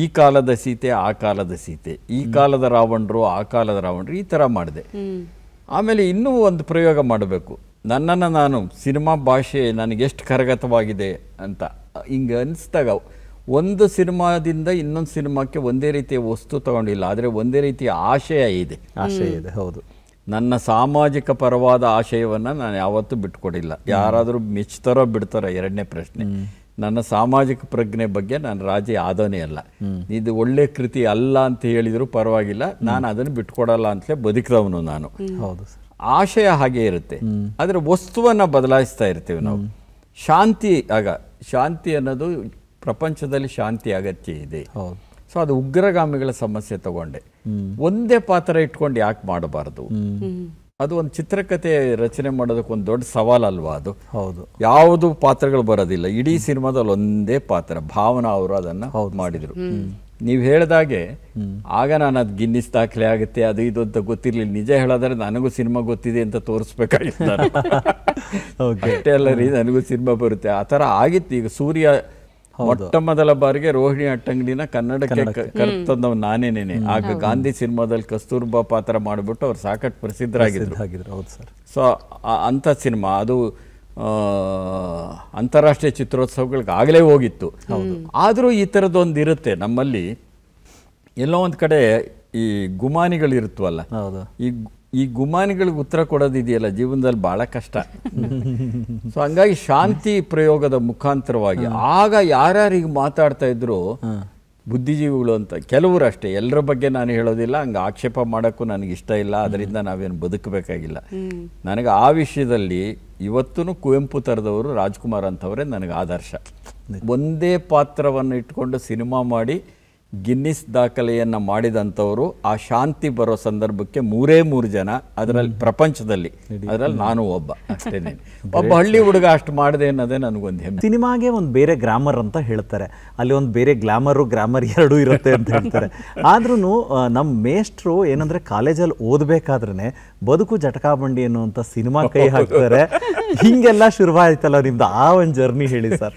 ಈ ಕಾಲದ ಸೀತೆ, ಆ ಕಾಲದ ಸೀತೆ, ಈ ಕಾಲದ ರಾವಣರು, ಆ ಕಾಲದ ರಾವಣರು, ಈ ತರ ಮಾಡಿದೆ. ಆಮೇಲೆ ಇನ್ನೂ ಒಂದು ಪ್ರಯೋಗ ಮಾಡಬೇಕು, ನನ್ನನ್ನು ನಾನು ಸಿನಿಮಾ ಭಾಷೆ ನನಗೆಷ್ಟು ಕರಗತವಾಗಿದೆ ಅಂತ ಹಿಂಗೆ ಅನಿಸ್ದಾಗ, ಒಂದು ಸಿನಿಮಾದಿಂದ ಇನ್ನೊಂದು ಸಿನಿಮಾಕ್ಕೆ ಒಂದೇ ರೀತಿಯ ವಸ್ತು ತಗೊಂಡಿಲ್ಲ, ಆದರೆ ಒಂದೇ ರೀತಿಯ ಆಶಯ ಇದೆ. ಹೌದು. ನನ್ನ ಸಾಮಾಜಿಕ ಪರವಾದ ಆಶಯವನ್ನು ನಾನು ಯಾವತ್ತೂ ಬಿಟ್ಕೊಡಿಲ್ಲ. ಯಾರಾದರೂ ಮೆಚ್ತಾರೋ ಬಿಡ್ತಾರೋ ಎರಡನೇ ಪ್ರಶ್ನೆ. ನನ್ನ ಸಾಮಾಜಿಕ ಪ್ರಜ್ಞೆ ಬಗ್ಗೆ ನಾನು ರಾಜಿ ಆದವನೇ ಅಲ್ಲ. ಇದು ಒಳ್ಳೆ ಕೃತಿ ಅಲ್ಲ ಅಂತ ಹೇಳಿದ್ರು ಪರವಾಗಿಲ್ಲ, ನಾನು ಅದನ್ನು ಬಿಟ್ಕೊಡಲ್ಲ ಅಂತಲೇ ಬದುಕಿದವನು ನಾನು. ಹೌದು. ಆಶಯ ಹಾಗೆ ಇರುತ್ತೆ, ಆದರೆ ವಸ್ತುವನ್ನು ಬದಲಾಯಿಸ್ತಾ ಇರ್ತೀವಿ ನಾವು. ಶಾಂತಿ ಅನ್ನೋದು ಪ್ರಪಂಚದಲ್ಲಿ ಶಾಂತಿ ಅಗತ್ಯ ಇದೆ. ಸೊ ಅದು ಉಗ್ರಗಾಮಿಗಳ ಸಮಸ್ಯೆ ತಗೊಂಡೆ. ಒಂದೇ ಪಾತ್ರ ಇಟ್ಕೊಂಡು ಯಾಕೆ ಮಾಡಬಾರ್ದು? ಅದು ಒಂದು ಚಿತ್ರಕಥೆ ರಚನೆ ಮಾಡೋದಕ್ಕೆ ಒಂದು ದೊಡ್ಡ ಸವಾಲಲ್ವಾ ಅದು? ಹೌದು. ಯಾವುದು ಪಾತ್ರಗಳು ಬರೋದಿಲ್ಲ, ಇಡೀ ಸಿನಿಮಾದಲ್ಲಿ ಒಂದೇ ಪಾತ್ರ. ಭಾವನಾ ಅವರು ಅದನ್ನ ಮಾಡಿದ್ರು. ನೀವು ಹೇಳಿದಾಗೆ ಆಗ ನಾನು ಅದು ಗಿನ್ನಿಸ್ ದಾಖಲೆ ಆಗುತ್ತೆ ಅದು ಇದು ಅಂತ ಗೊತ್ತಿರ್ಲಿಲ್ಲ. ನಿಜ ಹೇಳೋದ್ರೆ ನನಗೂ ಸಿನಿಮಾ ಗೊತ್ತಿದೆ ಅಂತ ತೋರಿಸ್ಬೇಕಾಗಿತ್ತು. ಅಷ್ಟೇ ಅಲ್ಲ ರೀ, ನನಗೂ ಸಿನಿಮಾ ಬರುತ್ತೆ ಆ ಥರ ಆಗಿತ್ತು. ಈಗ ಸೂರ್ಯ ಮೊಟ್ಟ ಮೊದಲ ಬಾರಿಗೆ ರೋಹಿಣಿ ಅಟ್ಟಂಗಡಿನ ಕನ್ನಡಕ್ಕೆ ಕರ್ತಂದವ್ ನಾನೇನೇನೆ. ಆಗ ಗಾಂಧಿ ಸಿನಿಮಾದಲ್ಲಿ ಕಸ್ತೂರ್ಬಾ ಪಾತ್ರ ಮಾಡಿಬಿಟ್ಟು ಅವ್ರು ಸಾಕಷ್ಟು ಪ್ರಸಿದ್ಧರಾಗಿದ್ರು. ಸೊ ಅಂಥ ಸಿನಿಮಾ ಅದು ಅಂತಾರಾಷ್ಟ್ರೀಯ ಚಿತ್ರೋತ್ಸವಗಳಿಗೆ ಆಗಲೇ ಹೋಗಿತ್ತು. ಆದರೂ ಈ ಥರದ್ದೊಂದು ಇರುತ್ತೆ ನಮ್ಮಲ್ಲಿ. ಎಲ್ಲೋ ಒಂದು ಕಡೆ ಈ ಗುಮಾನಿಗಳಿರುತ್ತವಲ್ಲ, ಈ ಗುಮಾನಿಗಳಿಗೆ ಉತ್ತರ ಕೊಡೋದಿದೆಯಲ್ಲ ಜೀವನದಲ್ಲಿ ಬಹಳ ಕಷ್ಟ. ಸೊ ಹಂಗಾಗಿ ಶಾಂತಿ ಪ್ರಯೋಗದ ಮುಖಾಂತರವಾಗಿ ಆಗ ಯಾರ್ಯಾರಿಗೆ ಮಾತಾಡ್ತಾ ಇದ್ರು ಬುದ್ಧಿಜೀವಿಗಳು ಅಂತ, ಕೆಲವರು ಅಷ್ಟೇ, ಎಲ್ಲರ ಬಗ್ಗೆ ನಾನು ಹೇಳೋದಿಲ್ಲ, ಹಂಗೆ ಆಕ್ಷೇಪ ಮಾಡೋಕ್ಕೂ ನನಗೆ ಇಷ್ಟ ಇಲ್ಲ. ಅದರಿಂದ ನಾವೇನು ಬದುಕಬೇಕಾಗಿಲ್ಲ. ನನಗೆ ಆ ವಿಷಯದಲ್ಲಿ ಇವತ್ತೂ ಕುವೆಂಪು ಥರದವರು ರಾಜ್ಕುಮಾರ್ ಅಂತವರೇ ನನಗೆ ಆದರ್ಶ. ಒಂದೇ ಪಾತ್ರವನ್ನು ಇಟ್ಕೊಂಡು ಸಿನಿಮಾ ಮಾಡಿ ಗಿನ್ನಿಸ್ ದಾಖಲೆಯನ್ನು ಮಾಡಿದಂಥವರು ಆ ಶಾಂತಿ ಬರೋ ಸಂದರ್ಭಕ್ಕೆ 3 ಜನ, ಅದರಲ್ಲಿ ಪ್ರಪಂಚದಲ್ಲಿ, ಅದರಲ್ಲಿ ನಾನು ಒಬ್ಬ ಅಷ್ಟೇನೆ. ಒಬ್ಬ ಹಳ್ಳಿ ಹುಡುಗ ಅಷ್ಟು ಮಾಡಿದೆ ಅನ್ನೋದೇ ನನಗೊಂದು ಹೆಮ್ಮೆ. ಸಿನಿಮಾಗೆ ಒಂದು ಬೇರೆ ಗ್ರಾಮರ್ ಅಂತ ಹೇಳ್ತಾರೆ, ಅಲ್ಲಿ ಒಂದು ಬೇರೆ ಗ್ರಾಮರ್ ಎರಡೂ ಇರುತ್ತೆ ಅಂತ ಹೇಳ್ತಾರೆ. ಆದ್ರೂ ನಮ್ಮ ಮೇಷ್ಟ್ರು ಏನಂದ್ರೆ ಕಾಲೇಜಲ್ಲಿ ಓದಬೇಕಾದ್ರೆ ಬದುಕು ಜಟಕಾ ಬಂಡಿ ಅನ್ನುವಂಥ ಸಿನಿಮಾ ಕೈ ಹಾಕ್ತಾರೆ. ಹಿಂಗೆಲ್ಲ ಶುರುವಾಯ್ತಲ್ಲ ನಿಮ್ದು ಆ ಒಂದು ಜರ್ನಿ ಹೇಳಿ ಸರ್.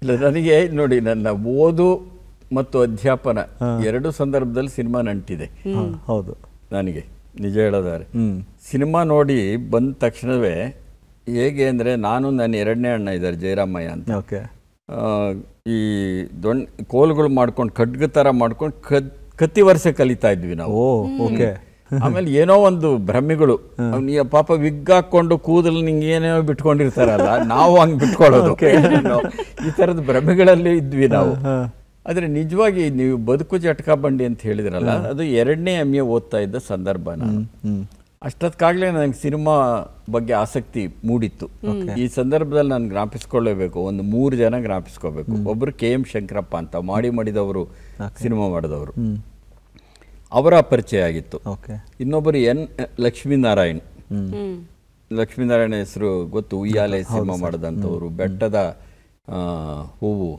ಇಲ್ಲ, ನನಗೆ ನೋಡಿ, ನನ್ನ ಓದು ಮತ್ತು ಅಧ್ಯಾಪನ ಎರಡು ಸಂದರ್ಭದಲ್ಲಿ ಸಿನಿಮಾ ನಂಟಿದೆ. ಹೌದು. ನನಗೆ ನಿಜ ಹೇಳೋದಾದ್ರೆ ಸಿನಿಮಾ ನೋಡಿ ಬಂದ ತಕ್ಷಣವೇ ಹೇಗೆ ಅಂದರೆ ನಾನು ನನ್ನ ಎರಡನೇ ಅಣ್ಣ ಇದ್ದಾರೆ ಜಯರಾಮಯ್ಯ ಅಂತ. ಓಕೆ. ಈ ಕೋಲುಗಳು ಮಾಡ್ಕೊಂಡು ಖಡ್ಗ ಥರ ಮಾಡ್ಕೊಂಡು ಕತ್ತಿ ವರ್ಷ ಕಲಿತಾ ಇದ್ವಿ ನಾವು. ಓಕೆ. ಆಮೇಲೆ ಏನೋ ಒಂದು ಭ್ರಮೆಗಳು, ಪಾಪ ವಿಗ್ ಹಾಕೊಂಡು ಕೂದಲು ನಿಂಗೆ ಏನೇನೋ ಬಿಟ್ಕೊಂಡಿರ್ತಾರಲ್ಲ, ನಾವು ಹಂಗೆ ಬಿಟ್ಕೊಳ್ಳೋದು, ಈ ಥರದ ಭ್ರಮೆಗಳಲ್ಲಿ ಇದ್ವಿ ನಾವು. ಆದರೆ ನಿಜವಾಗಿ ನೀವು ಬದುಕು ಜಟಕಾ ಬಂಡಿ ಅಂತ ಹೇಳಿದ್ರಲ್ಲ, ಅದು 2ನೇ MA ಓದ್ತಾ ಇದ್ದ ಸಂದರ್ಭ. ನಾನು ಅಷ್ಟೊತ್ತಿಗಾಗಲೇ ನನಗೆ ಸಿನಿಮಾ ಬಗ್ಗೆ ಆಸಕ್ತಿ ಮೂಡಿತ್ತು. ಈ ಸಂದರ್ಭದಲ್ಲಿ ನಾನು ಜ್ಞಾಪಿಸ್ಕೊಳ್ಳೇಬೇಕು, ಒಂದು 3 ಜನ ಜ್ಞಾಪಿಸ್ಕೋಬೇಕು. ಒಬ್ಬರು KM ಶಂಕರಪ್ಪ ಅಂತ ಮಾಡಿದವರು, ಸಿನಿಮಾ ಮಾಡಿದವರು, ಅವರ ಪರಿಚಯ ಆಗಿತ್ತು. ಇನ್ನೊಬ್ಬರು N ಲಕ್ಷ್ಮೀನಾರಾಯಣ್. ಲಕ್ಷ್ಮೀನಾರಾಯಣ ಹೆಸರು ಗೊತ್ತು, ಉಯ್ಯಾಲೆ ಸಿನಿಮಾ ಮಾಡಿದಂಥವ್ರು, ಬೆಟ್ಟದ ಹೂವು,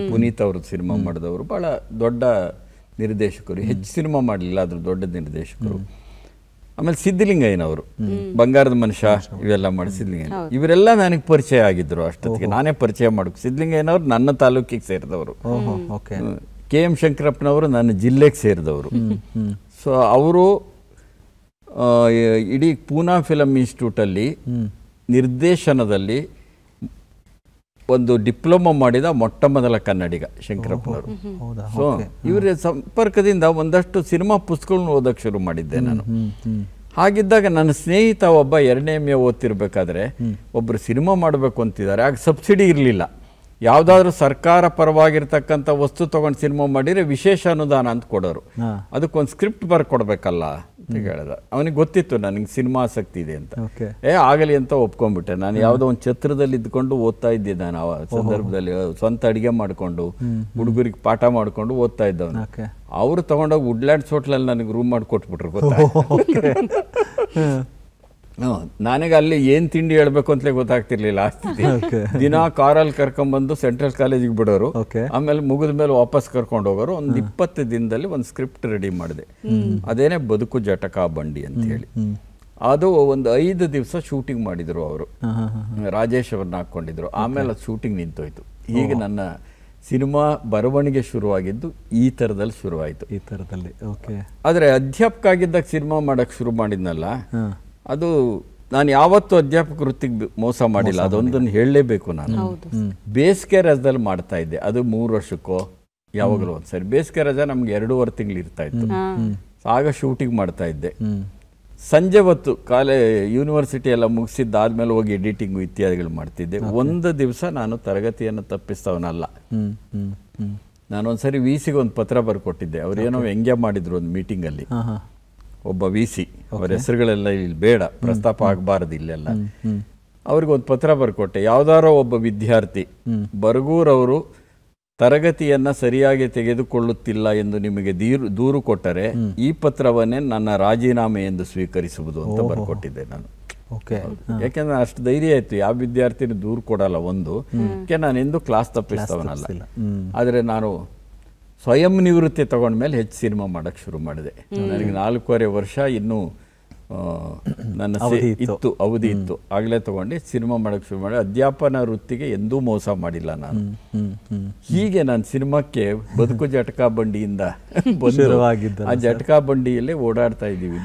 ಪುನೀತ್ ಅವರು ಸಿನಿಮಾ ಮಾಡಿದವರು, ಬಹಳ ದೊಡ್ಡ ನಿರ್ದೇಶಕರು. ಹೆಚ್ಚು ಸಿನಿಮಾ ಮಾಡಲಿಲ್ಲ, ಆದ್ರೂ ದೊಡ್ಡ ನಿರ್ದೇಶಕರು. ಆಮೇಲೆ ಸಿದ್ಧಲಿಂಗಯ್ಯನವರು, ಬಂಗಾರದ ಮನುಷ್ಯ ಇವೆಲ್ಲ ಮಾಡಿ ಸಿದ್ಧಲಿಂಗಯ್ಯ, ಇವರೆಲ್ಲ ನನಗೆ ಪರಿಚಯ ಆಗಿದ್ರು. ಅಷ್ಟೊತ್ತಿಗೆ ನಾನೇ ಪರಿಚಯ ಮಾಡೋಕೆ. ಸಿದ್ಧಲಿಂಗಯ್ಯನವರು ನನ್ನ ತಾಲೂಕಿಗೆ ಸೇರಿದವರು, KM ಶಂಕರಪ್ಪನವರು ನನ್ನ ಜಿಲ್ಲೆಗೆ ಸೇರಿದವರು. ಸೊ ಅವರು ಇಡೀ ಪೂನಾ ಫಿಲಮ್ ಇನ್ಸ್ಟಿಟ್ಯೂಟಲ್ಲಿ ನಿರ್ದೇಶನದಲ್ಲಿ ಒಂದು ಡಿಪ್ಲೊಮಾ ಮಾಡಿದ ಮೊಟ್ಟ ಮೊದಲ ಕನ್ನಡಿಗ ಶಂಕರಪ್ಪನವರು. ಸೊ ಇವರ ಸಂಪರ್ಕದಿಂದ ಒಂದಷ್ಟು ಸಿನಿಮಾ ಪುಸ್ತಕಗಳನ್ನ ಓದಕ್ಕೆ ಶುರು ಮಾಡಿದ್ದೆ ನಾನು. ಹಾಗಿದ್ದಾಗ ನನ್ನ ಸ್ನೇಹಿತ ಒಬ್ಬ 2ನೇ MA ಓದ್ತಿರ್ಬೇಕಾದ್ರೆ ಒಬ್ಬರು ಸಿನಿಮಾ ಮಾಡಬೇಕು ಅಂತಿದ್ದಾರೆ. ಆಗ ಸಬ್ಸಿಡಿ ಇರಲಿಲ್ಲ. ಯಾವುದಾದ್ರೂ ಸರ್ಕಾರ ಪರವಾಗಿರ್ತಕ್ಕಂಥ ವಸ್ತು ತೊಗೊಂಡು ಸಿನಿಮಾ ಮಾಡಿದರೆ ವಿಶೇಷ ಅನುದಾನ ಅಂತ ಕೊಡೋರು. ಅದಕ್ಕೊಂದು ಸ್ಕ್ರಿಪ್ಟ್ ಬರ್ಕೊಡ್ಬೇಕಲ್ಲ ಅಂತ ಹೇಳಿದ. ಅವನಿಗೆ ಗೊತ್ತಿತ್ತು ನನಗೆ ಸಿನಿಮಾ ಆಸಕ್ತಿ ಇದೆ ಅಂತ. ಆಗಲಿ ಅಂತ ಒಪ್ಕೊಂಡ್ಬಿಟ್ಟೆ. ನಾನು ಯಾವುದೋ ಒಂದು ಛತ್ರದಲ್ಲಿ ಇದ್ಕೊಂಡು ಓದ್ತಾ ಇದ್ದೆ. ನಾನು ಆ ಸಂದರ್ಭದಲ್ಲಿ ಸ್ವಂತ ಅಡಿಗೆ ಮಾಡಿಕೊಂಡು ಹುಡುಗರಿಗೆ ಪಾಠ ಮಾಡಿಕೊಂಡು ಓದ್ತಾ ಇದ್ದವನು. ಅವರು ತಗೊಂಡೋಗಿ ವುಡ್ಲ್ಯಾಂಡ್ಸ್ ಹೋಟ್ಲಲ್ಲಿ ನನಗೆ ರೂಮ್ ಮಾಡಿ ಕೊಟ್ಬಿಟ್ರು. ನನಗೆ ಅಲ್ಲಿ ಏನು ತಿಂಡಿ ಹೇಳ್ಬೇಕು ಅಂತಲೇ ಗೊತ್ತಾಗ್ತಿರ್ಲಿಲ್ಲ. ಆ ಸ್ಥಿತಿ. ದಿನ ಕಾರಲ್ಲಿ ಕರ್ಕೊಂಡ್ಬಂದು ಸೆಂಟ್ರಲ್ ಕಾಲೇಜಿಗೆ ಬಿಡೋರು, ಆಮೇಲೆ ಮುಗಿದ ಮೇಲೆ ವಾಪಸ್ ಕರ್ಕೊಂಡು ಹೋಗೋರು. ಒಂದು 20 ದಿನದಲ್ಲಿ ಒಂದು ಸ್ಕ್ರಿಪ್ಟ್ ರೆಡಿ ಮಾಡಿದೆ. ಅದೇನೆ ಬದುಕು ಜಟಕಾ ಬಂಡಿ ಅಂತ ಹೇಳಿ. ಅದು ಒಂದು 5 ದಿವಸ ಶೂಟಿಂಗ್ ಮಾಡಿದ್ರು ಅವರು, ರಾಜೇಶ್ ಅವ್ರನ್ನ ಹಾಕೊಂಡಿದ್ರು. ಆಮೇಲೆ ಅದು ಶೂಟಿಂಗ್ ನಿಂತೋಯ್ತು. ಹೀಗೆ ನನ್ನ ಸಿನಿಮಾ ಬರವಣಿಗೆ ಶುರುವಾಗಿದ್ದು ಈ ಥರದಲ್ಲಿ ಶುರುವಾಯಿತು. ಈ ಥರದಲ್ಲಿ. ಓಕೆ. ಆದರೆ ಅಧ್ಯಾಪಕ ಆಗಿದ್ದಾಗ ಸಿನಿಮಾ ಮಾಡೋಕ್ಕೆ ಶುರು ಮಾಡಿದ್ನಲ್ಲ, ಅದು ನಾನು ಯಾವತ್ತೂ ಅಧ್ಯಾಪಕ ವೃತ್ತಿಗೆ ಮೋಸ ಮಾಡಿಲ್ಲ. ಅದೊಂದನ್ನು ಹೇಳಲೇಬೇಕು. ನಾನು ಬೇಸಿಗೆ ರಜದಲ್ಲಿ ಮಾಡ್ತಾ ಇದ್ದೆ. ಅದು 3 ವರ್ಷಕ್ಕೋ ಯಾವಾಗಲೂ ಒಂದ್ಸರಿ. ಬೇಸಿಗೆ ರಜಾ ನಮ್ಗೆ 2.5 ತಿಂಗಳು ಇರ್ತಾ ಇತ್ತು. ಆಗ ಶೂಟಿಂಗ್ ಮಾಡ್ತಾ ಇದ್ದೆ. ಸಂಜೆ ಹೊತ್ತು ಯೂನಿವರ್ಸಿಟಿ ಎಲ್ಲ ಮುಗಿಸಿದ್ದಾದ್ಮೇಲೆ ಹೋಗಿ ಎಡಿಟಿಂಗು ಇತ್ಯಾದಿಗಳು ಮಾಡ್ತಿದ್ದೆ. ಒಂದು ದಿವಸ ನಾನು ತರಗತಿಯನ್ನು ತಪ್ಪಿಸ್ತವನಲ್ಲ. ನಾನೊಂದ್ಸರಿ VC ಗೆ ಒಂದು ಪತ್ರ ಬರ್ಕೊಟ್ಟಿದ್ದೆ. ಅವ್ರೇನೋ ವ್ಯಂಗ್ಯ ಮಾಡಿದ್ರು ಒಂದು ಮೀಟಿಂಗಲ್ಲಿ. ಒಬ್ಬ VC, ಅವರ ಹೆಸರುಗಳೆಲ್ಲ ಇಲ್ಲಿ ಬೇಡ, ಪ್ರಸ್ತಾಪ ಆಗಬಾರದು ಇಲ್ಲೆಲ್ಲ. ಅವ್ರಿಗೊಂದು ಪತ್ರ ಬರ್ಕೊಟ್ಟೆ. ಯಾವ್ದಾರೋ ಒಬ್ಬ ವಿದ್ಯಾರ್ಥಿ ಬರಗೂರವರು ತರಗತಿಯನ್ನ ಸರಿಯಾಗಿ ತೆಗೆದುಕೊಳ್ಳುತ್ತಿಲ್ಲ ಎಂದು ನಿಮಗೆ ದೂರು ಕೊಟ್ಟರೆ ಈ ಪತ್ರವನ್ನೇ ನನ್ನ ರಾಜೀನಾಮೆ ಎಂದು ಸ್ವೀಕರಿಸುವುದು ಅಂತ ಬರ್ಕೊಟ್ಟಿದ್ದೆ ನಾನು. ಯಾಕೆಂದ್ರೆ ಅಷ್ಟು ಧೈರ್ಯ ಆಯ್ತು. ಯಾವ ವಿದ್ಯಾರ್ಥಿನ ದೂರು ಕೊಡಲ್ಲ. ಒಂದು ನಾನು ಎಂದು ಕ್ಲಾಸ್ ತಪ್ಪಿಸ್ತವನಲ್ಲ. ಆದರೆ ನಾನು ಸ್ವಯಂ ನಿವೃತ್ತಿ ತಗೊಂಡ್ಮೇಲೆ ಹೆಚ್ಚು ಸಿನಿಮಾ ಮಾಡಕ್ಕೆ ಶುರು ಮಾಡಿದೆ. ನನಗೆ 4.5 ವರ್ಷ ಇನ್ನೂ ನನ್ನ ಅವಧಿ ಇತ್ತು. ಆಗಲೇ ತಗೊಂಡು ಸಿನಿಮಾ ಮಾಡಕ್ಕೆ ಶುರು ಮಾಡಿ. ಅಧ್ಯಾಪನ ವೃತ್ತಿಗೆ ಎಂದೂ ಮೋಸ ಮಾಡಿಲ್ಲ ನಾನು. ಹೀಗೆ ನಾನು ಸಿನಿಮಾಕ್ಕೆ ಬದುಕು ಜಟಕಾ ಬಂಡಿಯಿಂದ ಆ ಜಟಕಾ ಬಂಡಿಯಲ್ಲೇ ಓಡಾಡ್ತಾ ಇದ್ದೀವಿ.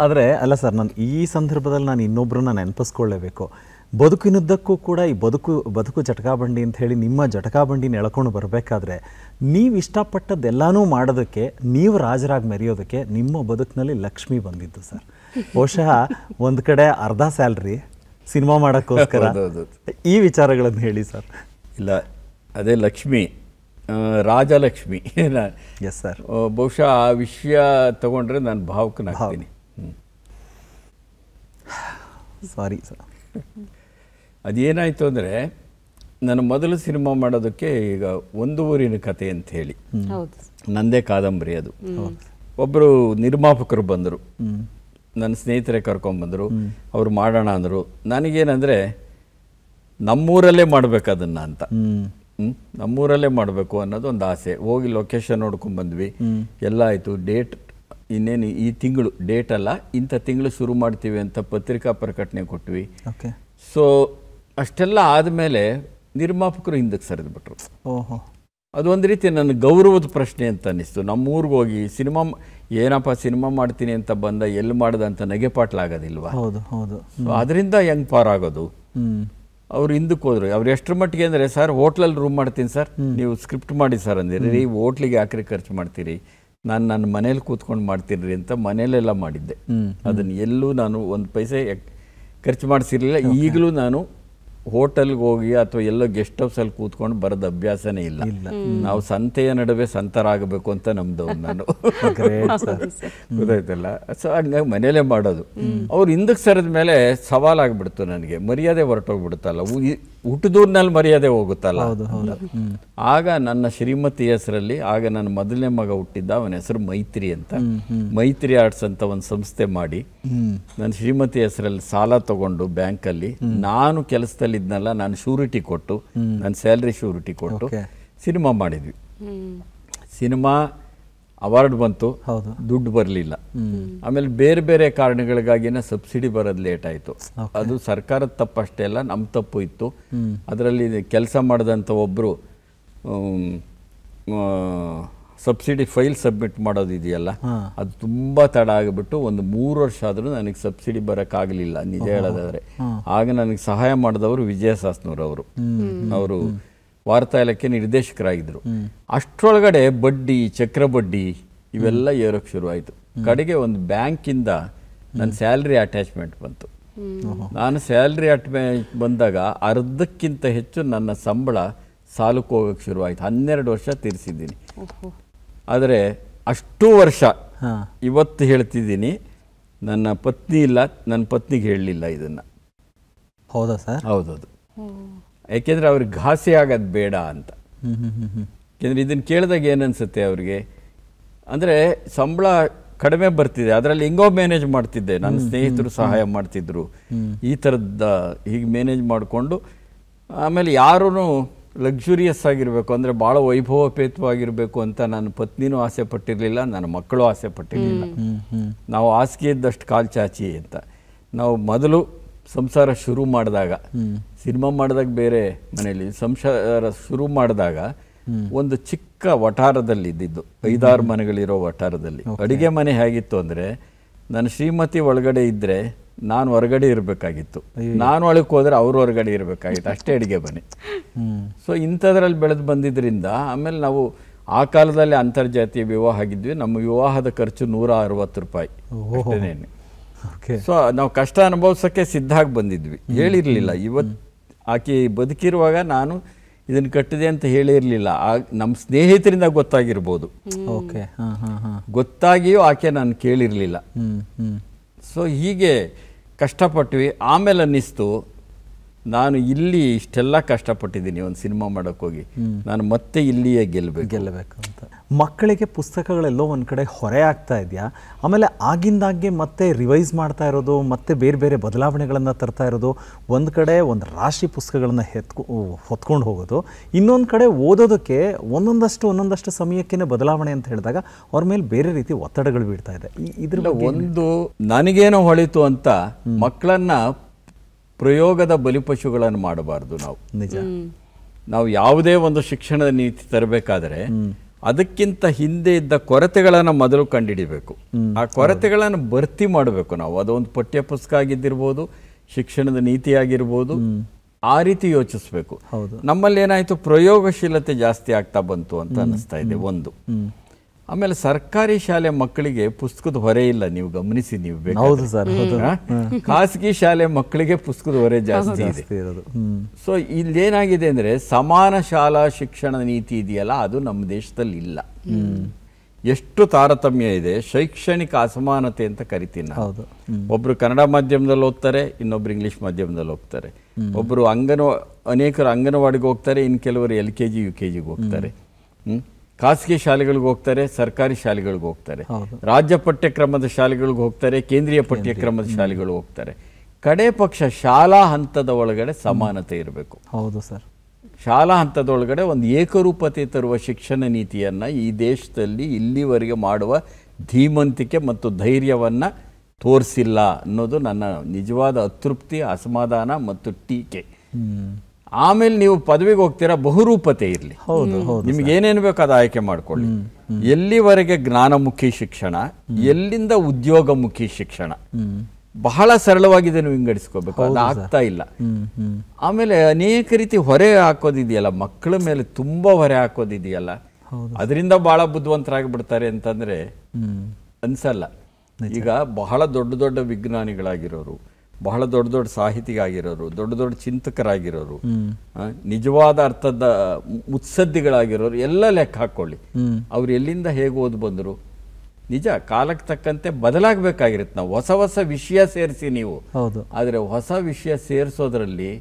ಆದರೆ ಅಲ್ಲ ಸರ್, ನಾನು ಈ ಸಂದರ್ಭದಲ್ಲಿ ನಾನು ಇನ್ನೊಬ್ಬರನ್ನ ನೆನಪಿಸ್ಕೊಳ್ಳೇಬೇಕು. ಬದುಕಿನುದ್ದಕ್ಕೂ ಕೂಡ ಈ ಬದುಕು ಜಟಕಾ ಬಂಡಿ ಅಂತ ಹೇಳಿ ನಿಮ್ಮ ಜಟಕಾ ಬಂಡಿನ ಎಳ್ಕೊಂಡು ಬರಬೇಕಾದ್ರೆ ನೀವು ಇಷ್ಟಪಟ್ಟದ್ದೆಲ್ಲನೂ ಮಾಡೋದಕ್ಕೆ, ನೀವು ರಾಜರಾಗಿ ಮೆರೆಯೋದಕ್ಕೆ ನಿಮ್ಮ ಬದುಕಿನಲ್ಲಿ ಲಕ್ಷ್ಮಿ ಬಂದಿದ್ದು ಸರ್. ಬಹುಶಃ ಒಂದು ಕಡೆ ಅರ್ಧ ಸ್ಯಾಲ್ರಿ ಸಿನಿಮಾ ಮಾಡೋಕ್ಕೋಸ್ಕರ. ಈ ವಿಚಾರಗಳನ್ನು ಹೇಳಿ ಸರ್. ಇಲ್ಲ, ಅದೇ ಲಕ್ಷ್ಮಿ, ರಾಜಲಕ್ಷ್ಮಿ. Yes sir. ಬಹುಶಃ ಆ ವಿಷಯ ತಗೊಂಡ್ರೆ ನಾನು ಭಾವುಕನಾಗ್ತೀನಿ. Sorry sir. ಅದೇನಾಯಿತು ಅಂದರೆ, ನನ್ನ ಮೊದಲು ಸಿನಿಮಾ ಮಾಡೋದಕ್ಕೆ ಈಗ ಒಂದು ಊರಿನ ಕತೆ ಅಂತ ಹೇಳಿ ನಂದೇ ಕಾದಂಬರಿ. ಅದು ಒಬ್ಬರು ನಿರ್ಮಾಪಕರು ಬಂದರು, ನನ್ನ ಸ್ನೇಹಿತರೇ ಕರ್ಕೊಂಡ್ಬಂದರು. ಅವರು ಮಾಡೋಣ ಅಂದರು. ನನಗೇನಂದರೆ ನಮ್ಮೂರಲ್ಲೇ ಮಾಡಬೇಕು ಅದನ್ನು ಅಂತ. ನಮ್ಮೂರಲ್ಲೇ ಮಾಡಬೇಕು ಅನ್ನೋದು ಒಂದು ಆಸೆ. ಹೋಗಿ ಲೊಕೇಶನ್ ನೋಡ್ಕೊಂಡ್ಬಂದ್ವಿ. ಎಲ್ಲ ಆಯಿತು. ಡೇಟ್ ಇನ್ನೇನು ಈ ತಿಂಗಳು, ಡೇಟ್ ಅಲ್ಲ, ಇಂಥ ತಿಂಗಳು ಶುರು ಮಾಡ್ತೀವಿ ಅಂತ ಪತ್ರಿಕಾ ಪ್ರಕಟಣೆ ಕೊಟ್ವಿ. ಸೊ ಅಷ್ಟೆಲ್ಲ ಆದಮೇಲೆ ನಿರ್ಮಾಪಕರು ಹಿಂದಕ್ಕೆ ಸರಿದ್ಬಿಟ್ರು. ಅದೊಂದು ರೀತಿ ನನ್ನ ಗೌರವದ ಪ್ರಶ್ನೆ ಅಂತ ಅನ್ನಿಸ್ತು. ನಮ್ಮೂರಿಗೆ ಹೋಗಿ ಏನಪ್ಪ ಸಿನಿಮಾ ಮಾಡ್ತೀನಿ ಅಂತ ಬಂದ ಎಲ್ಲಿ ಮಾಡ್ದ ಅಂತ ನಗೆಪಾಟ್ಲಾಗೋದಿಲ್ವಾ? ಹೌದು ಹೌದು. ಸೊ ಅದರಿಂದ ಹೆಂಗೆ ಪಾರಾಗೋದು? ಅವ್ರು ಹಿಂದಕ್ಕೆ ಹೋದ್ರು. ಅವ್ರು ಎಷ್ಟರ ಮಟ್ಟಿಗೆ ಅಂದರೆ, ಸರ್ ಹೋಟ್ಲಲ್ಲಿ ರೂಮ್ ಮಾಡ್ತೀನಿ ಸರ್, ನೀವು ಸ್ಕ್ರಿಪ್ಟ್ ಮಾಡಿ ಸರ್ ಅಂದಿರಿ. ರೀ ಹೋಟ್ಲಿಗೆ ಯಾಕ್ರಿ ಖರ್ಚು ಮಾಡ್ತೀರಿ, ನಾನು ನನ್ನ ಮನೇಲಿ ಕೂತ್ಕೊಂಡು ಮಾಡ್ತೀನಿ ಅಂತ ಮನೇಲೆಲ್ಲ ಮಾಡಿದ್ದೆ. ಅದನ್ನು ಎಲ್ಲೂ ನಾನು ಒಂದು ಪೈಸೆ ಖರ್ಚು ಮಾಡಿಸಿರಲಿಲ್ಲ. ಈಗಲೂ ನಾನು ಹೋಟೆಲ್ಗೆ ಹೋಗಿ ಅಥವಾ ಎಲ್ಲೋ ಗೆಸ್ಟ್ ಹೌಸಲ್ಲಿ ಕೂತ್ಕೊಂಡು ಬರೋದು ಅಭ್ಯಾಸನೇ ಇಲ್ಲ. ನಾವು ಸಂತೆಯ ನಡುವೆ ಸಂತರಾಗಬೇಕು ಅಂತ ನಮ್ದು ನಾನು ಗೊತ್ತಾಯ್ತಲ್ಲ. ಸೊ ಹಂಗಾಗಿ ಮನೇಲೇ ಮಾಡೋದು. ಅವ್ರು ಹಿಂದಕ್ಕೆ ಸರಿದ ಮೇಲೆ ಸವಾಲಾಗ್ಬಿಡ್ತು ನನಗೆ, ಮರ್ಯಾದೆ ಹೊರಟೋಗ್ಬಿಡುತ್ತಲ್ಲ, ಹುಟ್ಟಿದೂರ್ನಲ್ಲಿ ಮರ್ಯಾದೆ ಹೋಗುತ್ತಲ್ಲ. ಆಗ ನನ್ನ ಶ್ರೀಮತಿ ಹೆಸರಲ್ಲಿ, ಆಗ ನನ್ನ ಮೊದಲನೇ ಮಗ ಹುಟ್ಟಿದ್ದ, ಅವನ ಹೆಸರು ಮೈತ್ರಿ ಅಂತ, ಮೈತ್ರಿ ಆರ್ಟ್ಸ್ ಅಂತ ಒಂದು ಸಂಸ್ಥೆ ಮಾಡಿ ನನ್ನ ಶ್ರೀಮತಿ ಹೆಸರಲ್ಲಿ ಸಾಲ ತಗೊಂಡು ಬ್ಯಾಂಕಲ್ಲಿ, ನಾನು ಕೆಲಸದಲ್ಲಿದ್ನಲ್ಲ, ನಾನು ಶೂರಿಟಿ ಕೊಟ್ಟು, ನನ್ನ ಸ್ಯಾಲ್ರಿ ಶೂರಿಟಿ ಕೊಟ್ಟು ಸಿನಿಮಾ ಮಾಡಿದ್ವಿ. ಸಿನಿಮಾ ಅವಾರ್ಡ್ ಬಂತು, ದುಡ್ಡು ಬರಲಿಲ್ಲ. ಆಮೇಲೆ ಬೇರೆ ಬೇರೆ ಕಾರಣಗಳಿಗಾಗಿನ ಸಬ್ಸಿಡಿ ಬರೋದು ಲೇಟ್ ಆಯಿತು. ಅದು ಸರ್ಕಾರದ ತಪ್ಪು ಅಷ್ಟೇ ಅಲ್ಲ, ನಮ್ಮ ತಪ್ಪು ಇತ್ತು. ಅದರಲ್ಲಿ ಕೆಲಸ ಮಾಡಿದಂಥ ಒಬ್ಬರು ಸಬ್ಸಿಡಿ ಫೈಲ್ ಸಬ್ಮಿಟ್ ಮಾಡೋದಿದೆಯಲ್ಲ, ಅದು ತುಂಬ ತಡ ಆಗಿಬಿಟ್ಟು ಒಂದು 3 ವರ್ಷ ಆದರೂ ನನಗೆ ಸಬ್ಸಿಡಿ ಬರೋಕ್ಕಾಗಲಿಲ್ಲ ನಿಜ ಹೇಳೋದಾದರೆ. ಆಗ ನನಗೆ ಸಹಾಯ ಮಾಡಿದವರು ವಿಜಯ ಸಾಸ್ನೂರವರು. ಅವರು ವಾರ್ತಾ ಇಲಾಖೆ ನಿರ್ದೇಶಕರಾಗಿದ್ದರು. ಅಷ್ಟರೊಳಗಡೆ ಬಡ್ಡಿ, ಚಕ್ರ ಬಡ್ಡಿ ಇವೆಲ್ಲ ಏರೋಕ್ಕೆ ಶುರುವಾಯಿತು. ಕಡೆಗೆ ಒಂದು ಬ್ಯಾಂಕಿಂದ ನನ್ನ ಸ್ಯಾಲ್ರಿ ಅಟ್ಯಾಚ್ಮೆಂಟ್ ಬಂತು. ನಾನು ಸ್ಯಾಲ್ರಿ ಅಟ್ಯಾಚ್ಮೆಂಟ್ ಬಂದಾಗ ಅರ್ಧಕ್ಕಿಂತ ಹೆಚ್ಚು ನನ್ನ ಸಂಬಳ ಸಾಲಕ್ಕೆ ಹೋಗೋಕ್ಕೆ ಶುರುವಾಯಿತು. 12 ವರ್ಷ ತೀರಿಸಿದ್ದೀನಿ. ಆದರೆ ಅಷ್ಟು ವರ್ಷ ಇವತ್ತು ಹೇಳ್ತಿದ್ದೀನಿ, ನನ್ನ ಪತ್ನಿ ಇಲ್ಲ, ನನ್ನ ಪತ್ನಿಗೆ ಹೇಳಲಿಲ್ಲ ಇದನ್ನು. ಹೌದಾ ಸರ್? ಹೌದೌದು. ಯಾಕೆಂದರೆ ಅವ್ರಿಗೆ ಘಾಸಿ ಆಗೋದು ಬೇಡ ಅಂತ. ಯಾಕೆಂದರೆ ಇದನ್ನು ಕೇಳಿದಾಗ ಏನನ್ಸುತ್ತೆ ಅವ್ರಿಗೆ ಅಂದರೆ, ಸಂಬಳ ಕಡಿಮೆ ಬರ್ತಿದೆ, ಅದರಲ್ಲಿ ಹೆಂಗೋ ಮ್ಯಾನೇಜ್ ಮಾಡ್ತಿದ್ದೆ, ನನ್ನ ಸ್ನೇಹಿತರು ಸಹಾಯ ಮಾಡ್ತಿದ್ರು, ಈ ಥರದ ಹೀಗೆ ಮ್ಯಾನೇಜ್ ಮಾಡಿಕೊಂಡು. ಆಮೇಲೆ ಯಾರೂ ಲಕ್ಸುರಿಯಸ್ ಆಗಿರಬೇಕು ಅಂದರೆ ಭಾಳ ವೈಭವಪೇತವಾಗಿರಬೇಕು ಅಂತ ನನ್ನ ಪತ್ನಿನೂ ಆಸೆ ಪಟ್ಟಿರಲಿಲ್ಲ, ನನ್ನ ಮಕ್ಕಳು ಆಸೆ ಪಟ್ಟಿರಲಿಲ್ಲ. ನಾವು ಹಾಸಿಗೆ ಇದ್ದಷ್ಟು ಕಾಲು ಚಾಚಿ ಅಂತ. ನಾವು ಮೊದಲು ಸಂಸಾರ ಶುರು ಮಾಡಿದಾಗ, ಸಿನಿಮಾ ಮಾಡಿದಾಗ ಬೇರೆ ಮನೆಯಲ್ಲಿ, ಸಂಸಾರ ಶುರು ಮಾಡಿದಾಗ ಒಂದು ಚಿಕ್ಕ ವಠಾರದಲ್ಲಿ ಇದ್ದಿದ್ದು, 5-6 ಮನೆಗಳಿರೋ ವಠಾರದಲ್ಲಿ. ಅಡುಗೆ ಮನೆ ಹೇಗಿತ್ತು ಅಂದರೆ, ನನ್ನ ಶ್ರೀಮತಿ ಒಳಗಡೆ ಇದ್ದರೆ ನಾನು ಹೊರಗಡೆ ಇರಬೇಕಾಗಿತ್ತು, ನಾನು ಒಳಗೆ ಹೋದರೆ ಅವರು ಹೊರಗಡೆ ಇರಬೇಕಾಗಿತ್ತು, ಅಷ್ಟೇ ಅಡುಗೆ ಮನೆ. ಸೊ ಇಂಥದ್ರಲ್ಲಿ ಬೆಳೆದು ಬಂದಿದ್ದರಿಂದ ಆಮೇಲೆ ನಾವು ಆ ಕಾಲದಲ್ಲಿ ಅಂತರ್ಜಾತೀಯ ವಿವಾಹ ಆಗಿದ್ವಿ. ನಮ್ಮ ವಿವಾಹದ ಖರ್ಚು 160 ರೂಪಾಯಿ ಅಷ್ಟೇನೆ. ಸೊ ನಾವು ಕಷ್ಟ ಅನುಭವಿಸೋಕ್ಕೆ ಸಿದ್ಧಾಗಿ ಬಂದಿದ್ವಿ, ಹೇಳಿರಲಿಲ್ಲ. ಇವತ್ತು ಆಕೆ ಬದುಕಿರುವಾಗ ನಾನು ಇದನ್ನು ಕಟ್ಟಿದೆ ಅಂತ ಹೇಳಿರಲಿಲ್ಲ. ನಮ್ಮ ಸ್ನೇಹಿತರಿಂದ ಗೊತ್ತಾಗಿರ್ಬೋದು, ಗೊತ್ತಾಗಿಯೂ ಆಕೆ ನಾನು ಕೇಳಿರಲಿಲ್ಲ. ಸೊ ಹೀಗೆ ಕಷ್ಟಪಟ್ವಿ. ಆಮೇಲೆ ಅನ್ನಿಸ್ತು, ನಾನು ಇಲ್ಲಿ ಇಷ್ಟೆಲ್ಲ ಕಷ್ಟಪಟ್ಟಿದ್ದೀನಿ ಒಂದು ಸಿನಿಮಾ ಮಾಡೋಕ್ಕೆ ಹೋಗಿ, ನಾನು ಮತ್ತೆ ಇಲ್ಲಿಯೇ ಗೆಲ್ಲಬೇಕು ಅಂತ. ಮಕ್ಕಳಿಗೆ ಪುಸ್ತಕಗಳೆಲ್ಲೋ ಒಂದು ಕಡೆ ಹೊರೆ ಆಗ್ತಾ ಇದೆಯಾ? ಆಮೇಲೆ ಆಗಿಂದಾಗೆ ಮತ್ತೆ ರಿವೈಸ್ ಮಾಡ್ತಾ ಇರೋದು, ಮತ್ತೆ ಬೇರೆ ಬೇರೆ ಬದಲಾವಣೆಗಳನ್ನು ತರ್ತಾ ಇರೋದು, ಒಂದು ಕಡೆ ಒಂದು ರಾಶಿ ಪುಸ್ತಕಗಳನ್ನು ಹೊತ್ಕೊಂಡು ಹೋಗೋದು, ಇನ್ನೊಂದು ಕಡೆ ಓದೋದಕ್ಕೆ ಒಂದೊಂದಷ್ಟು ಸಮಯಕ್ಕೇ ಬದಲಾವಣೆ ಅಂತ ಹೇಳಿದಾಗ ಅವ್ರ ಮೇಲೆ ಬೇರೆ ರೀತಿ ಒತ್ತಡಗಳು ಬೀಳ್ತಾ ಇದೆ. ಇದ್ರ ಒಂದು ನನಗೇನೋ ಹೊಳಿತು ಅಂತ ಮಕ್ಕಳನ್ನ ಪ್ರಯೋಗದ ಬಲಿಪಶುಗಳನ್ನು ಮಾಡಬಾರ್ದು. ನಾವು ಯಾವುದೇ ಒಂದು ಶಿಕ್ಷಣದ ನೀತಿ ತರಬೇಕಾದ್ರೆ ಅದಕ್ಕಿಂತ ಹಿಂದೆ ಇದ್ದ ಕೊರತೆಗಳನ್ನು ಮೊದಲು ಕಂಡುಹಿಡಿಬೇಕು. ಆ ಕೊರತೆಗಳನ್ನು ಭರ್ತಿ ಮಾಡಬೇಕು ನಾವು. ಅದೊಂದು ಪಠ್ಯ ಪುಸ್ತಕ ಆಗಿದ್ದಿರ್ಬೋದು, ಶಿಕ್ಷಣದ ನೀತಿ ಆಗಿರ್ಬೋದು, ಆ ರೀತಿ ಯೋಚಿಸ್ಬೇಕು. ನಮ್ಮಲ್ಲಿ ಏನಾಯ್ತು, ಪ್ರಯೋಗಶೀಲತೆ ಜಾಸ್ತಿ ಆಗ್ತಾ ಬಂತು ಅಂತ ಅನ್ನಿಸ್ತಾ ಇದೆ ಒಂದು. ಆಮೇಲೆ ಸರ್ಕಾರಿ ಶಾಲೆ ಮಕ್ಕಳಿಗೆ ಪುಸ್ತಕದ ಹೊರೆ ಇಲ್ಲ, ನೀವು ಗಮನಿಸಿ, ನೀವು ಬೇಕು. ಖಾಸಗಿ ಶಾಲೆ ಮಕ್ಕಳಿಗೆ ಪುಸ್ತಕದ ಹೊರೆ ಜಾಸ್ತಿ ಇದೆ. ಸೊ ಇಲ್ಲೇನಾಗಿದೆ ಅಂದ್ರೆ, ಸಮಾನ ಶಾಲಾ ಶಿಕ್ಷಣ ನೀತಿ ಇದೆಯಲ್ಲ, ಅದು ನಮ್ಮ ದೇಶದಲ್ಲಿ ಇಲ್ಲ. ಎಷ್ಟು ತಾರತಮ್ಯ ಇದೆ, ಶೈಕ್ಷಣಿಕ ಅಸಮಾನತೆ ಅಂತ ಕರಿತೀನಿ ನಾನು. ಒಬ್ರು ಕನ್ನಡ ಮಾಧ್ಯಮದಲ್ಲಿ ಓದ್ತಾರೆ, ಇನ್ನೊಬ್ರು ಇಂಗ್ಲಿಷ್ ಮಾಧ್ಯಮದಲ್ಲಿ ಹೋಗ್ತಾರೆ. ಒಬ್ರು ಅನೇಕರು ಅಂಗನವಾಡಿಗೆ ಹೋಗ್ತಾರೆ, ಇನ್ನು ಕೆಲವರು LKG UKGಗೆ ಹೋಗ್ತಾರೆ. ಖಾಸಗಿ ಶಾಲೆಗಳಿಗೆ ಹೋಗ್ತಾರೆ, ಸರ್ಕಾರಿ ಶಾಲೆಗಳಿಗೆ ಹೋಗ್ತಾರೆ, ರಾಜ್ಯ ಪಠ್ಯಕ್ರಮದ ಶಾಲೆಗಳಿಗೆ ಹೋಗ್ತಾರೆ, ಕೇಂದ್ರೀಯ ಪಠ್ಯಕ್ರಮದ ಶಾಲೆಗಳು ಹೋಗ್ತಾರೆ. ಕಡೆ ಪಕ್ಷ ಶಾಲಾ ಹಂತದ ಒಳಗಡೆ ಸಮಾನತೆ ಇರಬೇಕು. ಹೌದು ಸರ್. ಶಾಲಾ ಹಂತದ ಒಳಗಡೆ ಒಂದು ಏಕರೂಪತೆ ತರುವ ಶಿಕ್ಷಣ ನೀತಿಯನ್ನು ಈ ದೇಶದಲ್ಲಿ ಇಲ್ಲಿವರೆಗೆ ಮಾಡುವ ಧೀಮಂತಿಕೆ ಮತ್ತು ಧೈರ್ಯವನ್ನು ತೋರಿಸಿಲ್ಲ ಅನ್ನೋದು ನನ್ನ ನಿಜವಾದ ಅತೃಪ್ತಿ, ಅಸಮಾಧಾನ ಮತ್ತು ಟೀಕೆ. ಆಮೇಲೆ ನೀವು ಪದವಿಗೆ ಹೋಗ್ತೀರಾ, ಬಹುರೂಪತೆ ಇರಲಿ. ಹೌದು ಹೌದು ನಿಮ್ಗೆ ಏನೇನು ಬೇಕು ಅದು ಆಯ್ಕೆ ಮಾಡ್ಕೊಳ್ಳಿ. ಎಲ್ಲಿವರೆಗೆ ಜ್ಞಾನಮುಖಿ ಶಿಕ್ಷಣ, ಎಲ್ಲಿಂದ ಉದ್ಯೋಗಮುಖಿ ಶಿಕ್ಷಣ, ಬಹಳ ಸರಳವಾಗಿದೆ, ನೀವು ವಿಂಗಡಿಸ್ಕೋಬೇಕು. ಅದು ಆಗ್ತಾ ಇಲ್ಲ. ಆಮೇಲೆ ಅನೇಕ ರೀತಿ ಹೊರೆ ಹಾಕೋದಿದೆಯಲ್ಲ, ಮಕ್ಕಳ ಮೇಲೆ ತುಂಬಾ ಹೊರೆ ಹಾಕೋದಿದೆಯಲ್ಲ, ಅದರಿಂದ ಬಹಳ ಬುದ್ಧಿವಂತರಾಗಿ ಬಿಡ್ತಾರೆ ಅಂತಂದ್ರೆ ಅನ್ಸಲ್ಲ. ಈಗ ಬಹಳ ದೊಡ್ಡ ದೊಡ್ಡ ವಿಜ್ಞಾನಿಗಳಾಗಿರೋರು, ಬಹಳ ದೊಡ್ಡ ದೊಡ್ಡ ಸಾಹಿತಿಗಾಗಿರೋರು, ದೊಡ್ಡ ದೊಡ್ಡ ಚಿಂತಕರಾಗಿರೋರು, ನಿಜವಾದ ಅರ್ಥದ ಮುತ್ಸದ್ದಿಗಳಾಗಿರೋರು ಎಲ್ಲ ಲೆಕ್ಕ ಹಾಕೊಳ್ಳಿ. ಅವ್ರು ಎಲ್ಲಿಂದ ಹೇಗೆ ಓದ್ ಬಂದರು? ನಿಜ, ಕಾಲಕ್ಕೆ ತಕ್ಕಂತೆ ಬದಲಾಗಬೇಕಾಗಿರುತ್ತೆ. ನಾವು ಹೊಸ ಹೊಸ ವಿಷಯ ಸೇರಿಸಿ ನೀವು, ಆದ್ರೆ ಹೊಸ ವಿಷಯ ಸೇರಿಸೋದ್ರಲ್ಲಿ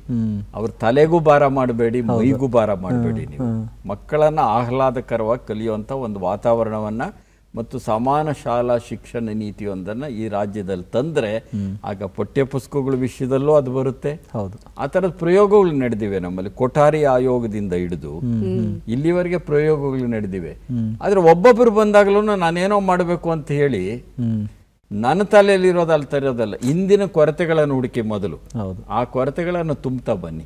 ಅವ್ರ ತಲೆಗೂ ಭಾರ ಮಾಡಬೇಡಿ, ಮೈಗೂ ಭಾರ ಮಾಡಬೇಡಿ. ನೀವು ಮಕ್ಕಳನ್ನ ಆಹ್ಲಾದಕರವಾಗಿ ಕಲಿಯುವಂತ ಒಂದು ವಾತಾವರಣವನ್ನ ಮತ್ತು ಸಮಾನ ಶಾಲಾ ಶಿಕ್ಷಣ ನೀತಿಯೊಂದನ್ನು ಈ ರಾಜ್ಯದಲ್ಲಿ ತಂದರೆ ಆಗ ಪಠ್ಯಪುಸ್ತಕಗಳ ವಿಷಯದಲ್ಲೂ ಅದು ಬರುತ್ತೆ. ಹೌದು, ಆ ಥರದ ಪ್ರಯೋಗಗಳು ನಡೆದಿವೆ ನಮ್ಮಲ್ಲಿ. ಕೊಠಾರಿ ಆಯೋಗದಿಂದ ಹಿಡಿದು ಇಲ್ಲಿವರೆಗೆ ಪ್ರಯೋಗಗಳು ನಡೆದಿವೆ. ಆದರೆ ಒಬ್ಬೊಬ್ಬರು ಬಂದಾಗಲೂ ನಾನೇನೋ ಮಾಡಬೇಕು ಅಂತ ಹೇಳಿ ನನ್ನ ತಲೆಯಲ್ಲಿರೋದು ಅಲ್ತಿರೋದಲ್ಲ, ಇಂದಿನ ಕೊರತೆಗಳನ್ನು ಹುಡುಕಿ ಮೊದಲು ಆ ಕೊರತೆಗಳನ್ನು ತುಂಬುತ್ತಾ ಬನ್ನಿ.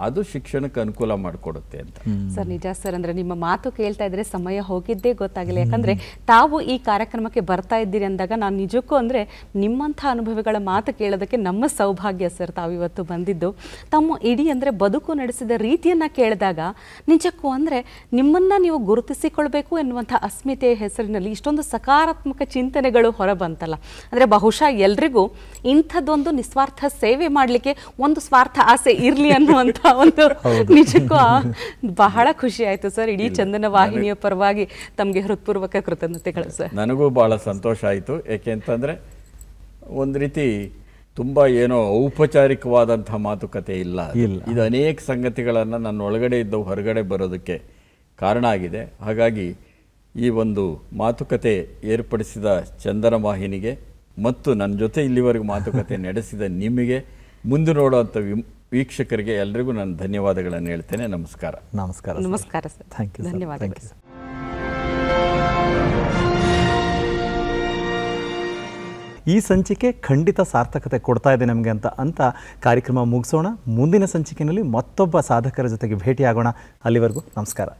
ಅದು ಶಿಕ್ಷಣಕ್ಕೆ ಅನುಕೂಲ ಮಾಡಿಕೊಡುತ್ತೆ ಅಂತ. ಸರ್, ನಿಜ ಸರ್. ಅಂದ್ರೆ ನಿಮ್ಮ ಮಾತು ಕೇಳ್ತಾ ಇದ್ರೆ ಸಮಯ ಹೋಗಿದ್ದೇ ಗೊತ್ತಾಗಿಲ್ಲ. ಯಾಕಂದ್ರೆ ತಾವು ಈ ಕಾರ್ಯಕ್ರಮಕ್ಕೆ ಬರ್ತಾ ಇದ್ದೀರಿ ಅಂದಾಗ ನಾನು ನಿಜಕ್ಕೂ ಅಂದ್ರೆ ನಿಮ್ಮಂಥ ಅನುಭವಿಗಳ ಮಾತು ಕೇಳೋದಕ್ಕೆ ನಮ್ಮ ಸೌಭಾಗ್ಯ ಸರ್. ತಾವಿವತ್ತು ಬಂದಿದ್ದು ತಮ್ಮ ಇಡೀ ಅಂದ್ರೆ ಬದುಕು ನಡೆಸಿದ ರೀತಿಯನ್ನ ಕೇಳಿದಾಗ ನಿಜಕ್ಕೂ ಅಂದ್ರೆ ನಿಮ್ಮನ್ನ ನೀವು ಗುರುತಿಸಿಕೊಳ್ಬೇಕು ಎನ್ನುವಂಥ ಅಸ್ಮಿತೆಯ ಹೆಸರಿನಲ್ಲಿ ಇಷ್ಟೊಂದು ಸಕಾರಾತ್ಮಕ ಚಿಂತನೆಗಳು ಹೊರಬಂತಲ್ಲ. ಅಂದ್ರೆ ಬಹುಶಃ ಎಲ್ರಿಗೂ ಇಂಥದ್ದೊಂದು ನಿಸ್ವಾರ್ಥ ಸೇವೆ ಮಾಡಲಿಕ್ಕೆ ಒಂದು ಸ್ವಾರ್ಥ ಆಸೆ ಇರ್ಲಿ ಅನ್ನುವಂಥ ಒಂದು ನಿಜಕ್ಕೂ ಬಹಳ ಖುಷಿ ಆಯ್ತು ಸರ್. ಇಡೀ ಚಂದನ ವಾಹಿನಿಯ ಪರವಾಗಿ ತಮಗೆ ಹೃತ್ಪೂರ್ವಕ ಕೃತಜ್ಞತೆಗಳು ಸರ್. ನನಗೂ ಬಹಳ ಸಂತೋಷ ಆಯಿತು. ಯಾಕೆಂತಂದ್ರೆ ಒಂದು ರೀತಿ ತುಂಬಾ ಏನೋ ಔಪಚಾರಿಕವಾದಂತಹ ಮಾತುಕತೆ ಇಲ್ಲ. ಇದು ಅನೇಕ ಸಂಗತಿಗಳನ್ನು ನನ್ನ ಒಳಗಡೆ ಇದ್ದವು ಹೊರಗಡೆ ಬರೋದಕ್ಕೆ ಕಾರಣ ಆಗಿದೆ. ಹಾಗಾಗಿ ಈ ಒಂದು ಮಾತುಕತೆ ಏರ್ಪಡಿಸಿದ ಚಂದನ ವಾಹಿನಿಗೆ ಮತ್ತು ನನ್ನ ಜೊತೆ ಇಲ್ಲಿವರೆಗೂ ಮಾತುಕತೆ ನಡೆಸಿದ ನಿಮಗೆ, ಮುಂದೆ ನೋಡುವಂಥ ವೀಕ್ಷಕರಿಗೆ ಎಲ್ರಿಗೂ ನಾನು ಧನ್ಯವಾದಗಳನ್ನು ಹೇಳ್ತೇನೆ. ನಮಸ್ಕಾರ. ನಮಸ್ಕಾರ. ನಮಸ್ಕಾರ ಸರ್. Thank you. ಧನ್ಯವಾದಗಳು. ಈ ಸಂಚಿಕೆ ಖಂಡಿತ ಸಾರ್ಥಕತೆ ಕೊಡ್ತಾ ಇದೆ ನಮಗೆ ಅಂತ ಕಾರ್ಯಕ್ರಮ ಮುಗಿಸೋಣ. ಮುಂದಿನ ಸಂಚಿಕೆಯಲ್ಲಿ ಮತ್ತೊಬ್ಬ ಸಾಧಕರ ಜೊತೆಗೆ ಭೇಟಿಯಾಗೋಣ. ಅಲ್ಲಿವರೆಗೂ ನಮಸ್ಕಾರ.